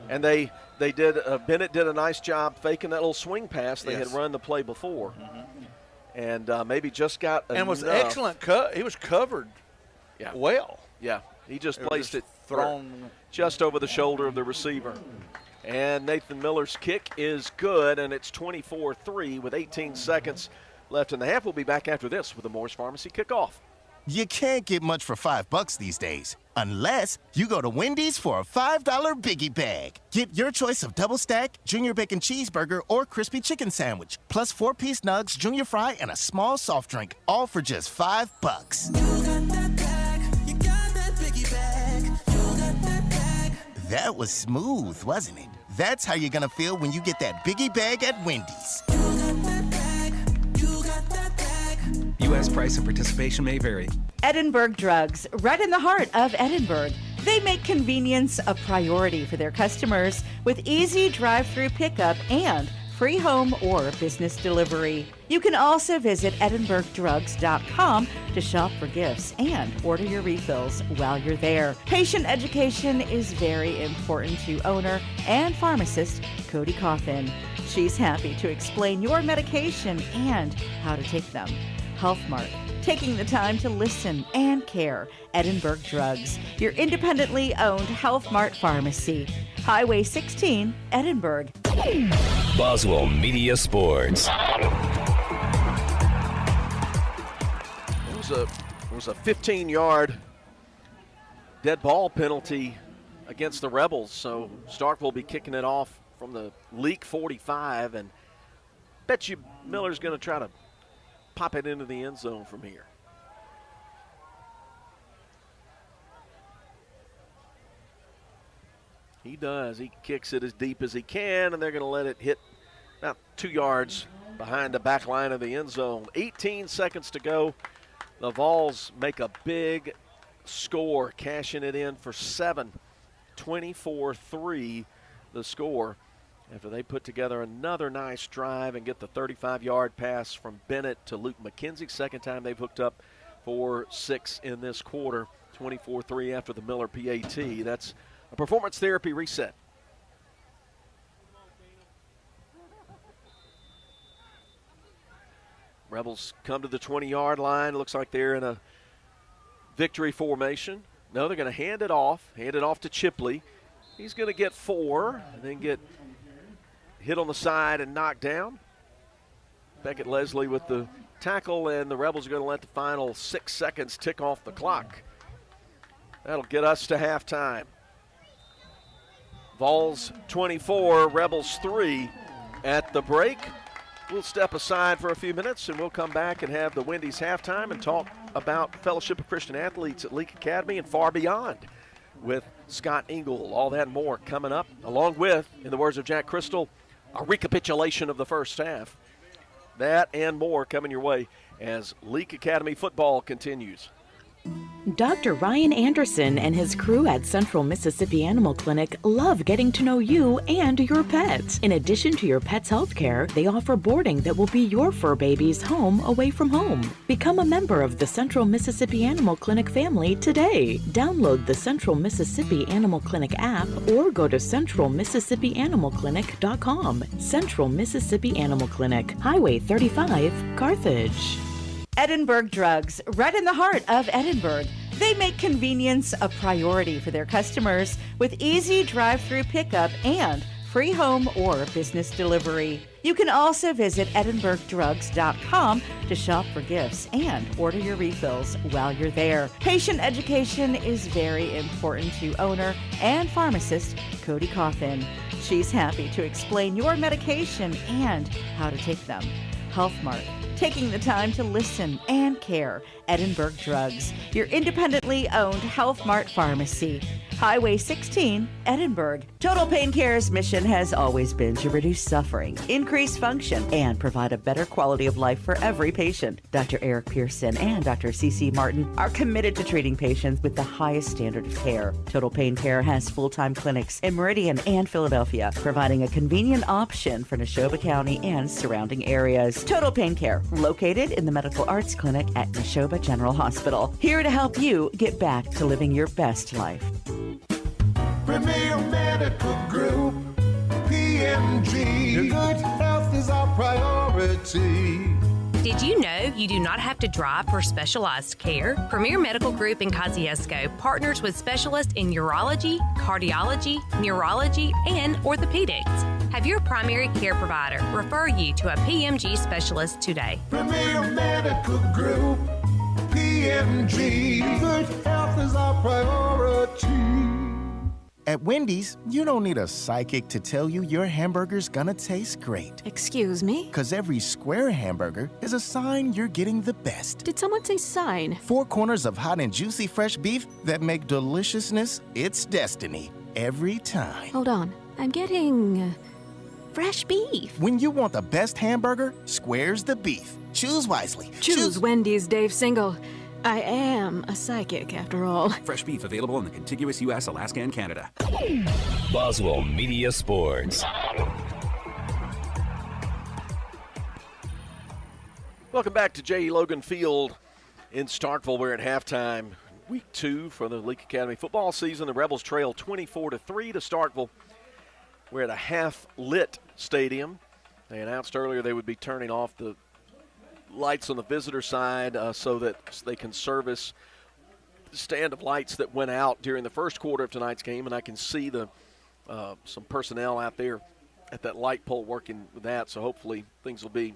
And they did. Bennett did a nice job faking that little swing pass. They had run the play before, and maybe just got enough. And was excellent. He was covered. Well. Yeah, he just placed it thrown just over the shoulder of the receiver. And Nathan Miller's kick is good, and it's 24-3 with 18 seconds left in the half. We'll be back after this with the Moore's Pharmacy kickoff. You can't get much for $5 these days, unless you go to Wendy's for a $5 Biggie Bag. Get your choice of double stack, junior bacon cheeseburger, or crispy chicken sandwich, plus 4-piece nugs, junior fry, and a small soft drink, all for just $5. You got that bag, you got that Biggie Bag, you got that bag. That was smooth, wasn't it? That's how you're gonna feel when you get that Biggie Bag at Wendy's. U.S. price and participation may vary. Edinburgh Drugs, right in the heart of Edinburgh. They make convenience a priority for their customers with easy drive-through pickup and free home or business delivery. You can also visit edinburghdrugs.com to shop for gifts and order your refills while you're there. Patient education is very important to owner and pharmacist Cody Coffin. She's happy to explain your medication and how to take them. HealthMart, taking the time to listen and care. Edinburgh Drugs, your independently owned HealthMart pharmacy. Highway 16, Edinburgh. Boswell Media Sports. It was a 15-yard dead ball penalty against the Rebels, so Starkville will be kicking it off from the Leake 45, and bet you Miller's going to try to pop it into the end zone from here. He does. He kicks it as deep as he can, and they're going to let it hit about 2 yards behind the back line of the end zone. 18 seconds to go. The Vols make a big score, cashing it in for 7. 24-3 the score, after they put together another nice drive and get the 35-yard pass from Bennett to Luke McKenzie. Second time they've hooked up for 6 in this quarter. 24-3 after the Miller PAT. That's a performance therapy reset. Rebels come to the 20-yard line. Looks like they're in a victory formation. No, they're going to hand it off to Chipley. He's going to get 4 and then get hit on the side and knocked down. Beckett Leslie with the tackle, and the Rebels are going to let the final 6 seconds tick off the clock. That'll get us to halftime. Vols 24, Rebels 3 at the break. We'll step aside for a few minutes, and we'll come back and have the Wendy's halftime and talk about Fellowship of Christian Athletes at Leake Academy and far beyond with Scott Engel. All that and more coming up, along with, in the words of Jack Crystal, a recapitulation of the first half. That and more coming your way as Leake Academy football continues. Dr. Ryan Anderson and his crew at Central Mississippi Animal Clinic love getting to know you and your pets. In addition to your pet's health care, they offer boarding that will be your fur baby's home away from home. Become a member of the Central Mississippi Animal Clinic family today. Download the Central Mississippi Animal Clinic app or go to centralmississippianimalclinic.com. Central Mississippi Animal Clinic, Highway 35, Carthage. Edinburgh Drugs, right in the heart of Edinburgh. They make convenience a priority for their customers with easy drive-through pickup and free home or business delivery. You can also visit edinburghdrugs.com to shop for gifts and order your refills while you're there. Patient education is very important to owner and pharmacist Cody Coffin. She's happy to explain your medication and how to take them. HealthMart, taking the time to listen and care. Edinburgh Drugs, your independently owned HealthMart pharmacy. Highway 16, Edinburgh. Total Pain Care's mission has always been to reduce suffering, increase function, and provide a better quality of life for every patient. Dr. Eric Pearson and Dr. C.C. Martin are committed to treating patients with the highest standard of care. Total Pain Care has full-time clinics in Meridian and Philadelphia, providing a convenient option for Neshoba County and surrounding areas. Total Pain Care, located in the Medical Arts Clinic at Neshoba General Hospital. Here to help you get back to living your best life. Premier Medical Group, PMG. Your good health is our priority. Did you know you do not have to drive for specialized care? Premier Medical Group in Kosciuszko partners with specialists in urology, cardiology, neurology, and orthopedics. Have your primary care provider refer you to a PMG specialist today. Premier Medical Group, PMG. Good health is our priority. At Wendy's, you don't need a psychic to tell you your hamburger's gonna taste great. Excuse me? Because every square hamburger is a sign you're getting the best. Did someone say sign? 4 corners of hot and juicy fresh beef that make deliciousness its destiny every time. Hold on. I'm getting fresh beef. When you want the best hamburger, square's the beef. Choose wisely. Choose Wendy's, Dave Single. I am a psychic, after all. Fresh beef available in the contiguous U.S., Alaska, and Canada. Boswell Media Sports. Welcome back to J.E. Logan Field in Starkville. We're at halftime, week 2 for the Leake Academy football season. The Rebels trail 24-3 to Starkville. We're at a half-lit stadium. They announced earlier they would be turning off the lights on the visitor side so that they can service the stand of lights that went out during the first quarter of tonight's game, and I can see the some personnel out there at that light pole working with that, so hopefully things will be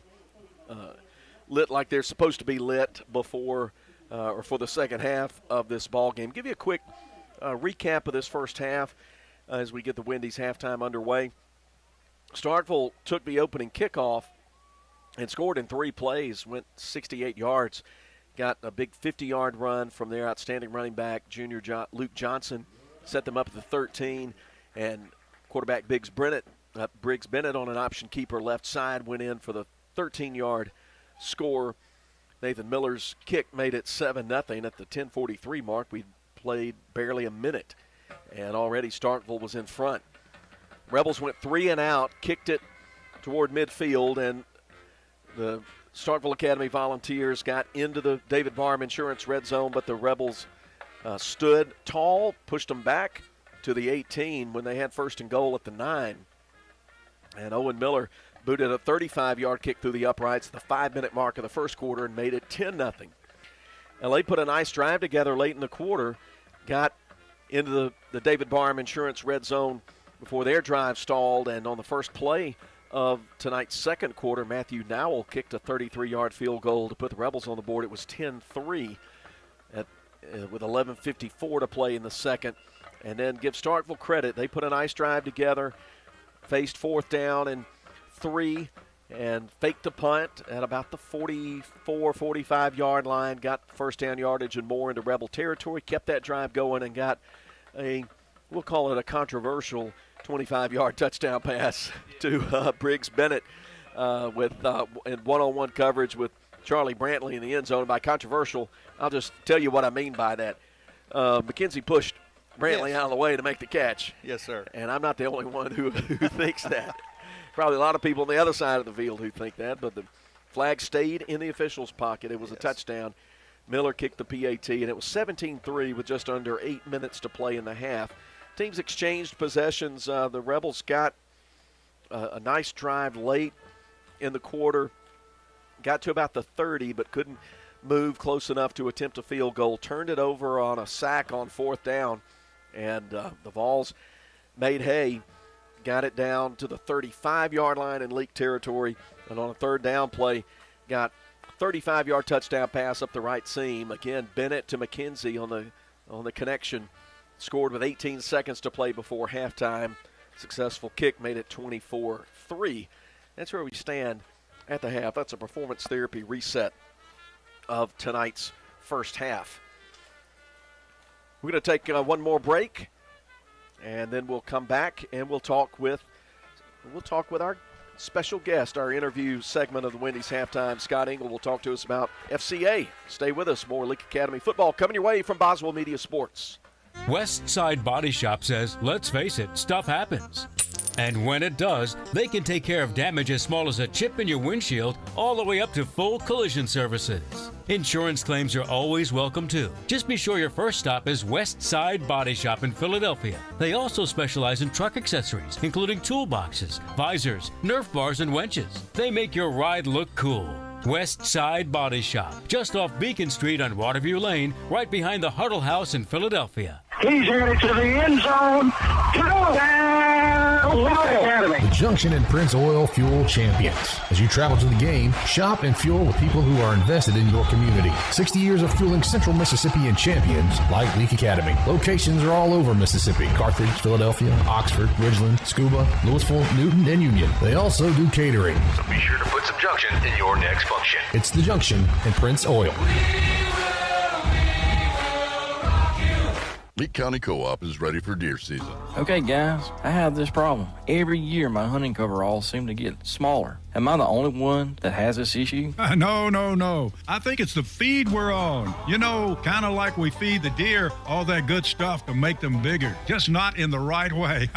lit like they're supposed to be lit before or for the second half of this ball game. Give you a quick recap of this first half as we get the Wendy's halftime underway. Starkville took the opening kickoff and scored in 3 plays, went 68 yards, got a big 50-yard run from their outstanding running back, junior Luke Johnson, set them up at the 13, and quarterback Briggs Bennett on an option keeper left side went in for the 13-yard score. Nathan Miller's kick made it 7-0 at the 10:43 mark. We played barely a minute, and already Starkville was in front. Rebels went 3 and out, kicked it toward midfield, and the Starkville Academy Volunteers got into the David Barham Insurance red zone, but the Rebels stood tall, pushed them back to the 18 when they had first and goal at the 9. And Owen Miller booted a 35-yard kick through the uprights at the 5-minute mark of the first quarter and made it 10-0. And they put a nice drive together late in the quarter, got into the David Barham Insurance red zone before their drive stalled, and on the first play of tonight's second quarter, Matthew Nowell kicked a 33-yard field goal to put the Rebels on the board. It was 10-3 with 11:54 to play in the second. And then give Starkville credit. They put a nice drive together, faced 4th down and 3, and faked a punt at about the 44, 45-yard line, got first down yardage and more into Rebel territory, kept that drive going, and got we'll call it a controversial 25-yard touchdown pass to Briggs Bennett in one-on-one coverage with Charlie Brantley in the end zone. By controversial, I'll just tell you what I mean by that. McKenzie pushed Brantley out of the way to make the catch. Yes, sir. And I'm not the only one who thinks that. Probably a lot of people on the other side of the field who think that, but the flag stayed in the official's pocket. It was a touchdown. Miller kicked the PAT, and it was 17-3 with just under 8 minutes to play in the half. Teams exchanged possessions. The Rebels got a nice drive late in the quarter, got to about the 30, but couldn't move close enough to attempt a field goal. Turned it over on a sack on 4th down, and the Vols made hay, got it down to the 35-yard line in Leake territory, and on a 3rd down play, got a 35-yard touchdown pass up the right seam. Again, Bennett to McKenzie on the connection. Scored with 18 seconds to play before halftime. Successful kick made it 24-3. That's where we stand at the half. That's a performance therapy reset of tonight's first half. We're going to take one more break. And then we'll come back and we'll talk with our special guest, our interview segment of the Wendy's Halftime. Scott Engel will talk to us about FCA. Stay with us. More Leake Academy football coming your way from Boswell Media Sports. West Side Body Shop says, let's face it, stuff happens. And when it does, they can take care of damage as small as a chip in your windshield all the way up to full collision services. Insurance claims are always welcome too. Just be sure your first stop is West Side Body Shop in Philadelphia. They also specialize in truck accessories, including toolboxes, visors, Nerf bars, and winches. They make your ride look cool. West Side Body Shop, just off Beacon Street on Waterview Lane, right behind the Huddle House in Philadelphia. He's headed to the end zone. Academy. The Junction and Prince Oil Fuel Champions. As you travel to the game, shop and fuel with people who are invested in your community. 60 years of fueling Central Mississippi and champions like Leake Academy. Locations are all over Mississippi. Carthage, Philadelphia, Oxford, Ridgeland, Scuba, Louisville, Newton, and Union. They also do catering. So be sure to put some Junction in your next function. It's the Junction and Prince Oil. Leake County Co-op is ready for deer season. Okay, guys, I have this problem. Every year, my hunting coveralls seem to get smaller. Am I the only one that has this issue? No. I think it's the feed we're on. You know, kind of like we feed the deer all that good stuff to make them bigger, just not in the right way.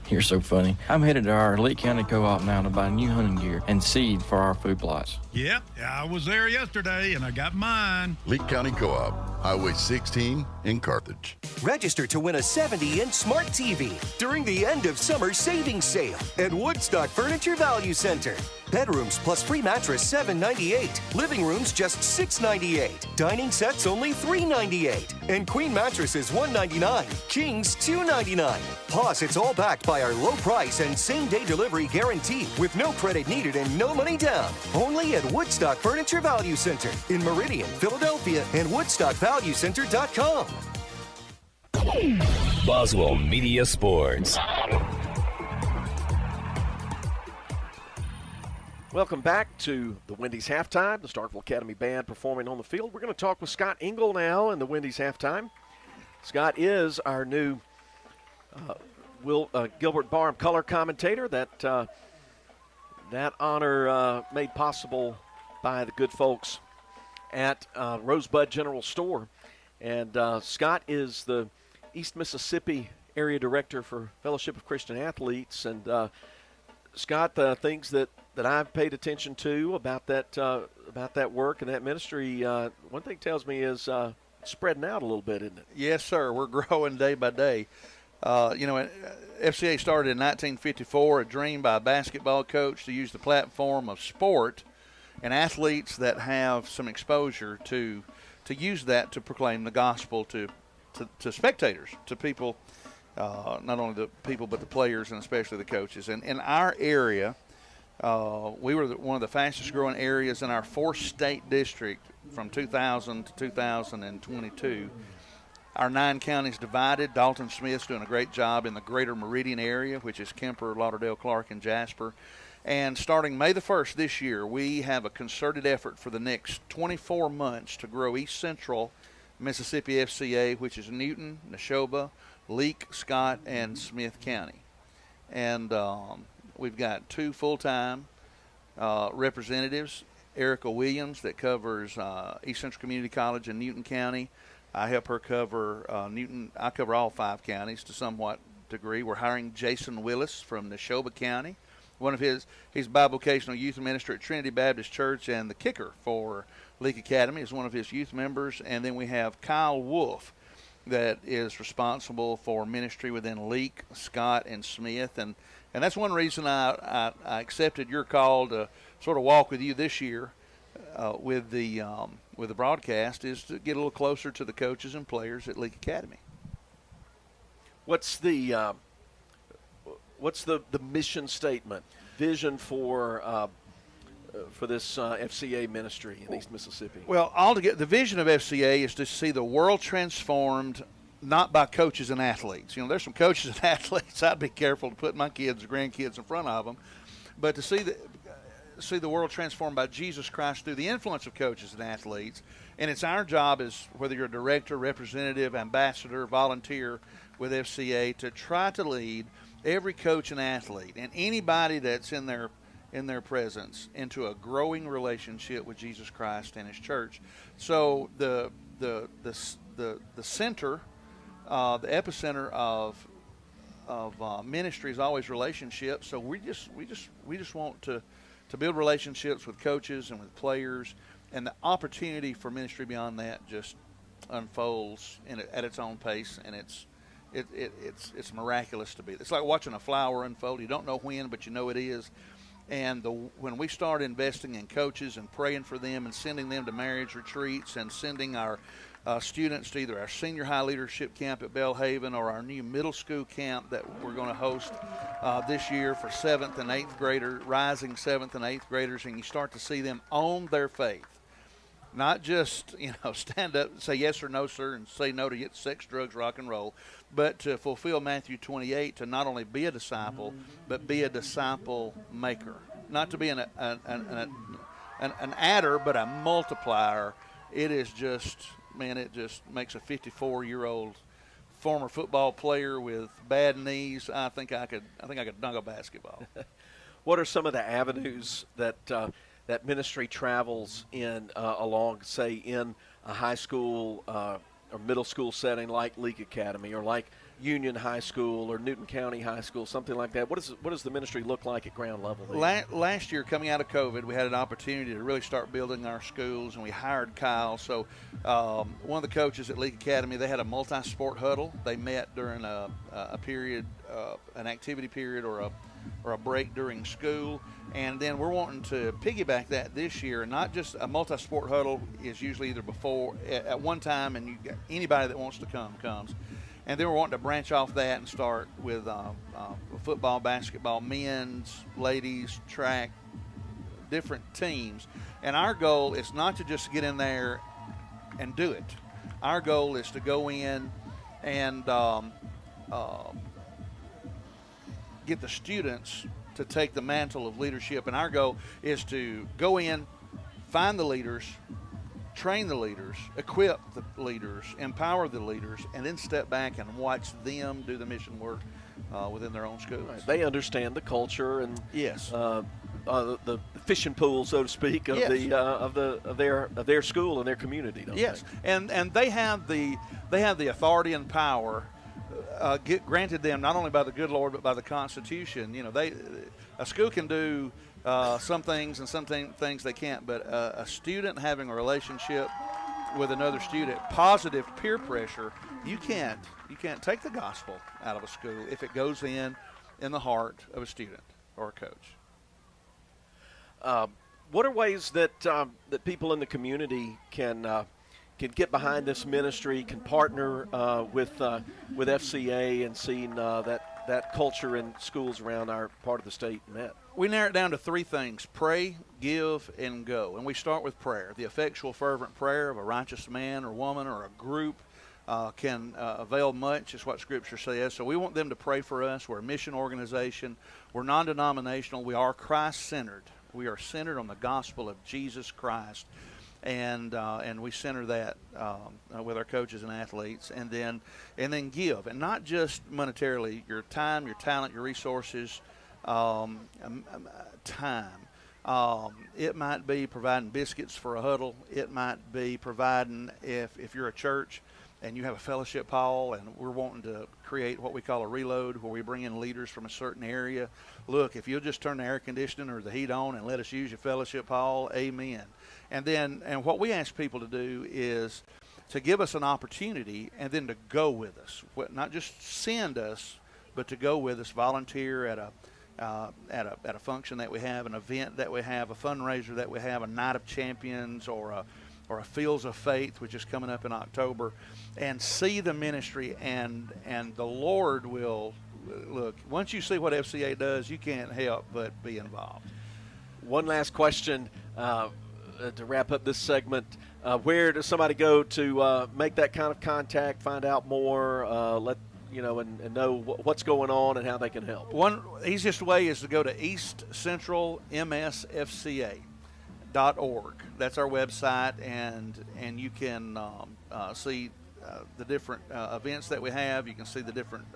You're so funny. I'm headed to our Leake County Co-op now to buy new hunting gear and seed for our food plots. Yep, I was there yesterday and I got mine. Leake County Co-op, Highway 16 in Carthage. Register to win a 70-inch smart TV during the end of summer savings sale at Woodstock Furniture Value Center. Bedrooms plus free mattress $7.98. Living rooms just $6.98. Dining sets only $3.98. And queen mattresses $1.99. Kings $2.99. Plus, it's all backed by our low price and same-day delivery guarantee with no credit needed and no money down. Only at Woodstock Furniture Value Center in Meridian, Philadelphia, and WoodstockValueCenter.com. Boswell Media Sports. Welcome back to the Wendy's Halftime, the Starkville Academy Band performing on the field. We're going to talk with Scott Engel now in the Wendy's Halftime. Scott is our new Gilbert Barham color commentator. That honor made possible by the good folks at Rosebud General Store. And Scott is the East Mississippi Area Director for Fellowship of Christian Athletes. And Scott, things that I've paid attention to about that work and that ministry, one thing tells me is spreading out a little bit, isn't it? Yes, sir. We're growing day by day. FCA started in 1954, a dream by a basketball coach to use the platform of sport and athletes that have some exposure to use that to proclaim the gospel to spectators, to people, not only the people but the players and especially the coaches. And in our area, we were one of the fastest growing areas in our 4-state district from 2000 to 2022. Our 9 counties divided. Dalton Smith's doing a great job in the greater Meridian area, which is Kemper, Lauderdale, Clark, and Jasper. And starting May the 1st this year, we have a concerted effort for the next 24 months to grow East Central Mississippi FCA, which is Newton, Neshoba, Leake, Scott, and Smith County. And we've got 2 full-time representatives, Erica Williams, that covers East Central Community College in Newton County. I help her cover Newton. I cover all 5 counties to somewhat degree. We're hiring Jason Willis from Neshoba County. One of he's bivocational youth minister at Trinity Baptist Church, and the kicker for Leake Academy is one of his youth members. And then we have Kyle Wolf that is responsible for ministry within Leake, Scott, and Smith. And that's one reason I accepted your call to sort of walk with you this year with the broadcast, is to get a little closer to the coaches and players at Leake Academy. What's the mission statement, vision for this FCA ministry in East Mississippi? Well, altogether, the vision of FCA is to see the world transformed not by coaches and athletes. You know, there's some coaches and athletes I'd be careful to put my kids or grandkids in front of them, but to see the world transformed by Jesus Christ through the influence of coaches and athletes, And it's our job, as whether you're a director, representative, ambassador, volunteer with FCA, to try to lead every coach and athlete and anybody that's in their presence into a growing relationship with Jesus Christ and His church. So the center, the epicenter of ministry is always relationships. So we just want to build relationships with coaches and with players, and the opportunity for ministry beyond that just unfolds at its own pace, and it's miraculous to be. It's like watching a flower unfold. You don't know when, but you know it is. And when we start investing in coaches and praying for them and sending them to marriage retreats and sending our students to either our senior high leadership camp at Belhaven or our new middle school camp that we're going to host this year for 7th and 8th graders, rising 7th and 8th graders, and you start to see them own their faith. Not just, stand up and say yes or no, sir, and say no to sex, drugs, rock and roll, but to fulfill Matthew 28, to not only be a disciple, but be a disciple maker. Not to be an adder, but a multiplier. It is just, man, it just makes a 54-year-old former football player with bad knees. I think I could dunk a basketball. What are some of the avenues that ministry travels in along, say, in a high school or middle school setting like Leake Academy or like Union High School or Newton County High School, something like that? What does the ministry look like at ground level there? Last year, coming out of COVID, we had an opportunity to really start building our schools, and we hired Kyle. So one of the coaches at Leake Academy, they had a multi-sport huddle. They met during a period, an activity period or a break during school. And then we're wanting to piggyback that this year. Not just a multi-sport huddle is usually either before at one time, and anybody that wants to come comes. And then we're wanting to branch off that and start with football, basketball, men's, ladies, track, different teams. And our goal is not to just get in there and do it. Our goal is to go in and get the students to take the mantle of leadership. And our goal is to go in, find the leaders, train the leaders, equip the leaders, empower the leaders, and then step back and watch them do the mission work within their own schools. Right. They understand the culture and yes, the fishing pool, so to speak, of yes. of their school and their community. Don't yes, they? And they have the authority and power granted them not only by the good Lord but by the Constitution. A school can do some things and some things they can't, but a student having a relationship with another student, positive peer pressure, you can't take the gospel out of a school if it goes in the heart of a student or a coach. What are ways that people in the community can get behind this ministry, can partner with FCA and seeing that culture in schools around our part of the state met? We narrow it down to three things: pray, give, and go. And we start with prayer. The effectual, fervent prayer of a righteous man or woman or a group can avail much, is what Scripture says. So we want them to pray for us. We're a mission organization. We're non-denominational. We are Christ-centered. We are centered on the gospel of Jesus Christ. And we center that with our coaches and athletes, and then give, and not just monetarily, your time, your talent, your resources, time. It might be providing biscuits for a huddle. It might be providing, if you're a church and you have a fellowship hall, and we're wanting to create what we call a reload, where we bring in leaders from a certain area. Look, if you'll just turn the air conditioning or the heat on and let us use your fellowship hall, amen. And what we ask people to do is to give us an opportunity and then to go with us. Not just send us, but to go with us, volunteer at a function that we have, an event that we have, a fundraiser that we have, a night of champions, or a Fields of Faith, which is coming up in October, and see the ministry, and the Lord will, look, once you see what FCA does, you can't help but be involved. One last question to wrap up this segment. Where does somebody go to make that kind of contact, find out more, and know what's going on and how they can help? One easiest way is to go to East Central MSFCA. That's our website, and you can see the different events that we have. You can see the different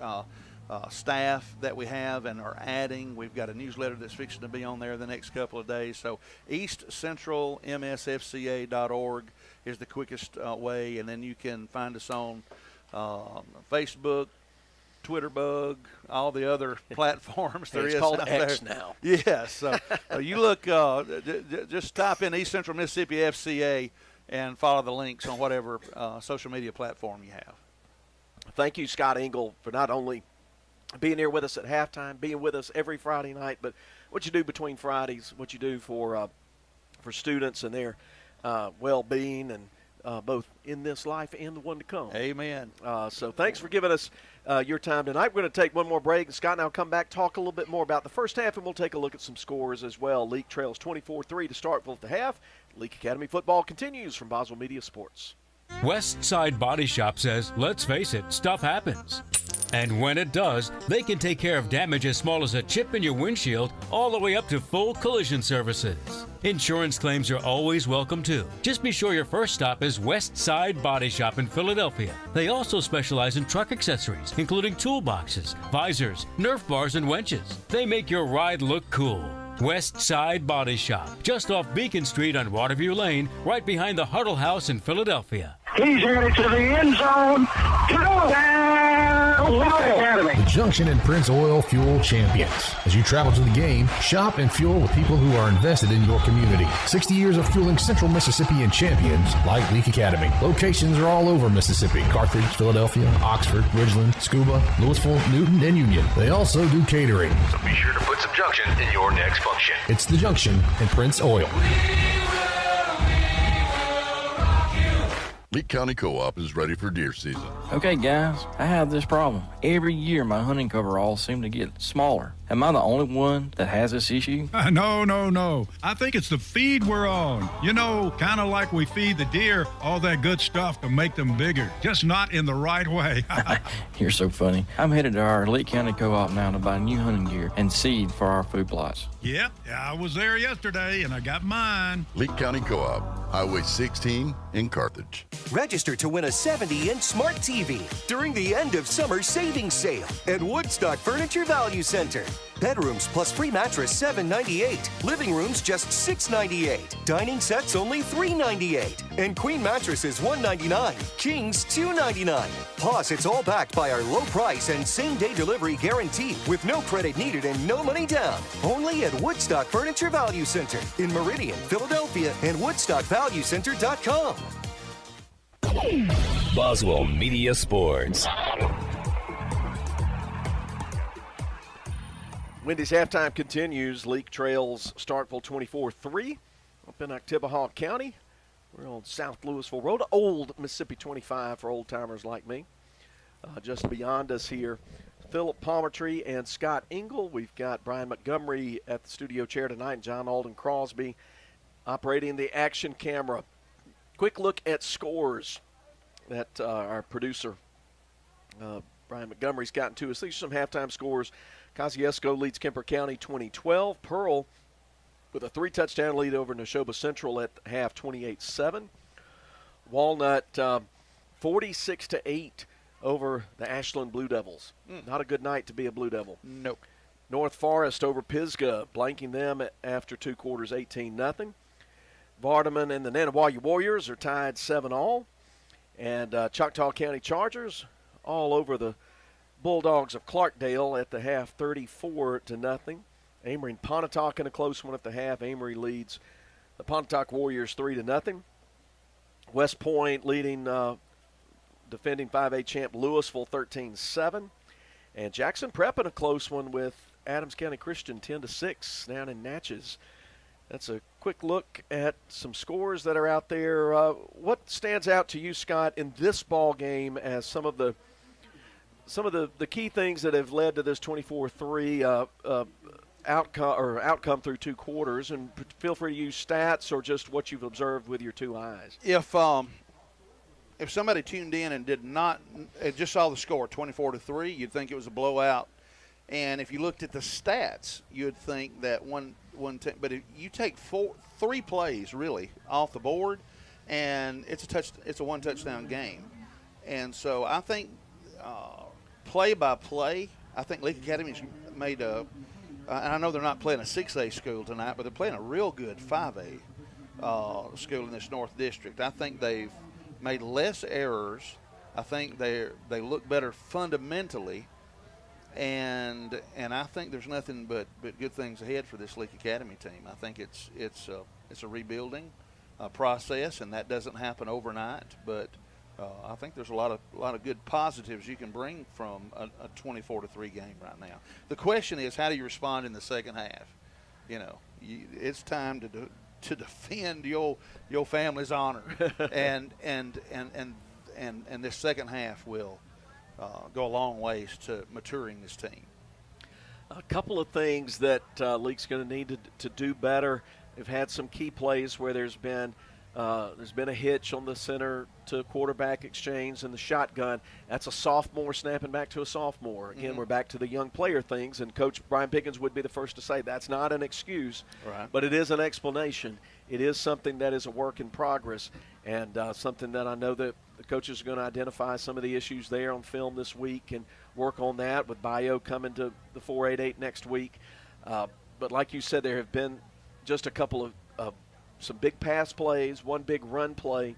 staff that we have and are adding. We've got a newsletter that's fixing to be on there the next couple of days. So eastcentralmsfca.org is the quickest way, and then you can find us on Facebook, Twitter bug, all the other platforms there it's is called out X there. now. Yes. So you look, just type in East Central Mississippi FCA and follow the links on whatever social media platform you have. Thank you, Scott Engel, for not only being here with us at halftime, being with us every Friday night, but what you do between Fridays, what you do for students and their well-being, and both in this life and the one to come. Amen. So thanks for giving us your time tonight. We're going to take one more break, and Scott and I will come back, talk a little bit more about the first half, and we'll take a look at some scores as well. Leake trails 24-3 to Starkville at the half. Leake Academy football continues from Boswell Media Sports. West Side Body Shop says, let's face it, stuff happens. And when it does, they can take care of damage as small as a chip in your windshield all the way up to full collision services. Insurance claims are always welcome too. Just be sure your first stop is West Side Body Shop in Philadelphia. They also specialize in truck accessories, including toolboxes, visors, Nerf bars, and winches. They make your ride look cool. West Side Body Shop, just off Beacon Street on Waterview Lane, right behind the Huddle House in Philadelphia. He's headed to the end zone. Academy. The Junction and Prince Oil Fuel Champions. As you travel to the game, shop and fuel with people who are invested in your community. 60 years of fueling Central Mississippi and champions like Leake Academy. Locations are all over Mississippi: Carthage, Philadelphia, Oxford, Ridgeland, Scuba, Louisville, Newton, and Union. They also do catering. So be sure to put some Junction in your next function. It's the Junction and Prince Oil. Leake County Co-op is ready for deer season. Okay, guys, I have this problem. Every year my hunting coveralls seem to get smaller. Am I the only one that has this issue? No. I think it's the feed we're on. You know, kind of like we feed the deer all that good stuff to make them bigger, just not in the right way. You're so funny. I'm headed to our Leake County Co-op now to buy new hunting gear and seed for our food plots. Yep, I was there yesterday and I got mine. Leake County Co-op, Highway 16 in Carthage. Register to win a 70-inch smart TV during the end of summer savings sale at Woodstock Furniture Value Center. Bedrooms plus free mattress $7.98. Living rooms just $6.98. Dining sets only $3.98. And queen mattresses $1.99. Kings $2.99. Plus, it's all backed by our low price and same-day delivery guarantee with no credit needed and no money down. Only at Woodstock Furniture Value Center in Meridian, Philadelphia, and WoodstockValueCenter.com. Boswell Media Sports. Wendy's halftime continues. Leake trails Starkville 24-3 up in Oktibbeha County. We're on South Louisville Road, Old Mississippi 25 for old-timers like me. Just beyond us here, Philip Palmertree and Scott Engel. We've got Brian Montgomery at the studio chair tonight, and John Alden Crosby operating the action camera. Quick look at scores that our producer, Brian Montgomery's gotten to us. These are some halftime scores. Kosciuszko leads Kemper County 20-12. Pearl with a 3-touchdown lead over Neshoba Central at half, 28-7. Walnut 46-8 over the Ashland Blue Devils. Not a good night to be a Blue Devil. Nope. North Forest over Pisgah, blanking them after 2 quarters, 18-0. Vardaman and the Nanawaya Warriors are tied 7-all. And Choctaw County Chargers all over the Bulldogs of Clarkdale at the half, 34-0. Amory and Pontotoc in a close one at the half. Amory leads the Pontotoc Warriors 3-0. West Point leading defending 5A champ Louisville 13-7. And Jackson Prep in a close one with Adams County Christian 10-6 down in Natchez. That's a quick look at some scores that are out there. What stands out to you, Scott, in this ball game as some of the key things that have led to this 24-3 outcome through 2 quarters? And feel free to use stats or just what you've observed with your 2 eyes. If somebody tuned in and just saw the score 24-3, you'd think it was a blowout. And if you looked at the stats, you'd think that one one team, but if you take 3 plays really off the board, and it's a one touchdown game, and so I think play by play, I think Leake Academy's made a. And I know they're not playing a 6A school tonight, but they're playing a real good 5A school in this North District. I think they've made less errors. I think they look better fundamentally, and I think there's nothing but good things ahead for this Leake Academy team. I think it's a rebuilding process, and that doesn't happen overnight. But I think there's a lot of good positives you can bring from a 24-3 game right now. The question is, how do you respond in the second half? You know, it's time to defend your family's honor, and this second half will go a long ways to maturing this team. A couple of things that Leake's going to need to do better. They've had some key plays where there's been a hitch on the center to quarterback exchange and the shotgun. That's a sophomore snapping back to a sophomore. Again, we're back to the young player things, and Coach Brian Pickens would be the first to say that's not an excuse, right, but it is an explanation. It is something that is a work in progress, and something that I know that the coaches are going to identify some of the issues there on film this week and work on that with Bio coming to the 488 next week. But like you said, there have been just a couple of some big pass plays, one big run play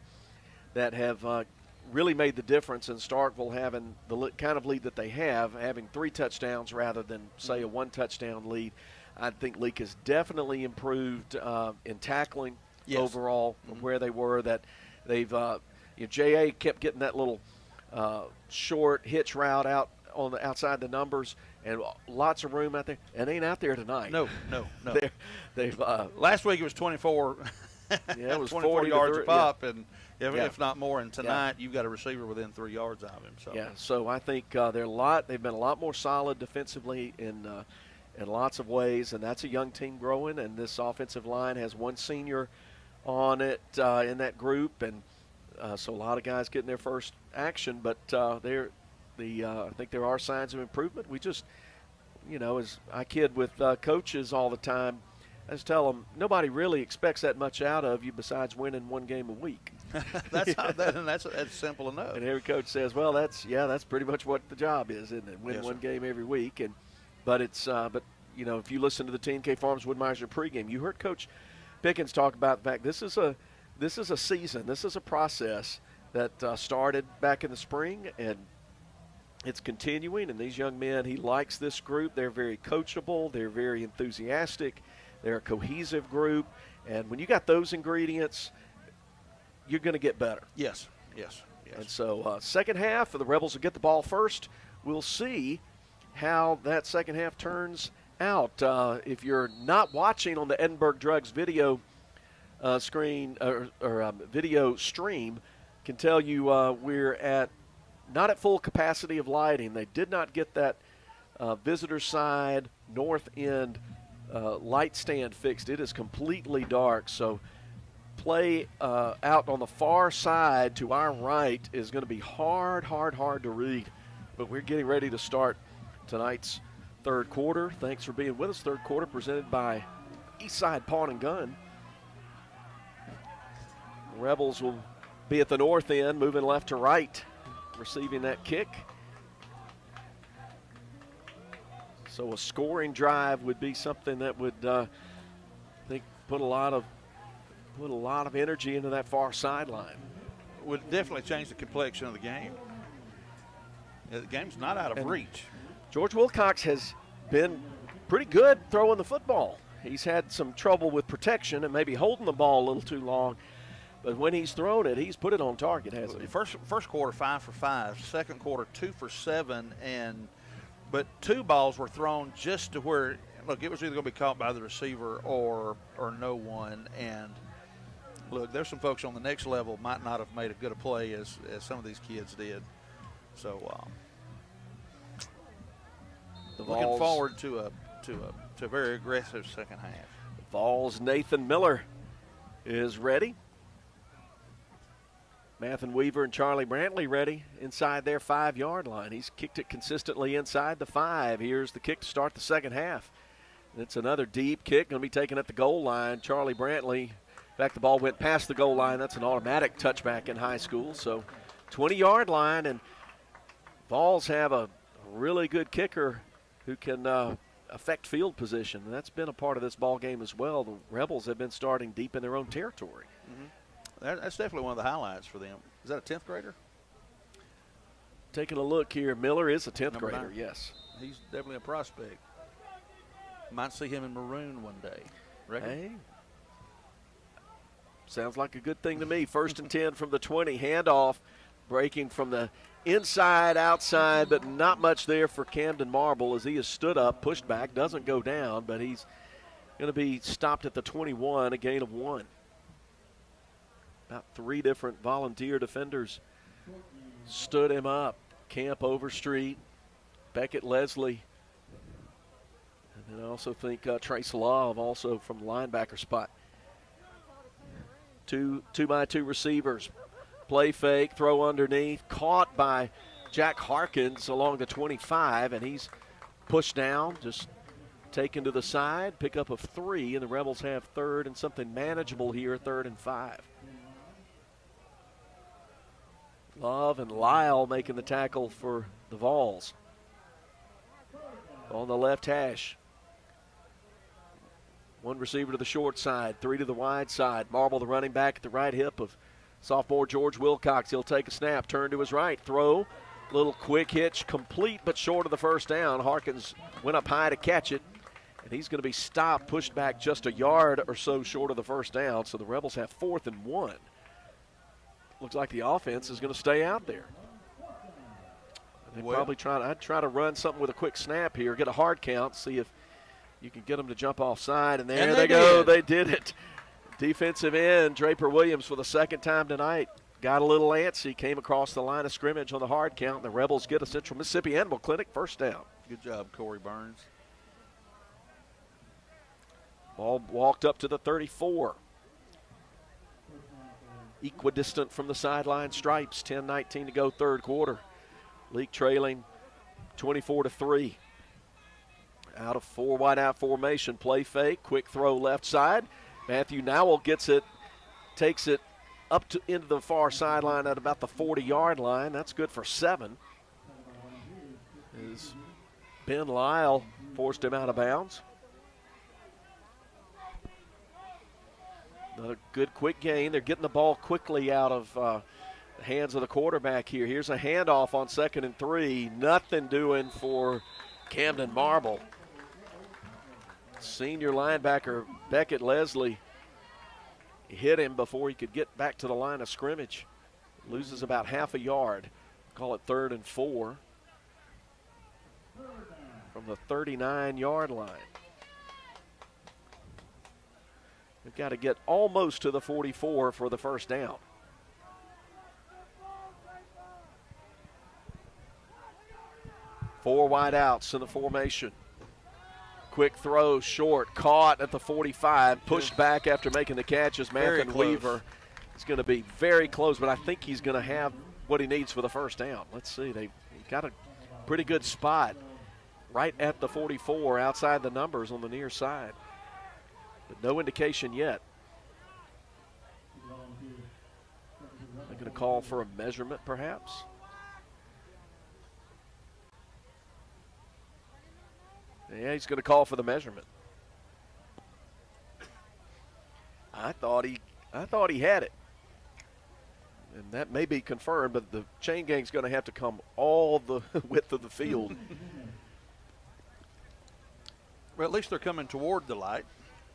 that have really made the difference in Starkville having the kind of lead that they have, having 3 touchdowns rather than, say, a 1 touchdown lead. I think Leake has definitely improved in tackling overall from where they were. That they've J.A. kept getting that little short hitch route out on the outside the numbers, and lots of room out there. And they ain't out there tonight. No. They've last week it was 24. Yeah, it was 24 yards a pop, and if not more. And tonight you've got a receiver within 3 yards of him. So so I think they've been a lot more solid defensively in lots of ways, and that's a young team growing. And this offensive line has one senior on it in that group, and so a lot of guys getting their first action. But I think there are signs of improvement. We just, as I kid with coaches all the time, I just tell them nobody really expects that much out of you besides winning 1 game a week. that's simple enough. And every coach says, well, that's pretty much what the job is, isn't it? Win 1 game every week. But if you listen to the TNK Farms Woodmiser pregame, you heard Coach Pickens talk about the fact this is a season, this is a process that started back in the spring, and it's continuing. And these young men, he likes this group. They're very coachable. They're very enthusiastic. They're a cohesive group, and when you got those ingredients, you're going to get better. Yes. And so second half, the Rebels will get the ball first. We'll see how that second half turns out. If you're not watching on the Edinburgh Drugs video screen or video stream, can tell you we're not at full capacity of lighting. They did not get that visitor side north end light stand fixed. It is completely dark, so play out on the far side to our right is going to be hard to read. But we're getting ready to start tonight's third quarter. Thanks for being with us. Third quarter presented by Eastside Pawn and Gun. The Rebels will be at the north end, moving left to right, receiving that kick. So a scoring drive would be something that would, I think, put a lot of energy into that far sideline. Would definitely change the complexion of the game. The game's not out of reach. George Wilcox has been pretty good throwing the football. He's had some trouble with protection and maybe holding the ball a little too long. But when he's thrown it, he's put it on target, hasn't he? First quarter, 5 for 5. Second quarter, 2 for 7, but 2 balls were thrown just to where, look, it was either going to be caught by the receiver or no one. And look, there's some folks on the next level might not have made as good a play as some of these kids did. So looking forward to a very aggressive second half. Vols' Nathan Miller is ready. Mathen Weaver and Charlie Brantley ready inside their 5-yard line. He's kicked it consistently inside the 5. Here's the kick to start the second half. It's another deep kick, going to be taken at the goal line. Charlie Brantley, in fact, the ball went past the goal line. That's an automatic touchback in high school. So 20-yard line, and Vols have a really good kicker who can affect field position. And that's been a part of this ball game as well. The Rebels have been starting deep in their own territory. That's definitely one of the highlights for them. Is that a 10th grader? Taking a look here, Miller is a 10th grader, 9. yes. He's definitely a prospect. Might see him in maroon one day. Reckon? Hey. Sounds like a good thing to me. 1st and 10 from the 20. Handoff breaking from the inside, outside, but not much there for Camden Marble as he is stood up, pushed back, doesn't go down, but he's going to be stopped at the 21, a gain of 1. About 3 different volunteer defenders stood him up. Camp Overstreet, Beckett Leslie, and then I also think Trace Love also from the linebacker spot. 2-by-2 receivers. Play fake, throw underneath, caught by Jack Harkins along the 25, and he's pushed down, just taken to the side, pickup of 3, and the Rebels have 3rd and something manageable here, 3rd and 5. Love and Lyle making the tackle for the Vols. On the left hash. 1 receiver to the short side, 3 to the wide side. Marble, the running back at the right hip of sophomore George Wilcox. He'll take a snap, turn to his right, throw. Little quick hitch, complete but short of the first down. Harkins went up high to catch it, and he's going to be stopped, pushed back just a yard or so short of the first down. So the Rebels have 4th and 1. Looks like the offense is going to stay out there. They probably I'd try to run something with a quick snap here, get a hard count, see if you can get them to jump offside. And there they go. They did it. Defensive end, Draper Williams for the 2nd time tonight. Got a little antsy, came across the line of scrimmage on the hard count. And the Rebels get a Central Mississippi Animal Clinic 1st down. Good job, Corey Burns. Ball walked up to the 34. Equidistant from the sideline stripes. 10-19 to go, 3rd quarter. Leake trailing 24-3. Out of 4 wide out formation. Play fake, quick throw left side. Matthew Nowell gets it, takes it up to into the far sideline at about the 40-yard line. That's good for 7. As Ben Lyle forced him out of bounds. Another good quick gain. They're getting the ball quickly out of the hands of the quarterback here. Here's a handoff on 2nd and 3. Nothing doing for Camden Marble. Senior linebacker Beckett Leslie hit him before he could get back to the line of scrimmage. Loses about half a yard. Call it 3rd and 4 from the 39-yard line. We've got to get almost to the 44 for the 1st down. Four wide outs in the formation. Quick throw, short, caught at the 45, pushed back after making the catch as Matthew Weaver. It's going to be very close, but I think he's going to have what he needs for the 1st down. Let's see, they've got a pretty good spot right at the 44 outside the numbers on the near side. But no indication yet. They're going to call for a measurement perhaps. Yeah, he's going to call for the measurement. I thought he had it. And that may be confirmed, but the chain gang's going to have to come all the width of the field. Well, at least they're coming toward the light.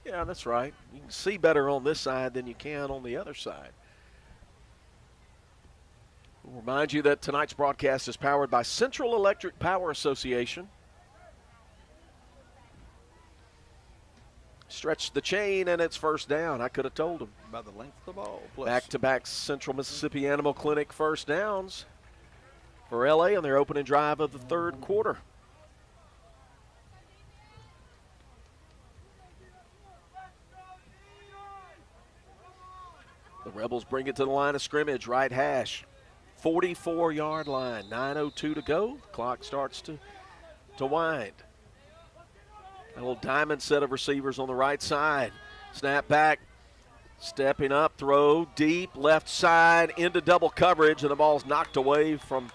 Yeah, that's right. You can see better on this side than you can on the other side. We'll remind you that tonight's broadcast is powered by Central Electric Power Association. Stretched the chain, and it's 1st down. I could have told him. By the length of the ball. Plus. Back-to-back Central Mississippi Animal Clinic 1st downs for LA on their opening drive of the 3rd quarter. The Rebels bring it to the line of scrimmage, right hash. 44-yard line, 9:02 to go. Clock starts to wind. A little diamond set of receivers on the right side. Snap back, stepping up, throw deep, left side into double coverage, and the ball's knocked away from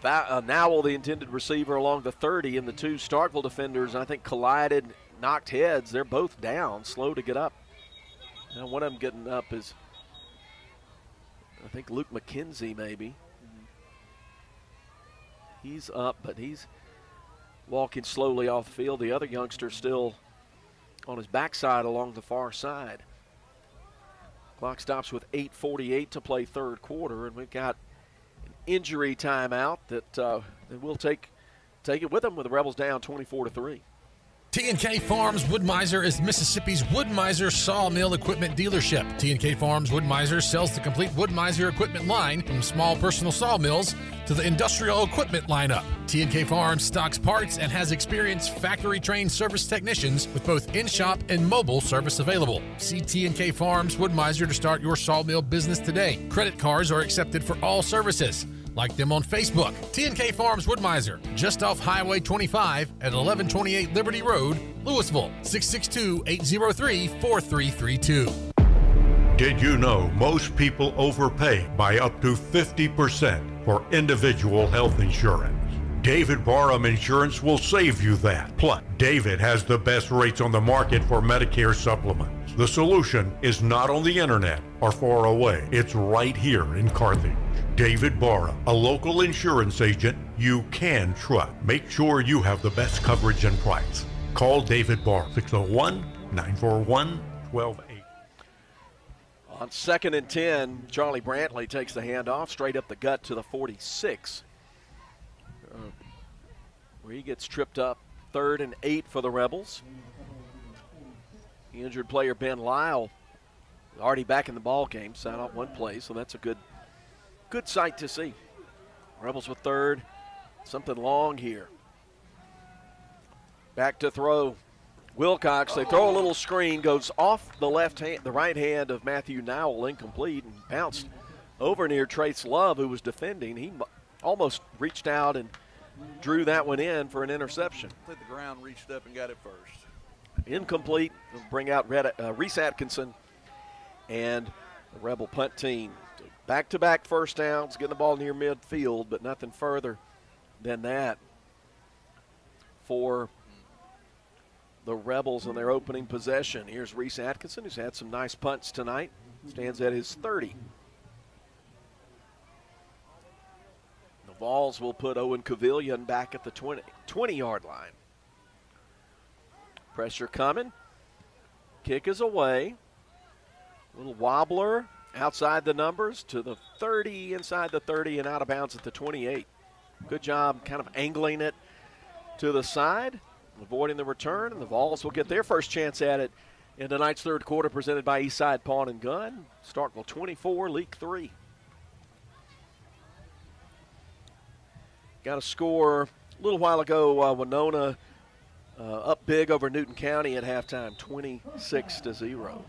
Nowell, the intended receiver, along the 30, and the two Starkville defenders, I think, collided, knocked heads. They're both down, slow to get up. Now one of them getting up is, I think, Luke McKenzie maybe. He's up, but he's walking slowly off the field. The other youngster still on his backside along the far side. Clock stops with 8:48 to play third quarter, and we've got an injury timeout that we'll take it with them, with the Rebels down 24-3. T&K Farms Wood-Mizer is Mississippi's Wood-Mizer sawmill equipment dealership. T&K Farms Wood-Mizer sells the complete Wood-Mizer equipment line, from small personal sawmills to the industrial equipment lineup. T&K Farms stocks parts and has experienced factory-trained service technicians with both in-shop and mobile service available. See T&K Farms Wood-Mizer to start your sawmill business today. Credit cards are accepted for all services. Like them on Facebook. T&K Farms Wood-Mizer, just off Highway 25 at 1128 Liberty Road, Louisville, 662-803-4332. Did you know most people overpay by up to 50% for individual health insurance? David Barham Insurance will save you that. Plus, David has the best rates on the market for Medicare supplements. The solution is not on the internet or far away. It's right here in Carthage. David Barham, a local insurance agent you can trust. Make sure you have the best coverage and price. Call David Barham, 601-941-1280. On 2nd and 10, Charlie Brantley takes the handoff straight up the gut to the 46, where he gets tripped up. 3rd and 8 for the Rebels. The injured player Ben Lyle already back in the ball game, sat off one play, so that's a good sight to see. Rebels with 3rd, something long here. Back to throw. Wilcox, they throw a little screen, goes off the right hand of Matthew Nowell, incomplete, and bounced over near Trace Love, who was defending. He almost reached out and drew that one in for an interception. I think the ground reached up and got it first. Incomplete. They'll bring out Reese Atkinson and the Rebel punt team. Back-to-back first downs, getting the ball near midfield, but nothing further than that for the Rebels in their opening possession. Here's Reese Atkinson, who's had some nice punts tonight. Stands at his 30. The Vols will put Owen Cavillion back at the 20-yard line. Pressure coming. Kick is away. Little wobbler outside the numbers to the 30, inside the 30, and out of bounds at the 28. Good job kind of angling it to the side, avoiding the return, and the Vols will get their first chance at it in tonight's third quarter, presented by Eastside Pawn and Gun. Starkville 24, Leake 3. Got a score a little while ago, Winona up big over Newton County at halftime, 26-0.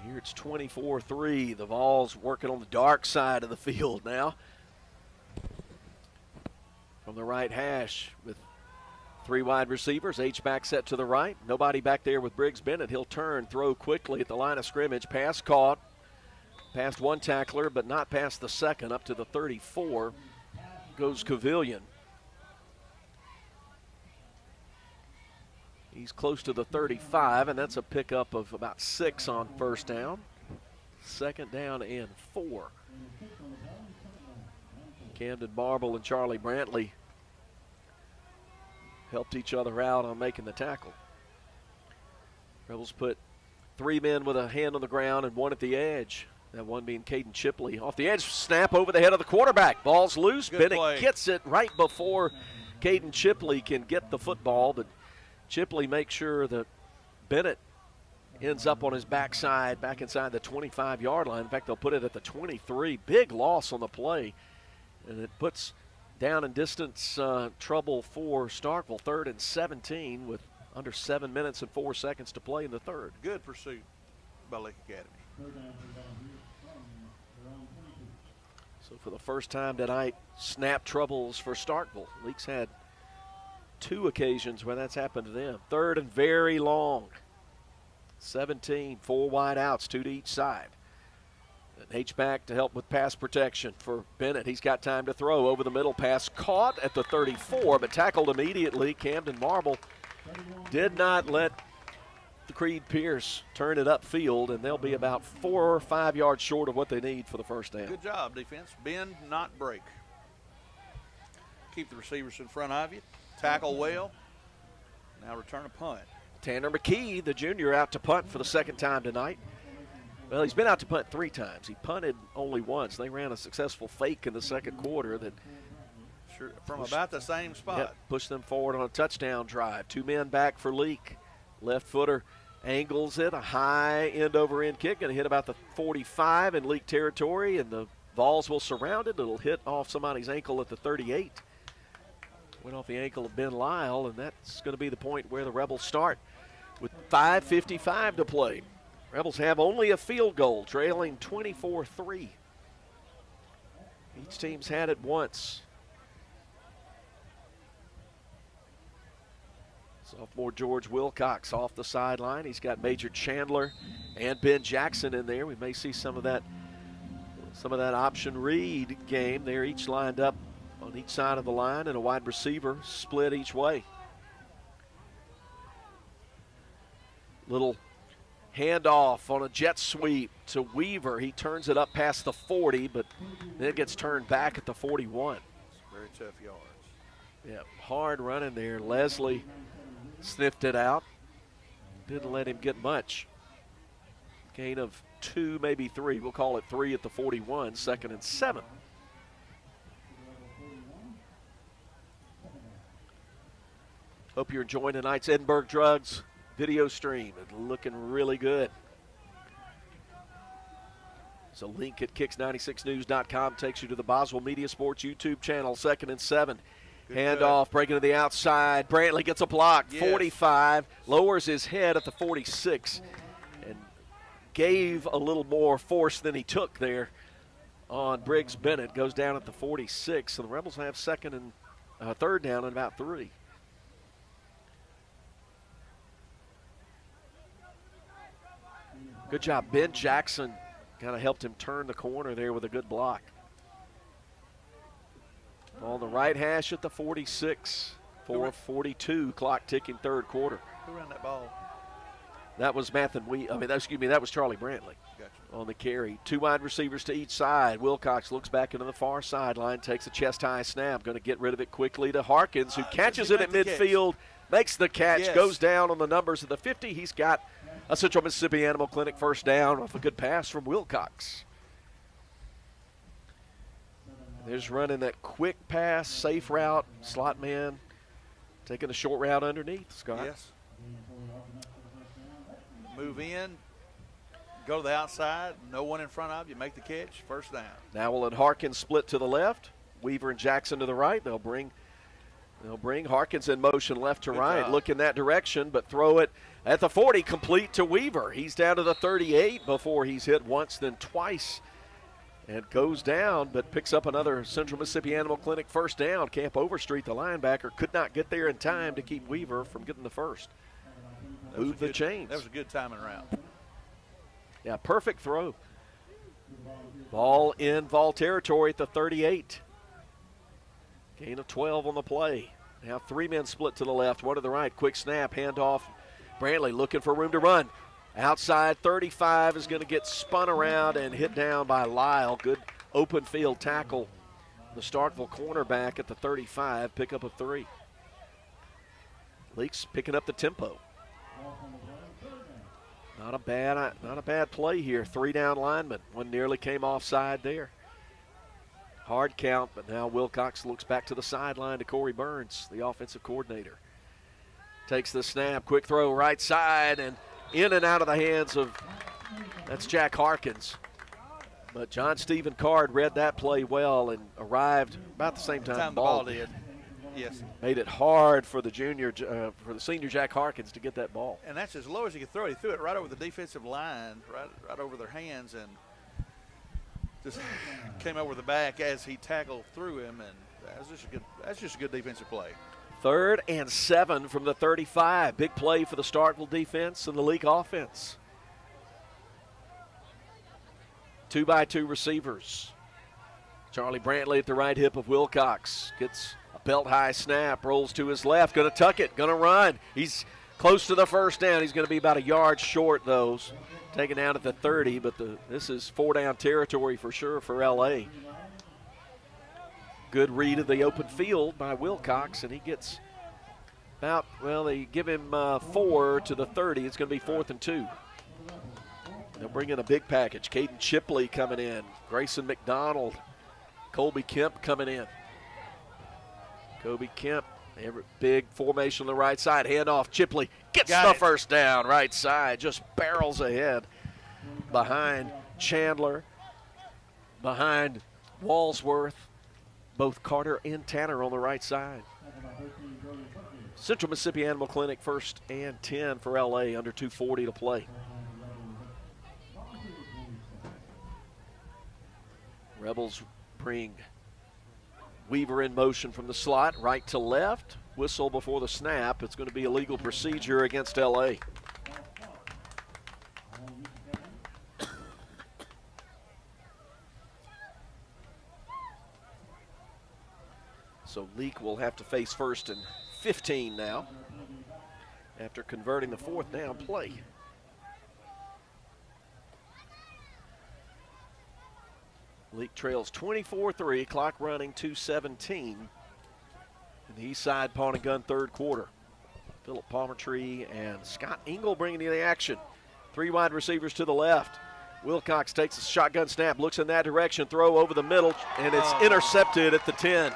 Here it's 24-3. The Vols working on the dark side of the field now. From the right hash with 3 wide receivers. H-back set to the right. Nobody back there with Briggs Bennett. He'll turn, throw quickly at the line of scrimmage. Pass caught. Past one tackler, but not past the second. Up to the 34 goes Cavillion. He's close to the 35, and that's a pickup of about 6 on first down. 2nd down and 4. Camden Marble and Charlie Brantley helped each other out on making the tackle. Rebels put 3 men with a hand on the ground and 1 at the edge. That one being Caden Chipley. Off the edge, snap over the head of the quarterback. Ball's loose. Good Bennett play. Gets it right before Caden Chipley can get the football, but Chipley makes sure that Bennett ends up on his backside, back inside the 25-yard line. In fact, they'll put it at the 23. Big loss on the play, and it puts down and distance trouble for Starkville. 3rd and 17 with under 7 minutes and 4 seconds to play in the third. Good pursuit by Leake Academy. So So for the first time tonight, snap troubles for Starkville. Leake's had 2 occasions where that's happened to them. 3rd and very long. 17, 4 wide outs, 2 to each side. An H-back to help with pass protection for Bennett. He's got time to throw over the middle. Pass caught at the 34, but tackled immediately. Camden Marble did not let the Creed Pierce turn it upfield, and they'll be about 4 or 5 yards short of what they need for the first down. Good job, defense. Bend, not break. Keep the receivers in front of you. Tackle well. Now return a punt. Tanner McKee, the junior, out to punt for the 2nd time tonight. Well, he's been out to punt 3 times. He punted only once. They ran a successful fake in the 2nd quarter that from about the same spot. Pushed them forward on a touchdown drive. 2 men back for Leake. Left footer angles it. A high end-over-end kick. Going to hit about the 45 in Leake territory, and the Vols will surround it. It'll hit off somebody's ankle at the 38. Went off the ankle of Ben Lyle, and that's going to be the point where the Rebels start with 5:55 to play. Rebels have only a field goal, trailing 24-3. Each team's had it once. Sophomore George Wilcox off the sideline. He's got Major Chandler and Ben Jackson in there. We may see some of that option read game. They're each lined up on each side of the line, and a wide receiver split each way. Little handoff on a jet sweep to Weaver. He turns it up past the 40, but then it gets turned back at the 41. Very tough yards. Yeah, hard running there. Leslie sniffed it out. Didn't let him get much. Gain of 2, maybe 3. We'll call it 3 at the 41, 2nd and 7. Hope you're enjoying tonight's Edinburgh Drugs video stream. It's looking really good. So link at Kicks96news.com takes you to the Boswell Media Sports YouTube channel. 2nd and 7. Handoff, breaking to the outside. Brantley gets a block. Yes. 45, lowers his head at the 46, and gave a little more force than he took there on Briggs Bennett. Goes down at the 46, so the Rebels have 3rd down and about 3. Good job. Ben Jackson kind of helped him turn the corner there with a good block. On the right hash at the 46, 4:42, clock ticking 3rd quarter. Who ran that ball? That was that was Charlie Brantley. Gotcha. On the carry. 2 wide receivers to each side. Wilcox looks back into the far sideline, takes a chest-high snap, going to get rid of it quickly to Harkins, who catches it at midfield, makes the catch, goes down on the numbers of the 50. He's got a Central Mississippi Animal Clinic 1st down off a good pass from Wilcox. There's running that quick pass, safe route, slot man, taking a short route underneath, Scott. Yes. Move in, go to the outside, no one in front of you, make the catch, 1st down. Now we'll let Harkins split to the left, Weaver and Jackson to the right. They'll bring Harkins in motion left to right, look in that direction, but throw it at the 40, complete to Weaver. He's down to the 38 before he's hit once, then twice. And goes down, but picks up another Central Mississippi Animal Clinic 1st down. Camp Overstreet, the linebacker, could not get there in time to keep Weaver from getting the 1st. Move the chains. That was a good timing route. Yeah, perfect throw. Ball in Vol territory at the 38. Gain of 12 on the play. Now 3 men split to the left, 1 to the right. Quick snap, handoff. Brantley looking for room to run. Outside 35 is going to get spun around and hit down by Lyle. Good open field tackle. The Starkville cornerback at the 35, pick up a 3. Leake's picking up the tempo. Not a bad play here. 3 down linemen. One nearly came offside there. Hard count, but now Wilcox looks back to the sideline to Corey Burns, the offensive coordinator. Takes the snap, quick throw right side, and in and out of the hands of, that's Jack Harkins. But John Stephen Card read that play well and arrived about the same time the ball did. Yes. Made it hard for the senior Jack Harkins to get that ball. And that's as low as he could throw it. He threw it right over the defensive line, right over their hands, and just came over the back as he tackled through him, and that's just a good defensive play. 3rd and 7 from the 35. Big play for the Starkville defense and the Leake offense. 2-by-2 receivers. Charlie Brantley at the right hip of Wilcox. Gets a belt-high snap, rolls to his left, going to tuck it, going to run. He's close to the first down. He's going to be about a yard short, though. Taken down at the 30, but this is 4-down territory for sure for L.A. Good read of the open field by Wilcox, and he gets about, well, they give him 4 to the 30. It's going to be 4th and 2. They'll bring in a big package. Caden Chipley coming in. Grayson McDonald. Colby Kemp coming in. Kobe Kemp, big formation on the right side. Handoff. Chipley gets the first down. Right side. Just barrels ahead behind Chandler, behind Walsworth. Both Carter and Tanner on the right side. Central Mississippi Animal Clinic 1st and 10 for LA, under 2:40 to play. Rebels bring Weaver in motion from the slot, right to left. Whistle before the snap. It's going to be a legal procedure against LA. So Leake will have to face 1st and 15 now after converting the 4th down play. Leake trails 24-3, clock running 2:17 in the east side pawn and gun 3rd quarter. Philip Palmertree and Scott Engel bringing in the action. 3 wide receivers to the left. Wilcox takes a shotgun snap, looks in that direction, throw over the middle, and it's intercepted at the 10.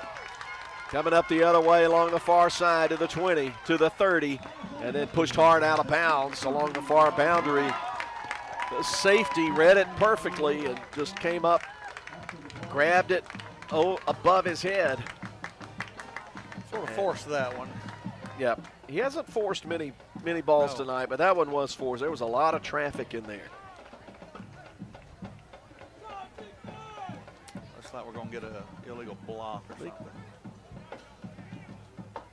Coming up the other way along the far side to the 20, to the 30, and then pushed hard out of bounds along the far boundary. The safety read it perfectly and just came up, grabbed it above his head. Sort of forced that one. Yeah, he hasn't forced many balls tonight, but that one was forced. There was a lot of traffic in there. Looks like we're going to get an illegal block or something.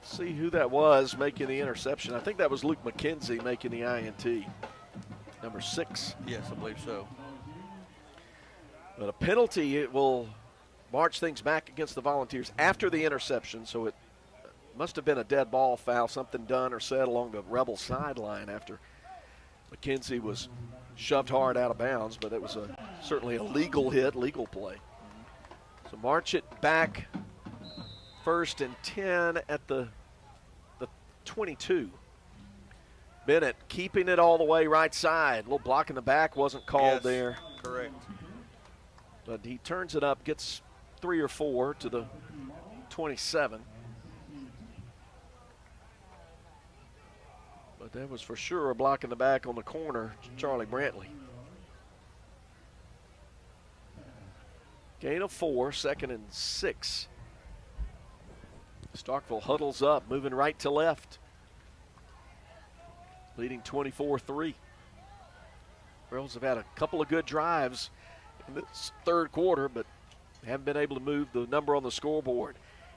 See who that was making the interception. I think that was Luke McKenzie making the INT. Number 6. Yes, I believe so. But a penalty, it will march things back against the Volunteers after the interception, so it must have been a dead ball foul, something done or said along the Rebel sideline after McKenzie was shoved hard out of bounds, but it was certainly a legal hit, legal play. So march it back 1st and 10 at the 22. Bennett keeping it all the way right side. A little block in the back wasn't called there. Correct. But he turns it up, gets 3 or 4 to the 27. But that was for sure a block in the back on the corner, Charlie Brantley. Gain of 4, 2nd and 6. Starkville huddles up, moving right to left. Leading 24-3. Rebels have had a couple of good drives in this 3rd quarter, but haven't been able to move the number on the scoreboard.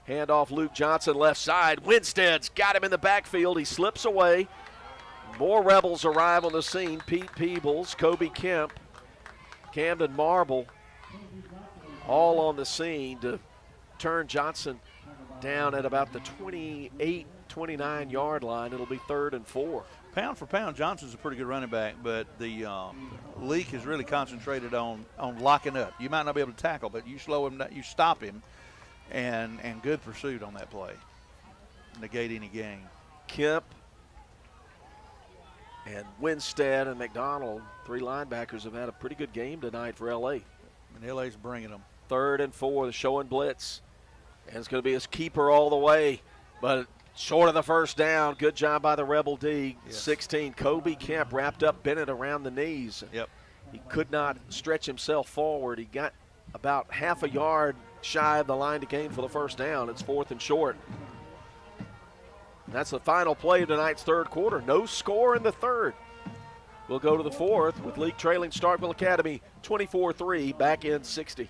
Handoff Luke Johnson left side. Winstead's got him in the backfield. He slips away. More Rebels arrive on the scene. Pete Peebles, Kobe Kemp, Camden Marble, all on the scene to turn Johnson down at about the 28, 29-yard line. It'll be 3rd and 4. Pound for pound, Johnson's a pretty good running back, but the Leake is really concentrated on locking up. You might not be able to tackle, but you slow him down, you stop him, and good pursuit on that play. Negate any gain. Kemp and Winstead and McDonald, 3 linebackers, have had a pretty good game tonight for L.A. And L.A.'s bringing them. 3rd and 4, the show and blitz. And it's going to be his keeper all the way, but short of the first down. Good job by the Rebel D. Yes. 16, Kobe Kemp wrapped up Bennett around the knees. Yep. He could not stretch himself forward. He got about half a yard shy of the line to gain for the first down. It's 4th and short. That's the final play of tonight's 3rd quarter. No score in the 3rd. We'll go to the fourth with Leake trailing Starkville Academy 24-3, back in 60.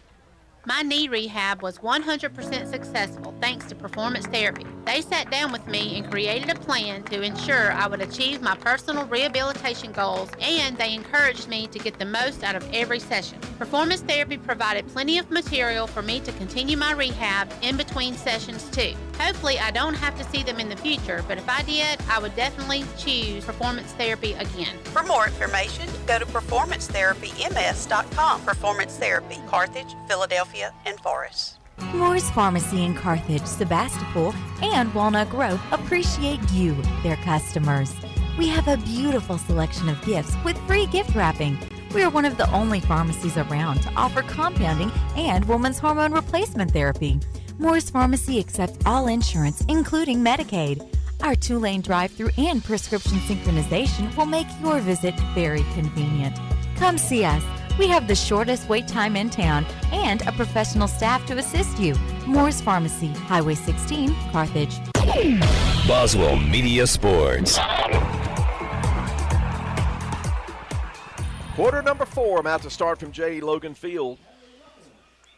My knee rehab was 100% successful thanks to Performance Therapy. They sat down with me and created a plan to ensure I would achieve my personal rehabilitation goals, and they encouraged me to get the most out of every session. Performance Therapy provided plenty of material for me to continue my rehab in between sessions too. Hopefully I don't have to see them in the future, but if I did, I would definitely choose Performance Therapy again. For more information, go to performancetherapyms.com. Performance Therapy, Carthage, Philadelphia, and Forest. Moore's Pharmacy in Carthage, Sebastopol, and Walnut Grove appreciate you, their customers. We have a beautiful selection of gifts with free gift wrapping. We are one of the only pharmacies around to offer compounding and women's hormone replacement therapy. Moore's Pharmacy accepts all insurance, including Medicaid. Our 2-lane drive-through and prescription synchronization will make your visit very convenient. Come see us. We have the shortest wait time in town and a professional staff to assist you. Moore's Pharmacy, Highway 16, Carthage. Boswell Media Sports. Quarter number 4 about to start from J. Logan Field.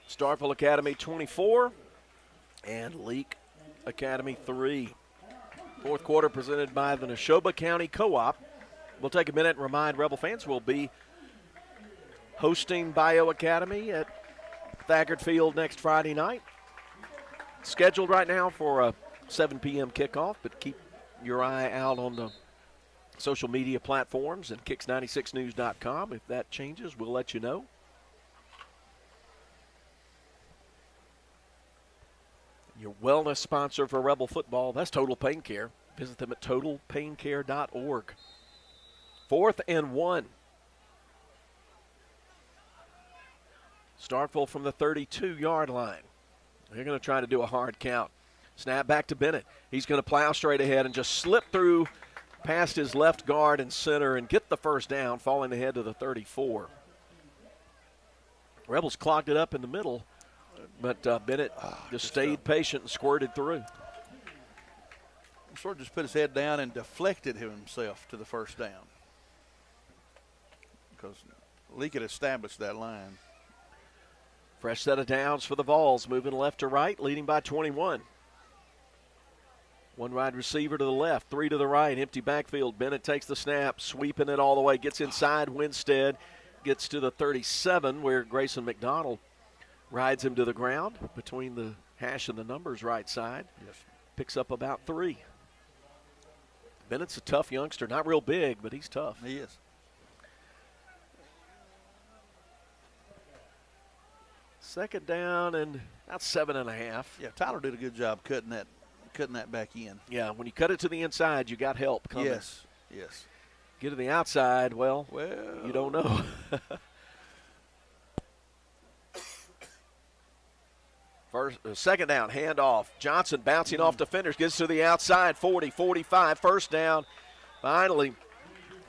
Starkville Academy 24 and Leake Academy 3. Fourth quarter presented by the Neshoba County Co-op. We'll take a minute and remind Rebel fans we'll be hosting Bio Academy at Thaggart Field next Friday night. Scheduled right now for a 7 p.m. kickoff, but keep your eye out on the social media platforms and Kicks96news.com. If that changes, we'll let you know. Your wellness sponsor for Rebel football, that's Total Pain Care. Visit them at totalpaincare.org. 4th and 1. Starkville from the 32-yard line. They're going to try to do a hard count. Snap back to Bennett. He's going to plow straight ahead and just slip through past his left guard and center and get the first down, falling ahead to the 34. Rebels clogged it up in the middle, but Bennett just stayed patient and squirted through. Sort of just put his head down and deflected himself to the first down because Leake had established that line. Fresh set of downs for the Vols, moving left to right, leading by 21. One wide receiver to the left, 3 to the right, empty backfield. Bennett takes the snap, sweeping it all the way, gets inside Winstead, gets to the 37 where Grayson McDonald rides him to the ground between the hash and the numbers right side. Yes. Picks up about 3. Bennett's a tough youngster, not real big, but he's tough. He is. Second down and about 7.5. Yeah, Tyler did a good job cutting that back in. Yeah, when you cut it to the inside, you got help coming. Yes, yes. Get to the outside, well, you don't know. Second down, handoff. Johnson bouncing off defenders, gets to the outside, 40, 45, first down. Finally,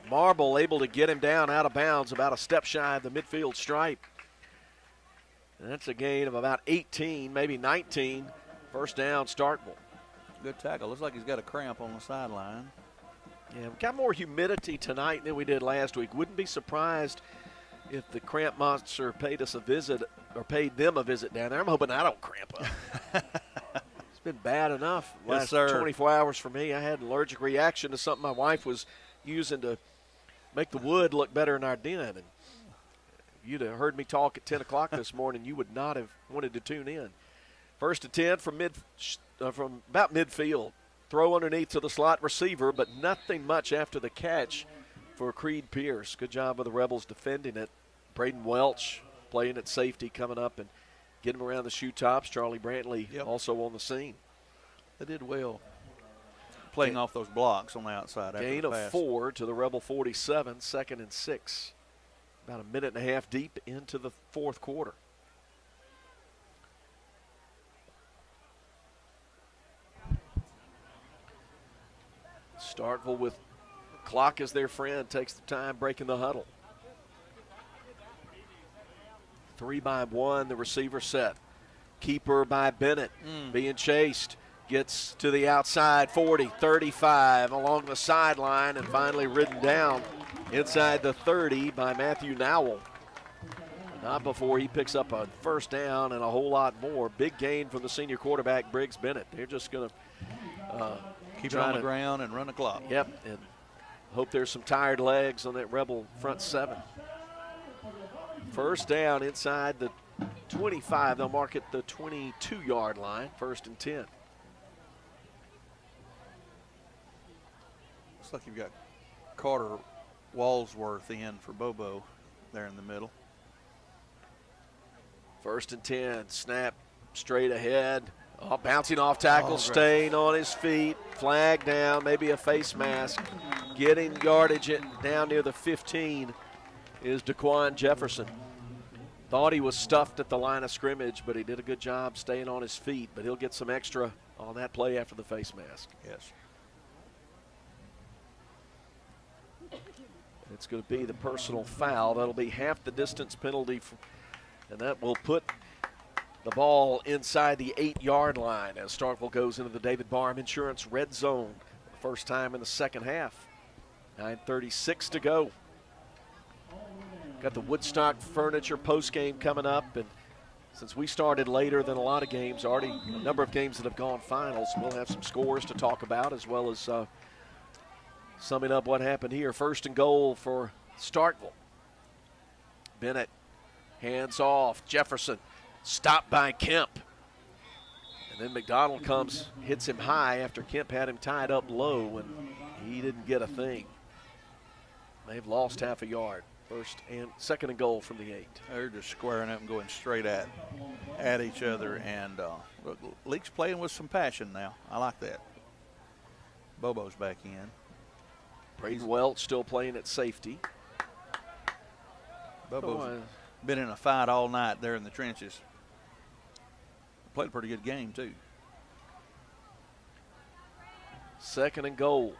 Marble able to get him down out of bounds, about a step shy of the midfield stripe. And that's a gain of about 18, maybe 19. First down, Starkville. Good tackle. Looks like he's got a cramp on the sideline. Yeah, we got more humidity tonight than we did last week. Wouldn't be surprised if the cramp monster paid us a visit or paid them a visit down there. I'm hoping I don't cramp up. It's been bad enough last 24 hours for me. I had an allergic reaction to something my wife was using to make the wood look better in our den. And if you'd have heard me talk at 10 o'clock this morning, you would not have wanted to tune in. First and 10 from about midfield. Throw underneath to the slot receiver, but nothing much after the catch for Creed Pierce. Good job of the Rebels defending it. Braden Welch playing at safety, coming up and getting him around the shoe tops. Charlie Brantley also on the scene. They did well playing off those blocks on the outside. Gain of 4 to the Rebel 47, 2nd and 6. About a minute and a half deep into the fourth quarter. Starkville with clock as their friend, takes the time breaking the huddle. 3 by 1, the receiver set. Keeper by Bennett, being chased. Gets to the outside, 40, 35, along the sideline, and finally ridden down inside the 30 by Matthew Nowell. Not before he picks up a first down and a whole lot more. Big gain from the senior quarterback, Briggs Bennett. They're just going to keep it on the ground and run the clock. Yep, and hope there's some tired legs on that Rebel front seven. First down inside the 25. They'll mark it the 22-yard line, 1st and 10. Looks like you've got Carter Walsworth in for Bobo there in the middle. 1st and 10, snap straight ahead. Oh, bouncing off tackle, staying on his feet, flag down, maybe a face mask. Getting yardage down near the 15 is DeQuan Jefferson. Thought he was stuffed at the line of scrimmage, but he did a good job staying on his feet. But he'll get some extra on that play after the face mask. Yes. It's going to be the personal foul. That'll be half the distance penalty, and that will put the ball inside the 8-yard line as Starkville goes into the David Barham Insurance red zone. First time in the second half. 9:36 to go. Got the Woodstock Furniture postgame coming up, and since we started later than a lot of games, already a number of games that have gone finals, we'll have some scores to talk about as well as summing up what happened here. 1st and goal for Starkville. Bennett hands off. Jefferson stopped by Kemp. And then McDonald comes, hits him high after Kemp had him tied up low, and he didn't get a thing. They've lost half a yard. 2nd and goal from the 8. They're just squaring up and going straight at each other. And look, Leake's playing with some passion now. I like that. Bobo's back in. Braden Welch still playing at safety. Bobo's been in a fight all night there in the trenches. Played a pretty good game, too. 2nd and goal.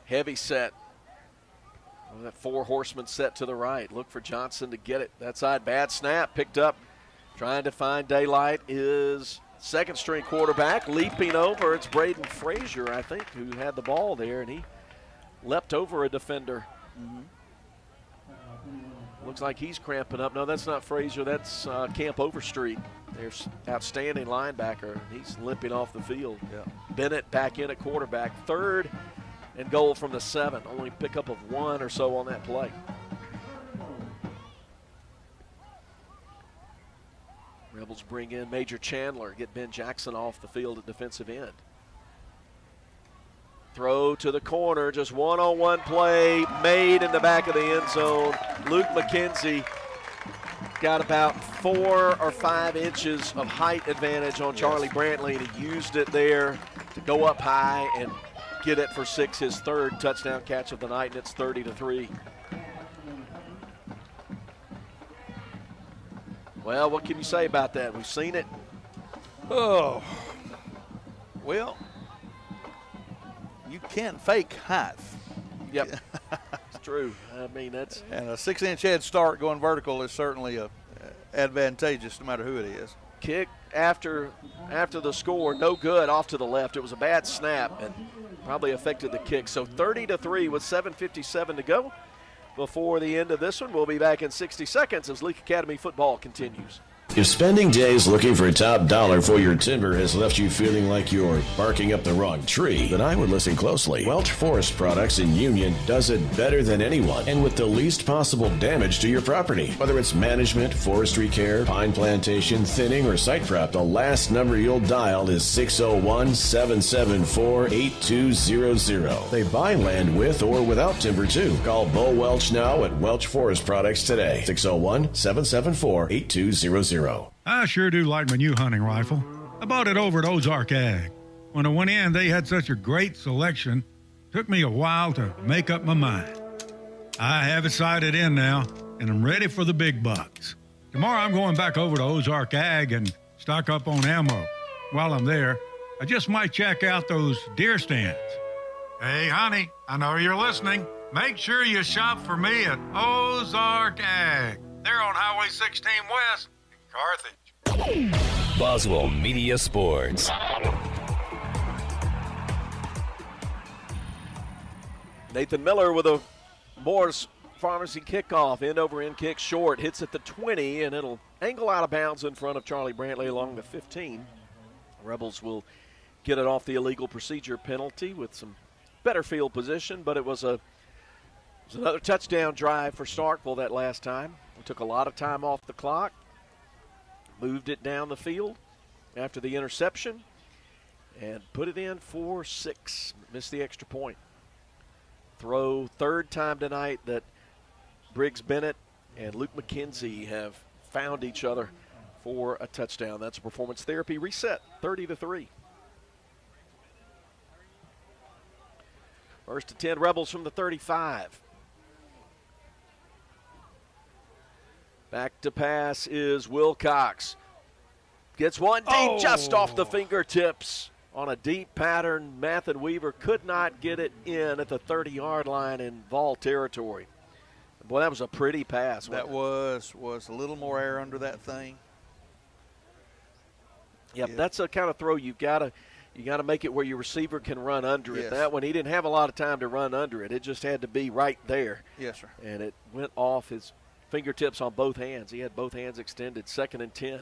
Heavy set. That 4 horseman set to the right. Look for Johnson to get it. That side, bad snap, picked up. Trying to find daylight is 2nd-string quarterback, leaping over. It's Braden Frazier, I think, who had the ball there, and he leapt over a defender. Looks like he's cramping up. No, that's not Frazier. That's Camp Overstreet. There's outstanding linebacker, and he's limping off the field. Yeah. Bennett back in at quarterback. 3rd and goal from the 7. Only pickup of 1 or so on that play. Rebels bring in Major Chandler, get Ben Jackson off the field at defensive end. Throw to the corner, just one-on-one play made in the back of the end zone. Luke McKenzie got about 4 or 5 inches of height advantage on Charlie Brantley, and he used it there to go up high and get it for 6, his 3rd touchdown catch of the night, and it's 30-3. Well, what can you say about that? We've seen it. Oh, well, you can't fake height. Yep, it's true. I mean, that's... And a 6-inch head start going vertical is certainly advantageous no matter who it is. Kick after the score, no good, off to the left. It was a bad snap and probably affected the kick. So 30-3 with 7:57 to go before the end of this one. We'll be back in 60 seconds as Leake Academy football continues. If spending days looking for top dollar for your timber has left you feeling like you're barking up the wrong tree, then I would listen closely. Welch Forest Products in Union does it better than anyone and with the least possible damage to your property. Whether it's management, forestry care, pine plantation, thinning, or site prep, the last number you'll dial is 601-774-8200. They buy land with or without timber too. Call Bo Welch now at Welch Forest Products today. 601-774-8200. I sure do like my new hunting rifle. I bought it over at Ozark Ag. When I went in, they had such a great selection. Took me a while to make up my mind. I have it sighted in now, and I'm ready for the big bucks. Tomorrow I'm going back over to Ozark Ag and stock up on ammo. While I'm there, I just might check out those deer stands. Hey, honey, I know you're listening. Make sure you shop for me at Ozark Ag. They're on Highway 16 West. Carthage. Boswell Media Sports. Nathan Miller with a Moore's Pharmacy kickoff, end over end kick short, hits at the 20, and it'll angle out of bounds in front of Charlie Brantley along the 15. Rebels will get it off the illegal procedure penalty with some better field position, but it was another touchdown drive for Starkville that last time. We took a lot of time off the clock, moved it down the field after the interception, and put it in for 6. Missed the extra point. Throw third time tonight that Briggs Bennett and Luke McKenzie have found each other for a touchdown. That's a performance therapy reset, 30-3. First to 10 Rebels from the 35. Back to pass is Wilcox. Gets one deep, just off the fingertips on a deep pattern. Mathen Weaver could not get it in at the 30-yard line in Vol territory. Boy, that was a pretty pass. That was a little more air under that thing. Yep, that's a kind of throw you got to make it where your receiver can run under it. Yes. That one, he didn't have a lot of time to run under it. It just had to be right there. Yes, sir. And it went off his fingertips on both hands. He had both hands extended, 2nd and 10.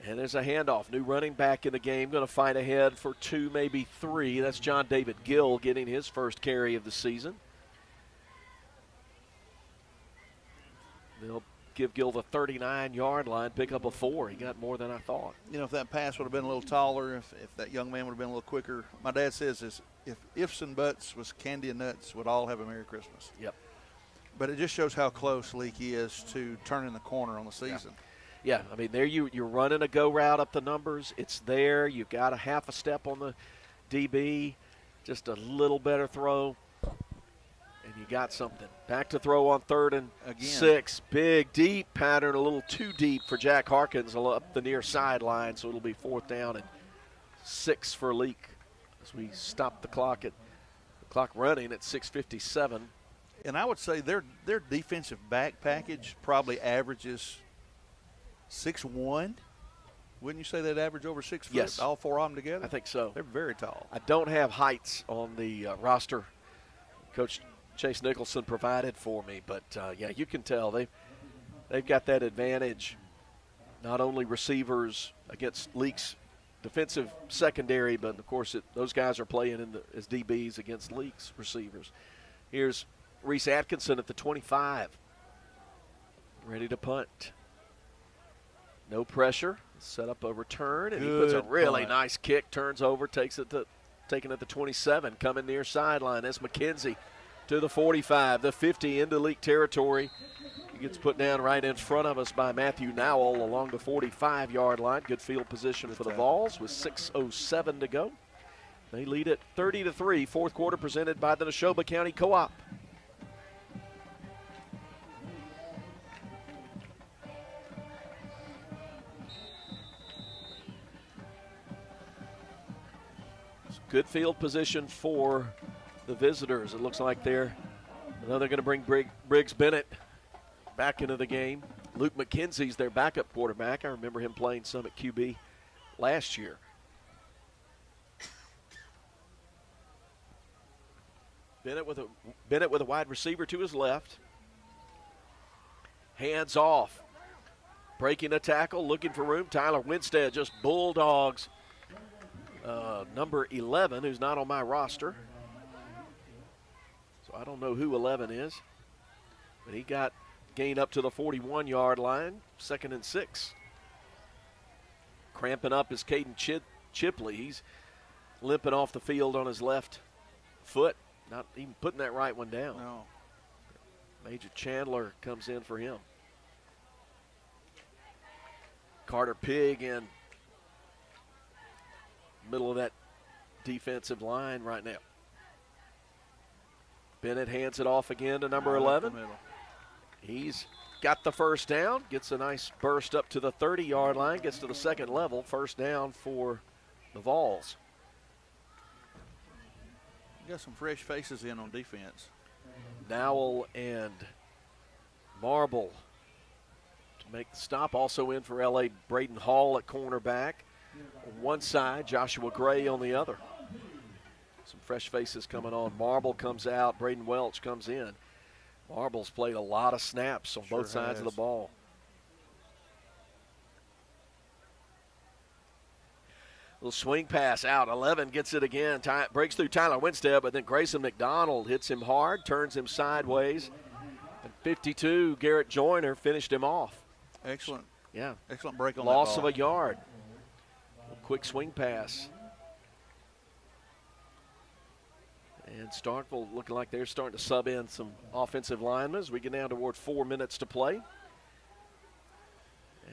And there's a handoff. New running back in the game, going to fight ahead for 2, maybe 3. That's John David Gill getting his first carry of the season. They'll give Gill the 39-yard line, pick up a 4. He got more than I thought. You know, if that pass would have been a little taller, if that young man would have been a little quicker, my dad says is if ifs and buts was candy and nuts, would all have a Merry Christmas. Yep. But it just shows how close Leake is to turning the corner on the season. Yeah, I mean, there you're running a go route up the numbers. It's there. You've got a half a step on the DB, just a little better throw, and you got something. Back to throw on 3rd and 6. Big, deep pattern, a little too deep for Jack Harkins up the near sideline, so it'll be 4th down and 6 for Leake as we stop the clock running at 6:57. And I would say their defensive back package probably averages 6'1". Wouldn't you say they'd average over 6 foot? Yes. All 4 of them together? I think so. They're very tall. I don't have heights on the roster. Coach Chase Nicholson provided for me, but yeah, you can tell they've got that advantage. Not only receivers against Leake's defensive secondary, but of course those guys are playing as DBs against Leake's receivers. Here's Reese Atkinson at the 25, ready to punt. No pressure. Set up a return, and he puts a really nice kick. Turns over, taking it the 27. Coming near sideline. That's McKenzie to the 45, the 50 into Leake territory. He gets put down right in front of us by Matthew Nowell along the 45-yard line. Good field position for the Vols with 6:07 to go. They lead it 30-3. Fourth quarter presented by the Neshoba County Co-op. Good field position for the visitors. It looks like they're going to bring Briggs Bennett back into the game. Luke McKenzie's their backup quarterback. I remember him playing some at QB last year. Bennett with a wide receiver to his left. Hands off. Breaking a tackle, looking for room. Tyler Winstead just bulldogs number 11, who's not on my roster. So I don't know who 11 is. But he got gained up to the 41-yard line, 2nd and 6. Cramping up is Caden Chipley. He's limping off the field on his left foot, not even putting that right one down. No. Major Chandler comes in for him. Carter Pigg in middle of that defensive line right now. Bennett hands it off again to number 11. He's got the first down, gets a nice burst up to the 30-yard line, gets to the second level. First down for the Vols. You got some fresh faces in on defense. Nowell and Marble to make the stop. Also in for L.A., Braden Hall at cornerback on one side, Joshua Gray on the other. Some fresh faces coming on. Marble comes out. Braden Welch comes in. Marble's played a lot of snaps on both sides of the ball. Little swing pass out. 11 gets it again. Breaks through Tyler Winstead, but then Grayson McDonald hits him hard, turns him sideways. And 52, Garrett Joyner finished him off. Excellent. Yeah. Excellent break on Loss that ball. of a yard. A quick swing pass. And Starkville looking like they're starting to sub in some offensive linemen as we get down toward 4 minutes to play.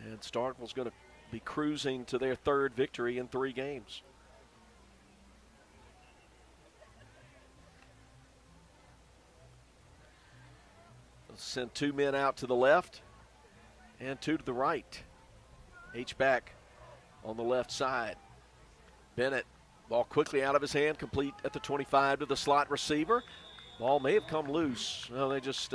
And Starkville's going to be cruising to their third victory in 3 games. They'll send 2 men out to the left and 2 to the right. H-back on the left side. Bennett, ball quickly out of his hand, complete at the 25 to the slot receiver. Ball may have come loose. No, they just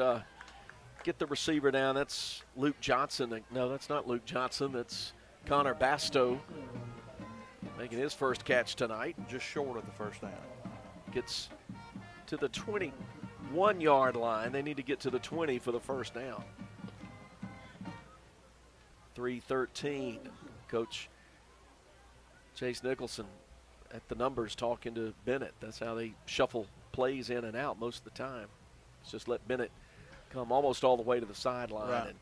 get the receiver down. That's Luke Johnson. No, that's not Luke Johnson. That's Connor Bastow making his first catch tonight. Just short of the first down. Gets to the 21-yard line. They need to get to the 20 for the first down. 3:13. Coach Chase Nicholson at the numbers talking to Bennett. That's how they shuffle plays in and out most of the time. It's just let Bennett come almost all the way to the sideline. Right. And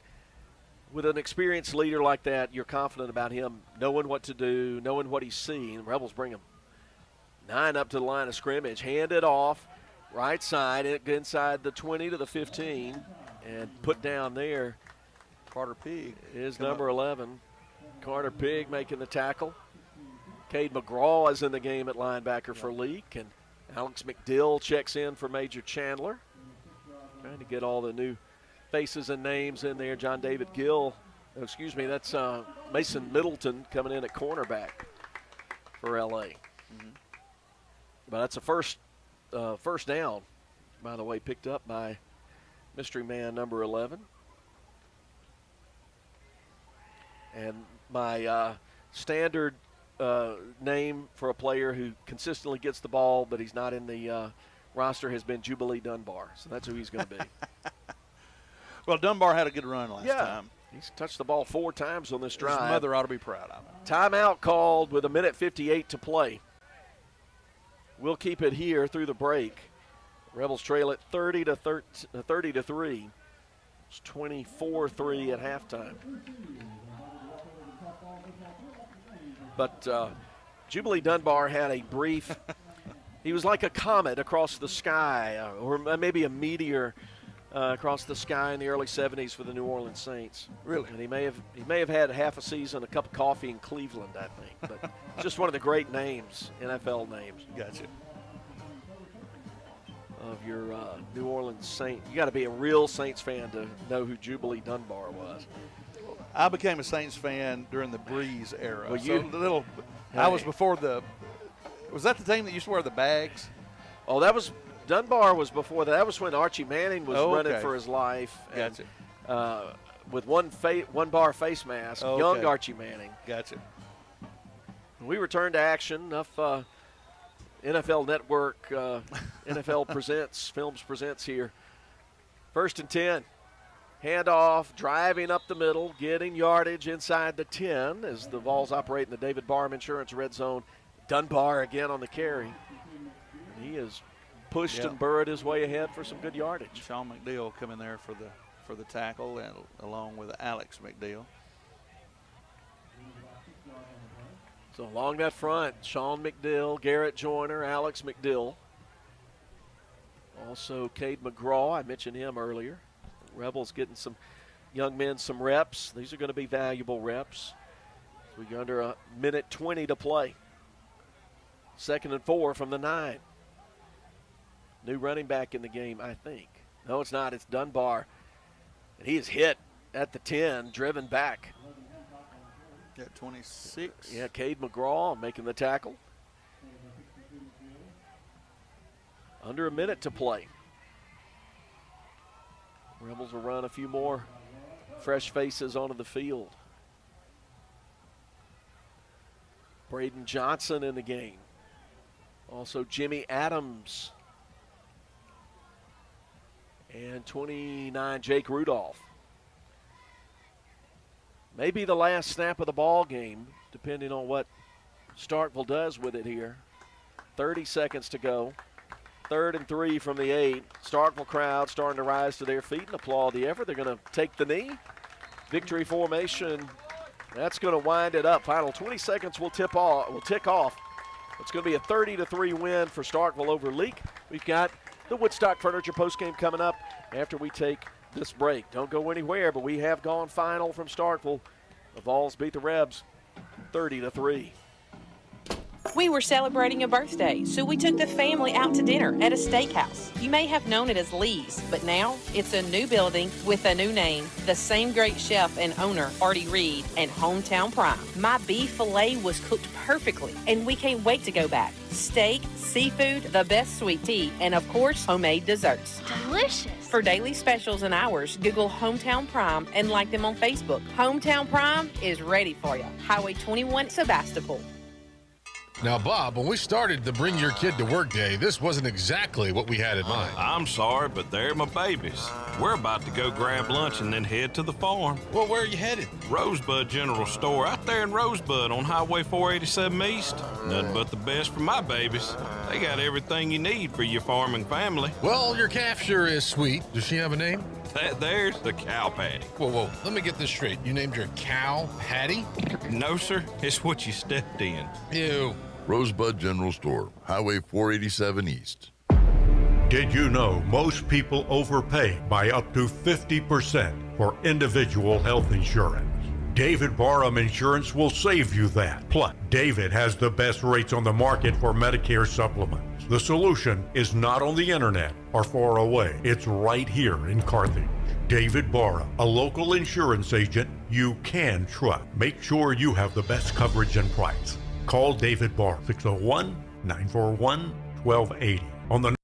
with an experienced leader like that, you're confident about him knowing what to do, knowing what he's seeing. Rebels bring him 9 up to the line of scrimmage. Hand it off, right side, inside the 20 to the 15, and put down there. Carter Pigg is number 11. Carter Pigg making the tackle. Cade McGraw is in the game at linebacker for Leake, and Alex McDill checks in for Major Chandler. Trying to get all the new faces and names in there. John David Gill, excuse me, that's Mason Middleton coming in at cornerback for L.A. But that's a first down, by the way, picked up by mystery man number 11. And my standard name for a player who consistently gets the ball, but he's not in the roster, has been Jubilee Dunbar. So that's who he's going to be. Well, Dunbar had a good run last time. He's touched the ball 4 times on this drive. His mother ought to be proud of him. Timeout called with 1:58 to play. We'll keep it here through the break. Rebels trail it 30 to 3. It's 24-3 at halftime. But Jubilee Dunbar had a brief, he was like a comet across the sky, or maybe a meteor across the sky in the early 70s for the New Orleans Saints. Really? And he may have had half a season, a cup of coffee in Cleveland, I think. But just one of the great names, NFL names. Gotcha. Of your New Orleans Saint. You got to be a real Saints fan to know who Jubilee Dunbar was. I became a Saints fan during the Breeze era. Well, I was before the. Was that the team that used to wear the bags? Oh, Dunbar was before that. That was when Archie Manning was running for his life. Gotcha. And, with one bar face mask, young Archie Manning. Gotcha. We return to action. Enough NFL Network, NFL Films presents here. 1st and 10. Handoff, driving up the middle, getting yardage inside the 10 as the Vols operate in the David Barham Insurance red zone. Dunbar again on the carry. He has pushed and burrowed his way ahead for some good yardage. Sean McDill coming there for the tackle, and along with Alex McDill. So along that front, Sean McDill, Garrett Joyner, Alex McDill. Also Cade McGraw, I mentioned him earlier. Rebels getting some young men some reps. These are going to be valuable reps. So we go under 1:20 to play. 2nd and 4 from the 9. New running back in the game, I think. No, it's not. It's Dunbar. And he is hit at the 10, driven back. At 26. Yeah, Cade McGraw making the tackle. Under a minute to play. Rebels will run a few more fresh faces onto the field. Braden Johnson in the game. Also Jimmy Adams. And 29, Jake Rudolph. Maybe the last snap of the ball game, depending on what Starkville does with it here. 30 seconds to go. 3rd and 3 from the 8. Starkville crowd starting to rise to their feet and applaud the effort. They're going to take the knee. Victory formation. That's going to wind it up. Final 20 seconds will tick off. It's going to be a 30-3 win for Starkville over Leake. We've got the Woodstock Furniture postgame coming up after we take this break. Don't go anywhere, but we have gone final from Starkville. The Vols beat the Rebs 30-3. We were celebrating a birthday, so we took the family out to dinner at a steakhouse. You may have known it as Lee's, but now it's a new building with a new name. The same great chef and owner, Artie Reed, and Hometown Prime. My beef filet was cooked perfectly, and we can't wait to go back. Steak, seafood, the best sweet tea, and of course, homemade desserts. Delicious. For daily specials and hours, Google Hometown Prime and like them on Facebook. Hometown Prime is ready for you. Highway 21, Sebastopol. Now, Bob, when we started the Bring Your Kid to Work Day, this wasn't exactly what we had in mind. I'm sorry, but they're my babies. We're about to go grab lunch and then head to the farm. Well, where are you headed? Rosebud General Store out there in Rosebud on Highway 487 East. Nothing but the best for my babies. They got everything you need for your farming family. Well, your calf sure is sweet. Does she have a name? There's the cow patty. Whoa, let me get this straight. You named your cow Patty? No, sir. It's what you stepped in. Ew. Rosebud General Store, Highway 487 East. Did you know most people overpay by up to 50% for individual health insurance? David Barham Insurance will save you that. Plus, David has the best rates on the market for Medicare supplements. The solution is not on the internet or far away. It's right here in Carthage. David Barham, a local insurance agent you can trust. Make sure you have the best coverage and price. Call David Barham, 601-941-1280 on the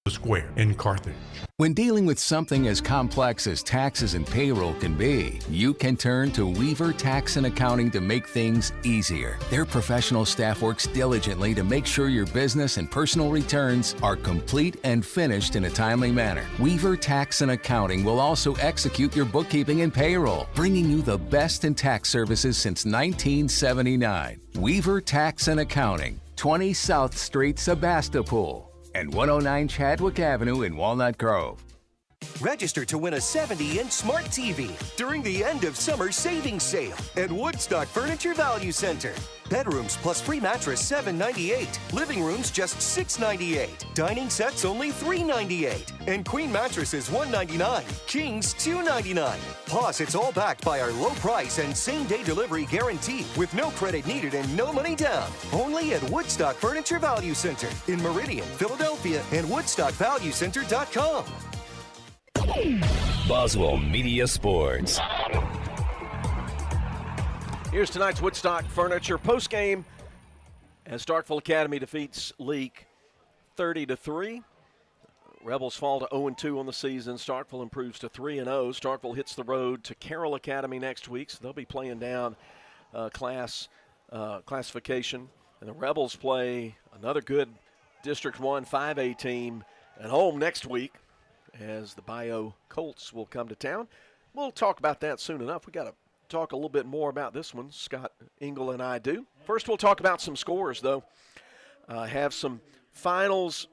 Square in Carthage. When dealing with something as complex as taxes and payroll can be, you can turn to Weaver Tax and Accounting to make things easier. Their professional staff works diligently to make sure your business and personal returns are complete and finished in a timely manner. Weaver Tax and Accounting will also execute your bookkeeping and payroll, bringing you the best in tax services since 1979. Weaver Tax and Accounting, 20 South Street, Sebastopol, and 109 Chadwick Avenue in Walnut Grove. Register to win a 70-inch smart TV during the end of summer savings sale at Woodstock Furniture Value Center. Bedrooms plus free mattress $7.98. Living rooms just $6.98. Dining sets only $3.98. And queen mattresses $1.99. Kings $2.99. Plus, it's all backed by our low price and same-day delivery guarantee with no credit needed and no money down. Only at Woodstock Furniture Value Center in Meridian, Philadelphia, and WoodstockValueCenter.com. Boswell Media Sports. Here's tonight's Woodstock Furniture postgame as Starkville Academy defeats Leake 30-3. Rebels fall to 0-2 on the season. Starkville improves to 3-0. Starkville hits the road to Carroll Academy next week, so they'll be playing down classification. And the Rebels play another good District 1 5A team at home next week as the Bio Colts will come to town. We'll talk about that soon enough. We got to talk a little bit more about this one. Scott Engel and I do. First, we'll talk about some scores, though. Have some finals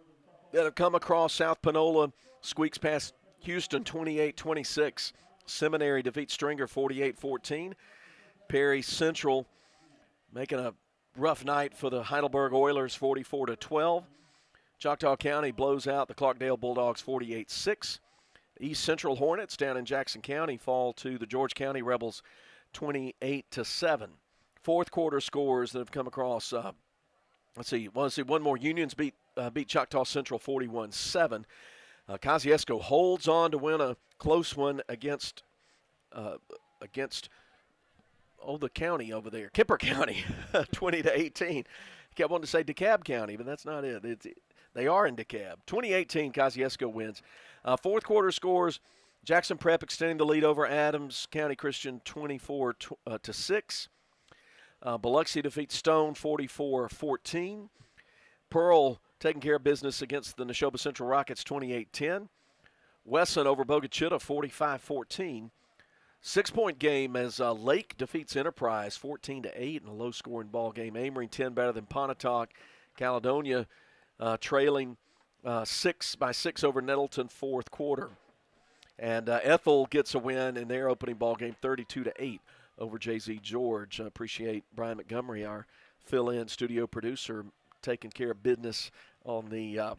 that have come across. South Panola squeaks past Houston 28-26. Seminary defeats Stringer 48-14. Perry Central making a rough night for the Heidelberg Oilers 44-12. Choctaw County blows out the Clarkdale Bulldogs 48-6. East Central Hornets down in Jackson County fall to the George County Rebels 28-7. Fourth quarter scores that have come across. Let's see. One more. Unions beat Choctaw Central 41-7. Kosciuszko holds on to win a close one against the county over there, Kemper County, 20-18. Kept wanting to say DeKalb County, but that's not it. They are in DeKalb. 2018, Kosciuszko wins. Fourth quarter scores, Jackson Prep extending the lead over Adams County Christian 24-6. Biloxi defeats Stone 44-14. Pearl taking care of business against the Neshoba Central Rockets 28-10. Wesson over Bogachita 45-14. 6-point game as Leake defeats Enterprise 14-8 in a low-scoring ball game. Amory 10 better than Pontotoc. Caledonia trailing 6 over Nettleton fourth quarter. And Ethel gets a win in their opening ball game 32-8 over JZ George. I appreciate Brian Montgomery, our fill-in studio producer, taking care of business on the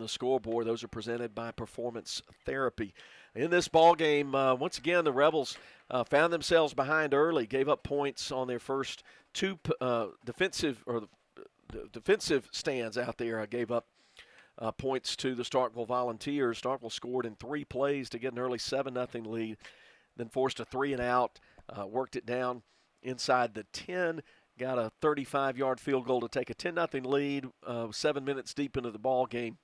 scoreboard. Those are presented by Performance Therapy. In this ball game, once again, the Rebels found themselves behind early, gave up points on their first two defensive stands out there. Gave up points to the Starkville Volunteers. Starkville scored in 3 plays to get an early 7-0 lead, then forced a 3-and-out, worked it down inside the 10, got a 35-yard field goal to take a 10-0 lead 7 minutes deep into the ball game.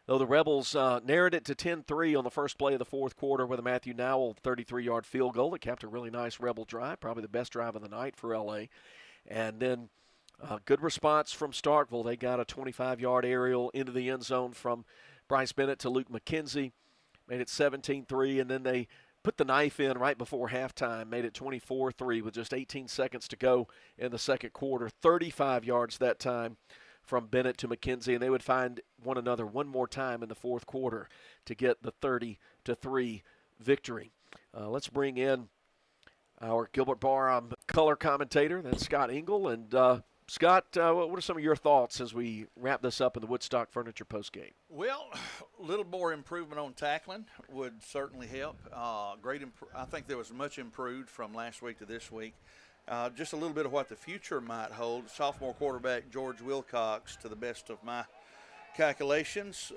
Though the Rebels narrowed it to 10-3 on the first play of the fourth quarter with a Matthew Nowell 33-yard field goal that capped a really nice Rebel drive, probably the best drive of the night for L.A. And then good response from Starkville. They got a 25-yard aerial into the end zone from Bryce Bennett to Luke McKenzie, made it 17-3, and then they put the knife in right before halftime, made it 24-3 with just 18 seconds to go in the second quarter. 35 yards that time from Bennett to McKenzie, and they would find one another one more time in the fourth quarter to get the 30-3 victory. Let's bring in our Gilbert Barham color commentator, that's Scott Engel. And Scott, what are some of your thoughts as we wrap this up in the Woodstock Furniture postgame? Well, a little more improvement on tackling would certainly help. I think there was much improved from last week to this week. Just a little bit of what the future might hold. Sophomore quarterback George Wilcox, to the best of my calculations,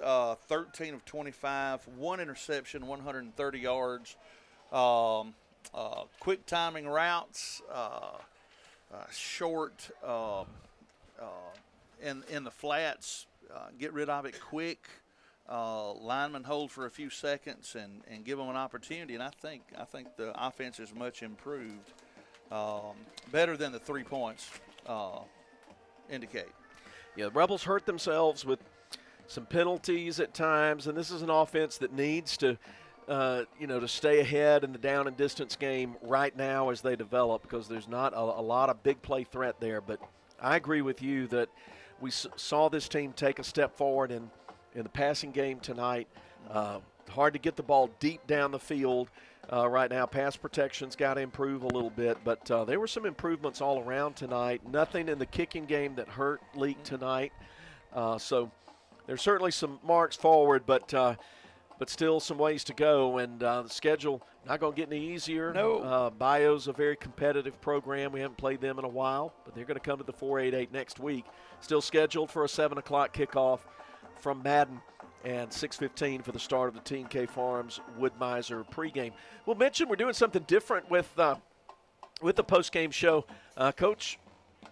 13 of 25, 1 interception, 130 yards, quick timing routes, short in the flats, get rid of it quick. Linemen hold for a few seconds and give them an opportunity, and I think the offense is much improved. Better than the 3 points indicate. Yeah, the Rebels hurt themselves with some penalties at times, and this is an offense that needs to, to stay ahead in the down and distance game right now as they develop, because there's not a lot of big play threat there. But I agree with you that we saw this team take a step forward in the passing game tonight. Hard to get the ball deep down the field. Right now, pass protection's got to improve a little bit, but there were some improvements all around tonight. Nothing in the kicking game that hurt Leake tonight. So there's certainly some marks forward, but still some ways to go. And the schedule not going to get any easier. No. Bio's a very competitive program. We haven't played them in a while, but they're going to come to the 488 next week. Still scheduled for a 7 o'clock kickoff from Madden, and 6:15 for the start of the T&K Farms Wood-Mizer pregame. We'll mention we're doing something different with the postgame show. Coach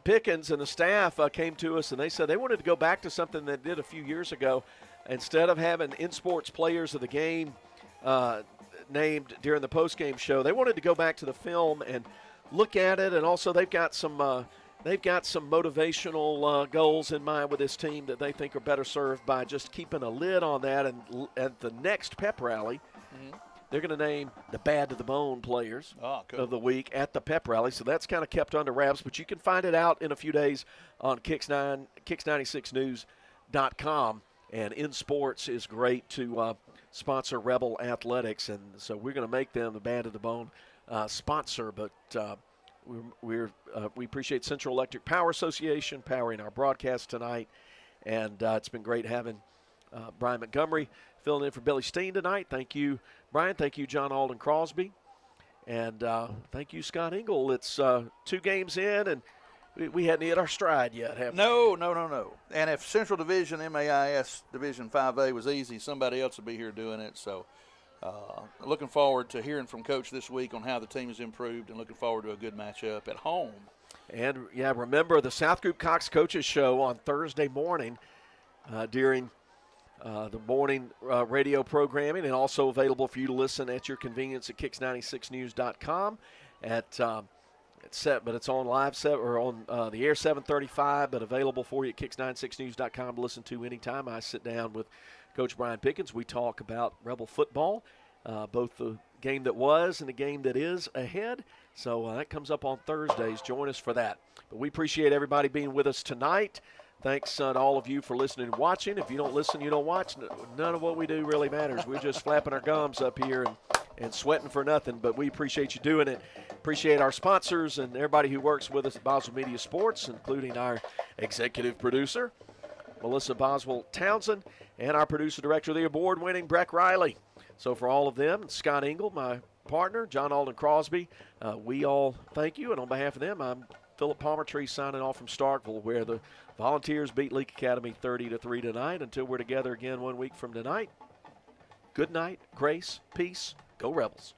Pickens and the staff came to us, and they said they wanted to go back to something they did a few years ago. Instead of having in-sports players of the game named during the postgame show, they wanted to go back to the film and look at it, and also they've got some motivational goals in mind with this team that they think are better served by just keeping a lid on that. And at the next pep rally, they're going to name the Bad to the Bone players of the week at the pep rally. So that's kind of kept under wraps, but you can find it out in a few days on Kicks96news.com. And In Sports is great to sponsor Rebel Athletics, and so we're going to make them the Bad to the Bone sponsor, but we appreciate Central Electric Power Association powering our broadcast tonight, and it's been great having Brian Montgomery filling in for Billy Steen tonight. Thank you, Brian. Thank you, John Alden Crosby, and thank you, Scott Engel. It's 2 games in, and we hadn't hit our stride yet, have we? No. And if Central Division MAIS Division 5A was easy, somebody else would be here doing it. So looking forward to hearing from Coach this week on how the team has improved, and looking forward to a good matchup at home. And, yeah, remember the South Group Cox Coaches Show on Thursday morning during the morning radio programming, and also available for you to listen at your convenience at Kicks96news.com at It's set, but it's on live set or on the air 7:35, but available for you at Kicks96news.com to listen to anytime. I sit down with Coach Brian Pickens. We talk about Rebel football, both the game that was and the game that is ahead. So that comes up on Thursdays. Join us for that. But we appreciate everybody being with us tonight. Thanks to all of you for listening and watching. If you don't listen, you don't watch. None of what we do really matters. We're just flapping our gums up here and sweating for nothing, but we appreciate you doing it. Appreciate our sponsors and everybody who works with us at Boswell Media Sports, including our executive producer, Melissa Boswell-Townsend, and our producer-director, the award-winning Breck Riley. So for all of them, Scott Engel, my partner, John Alden Crosby, we all thank you. And on behalf of them, I'm Philip Palmertree signing off from Starkville, where the Volunteers beat Leake Academy 30-3 tonight. Until we're together again 1 week from tonight, good night, grace, peace, go Rebels.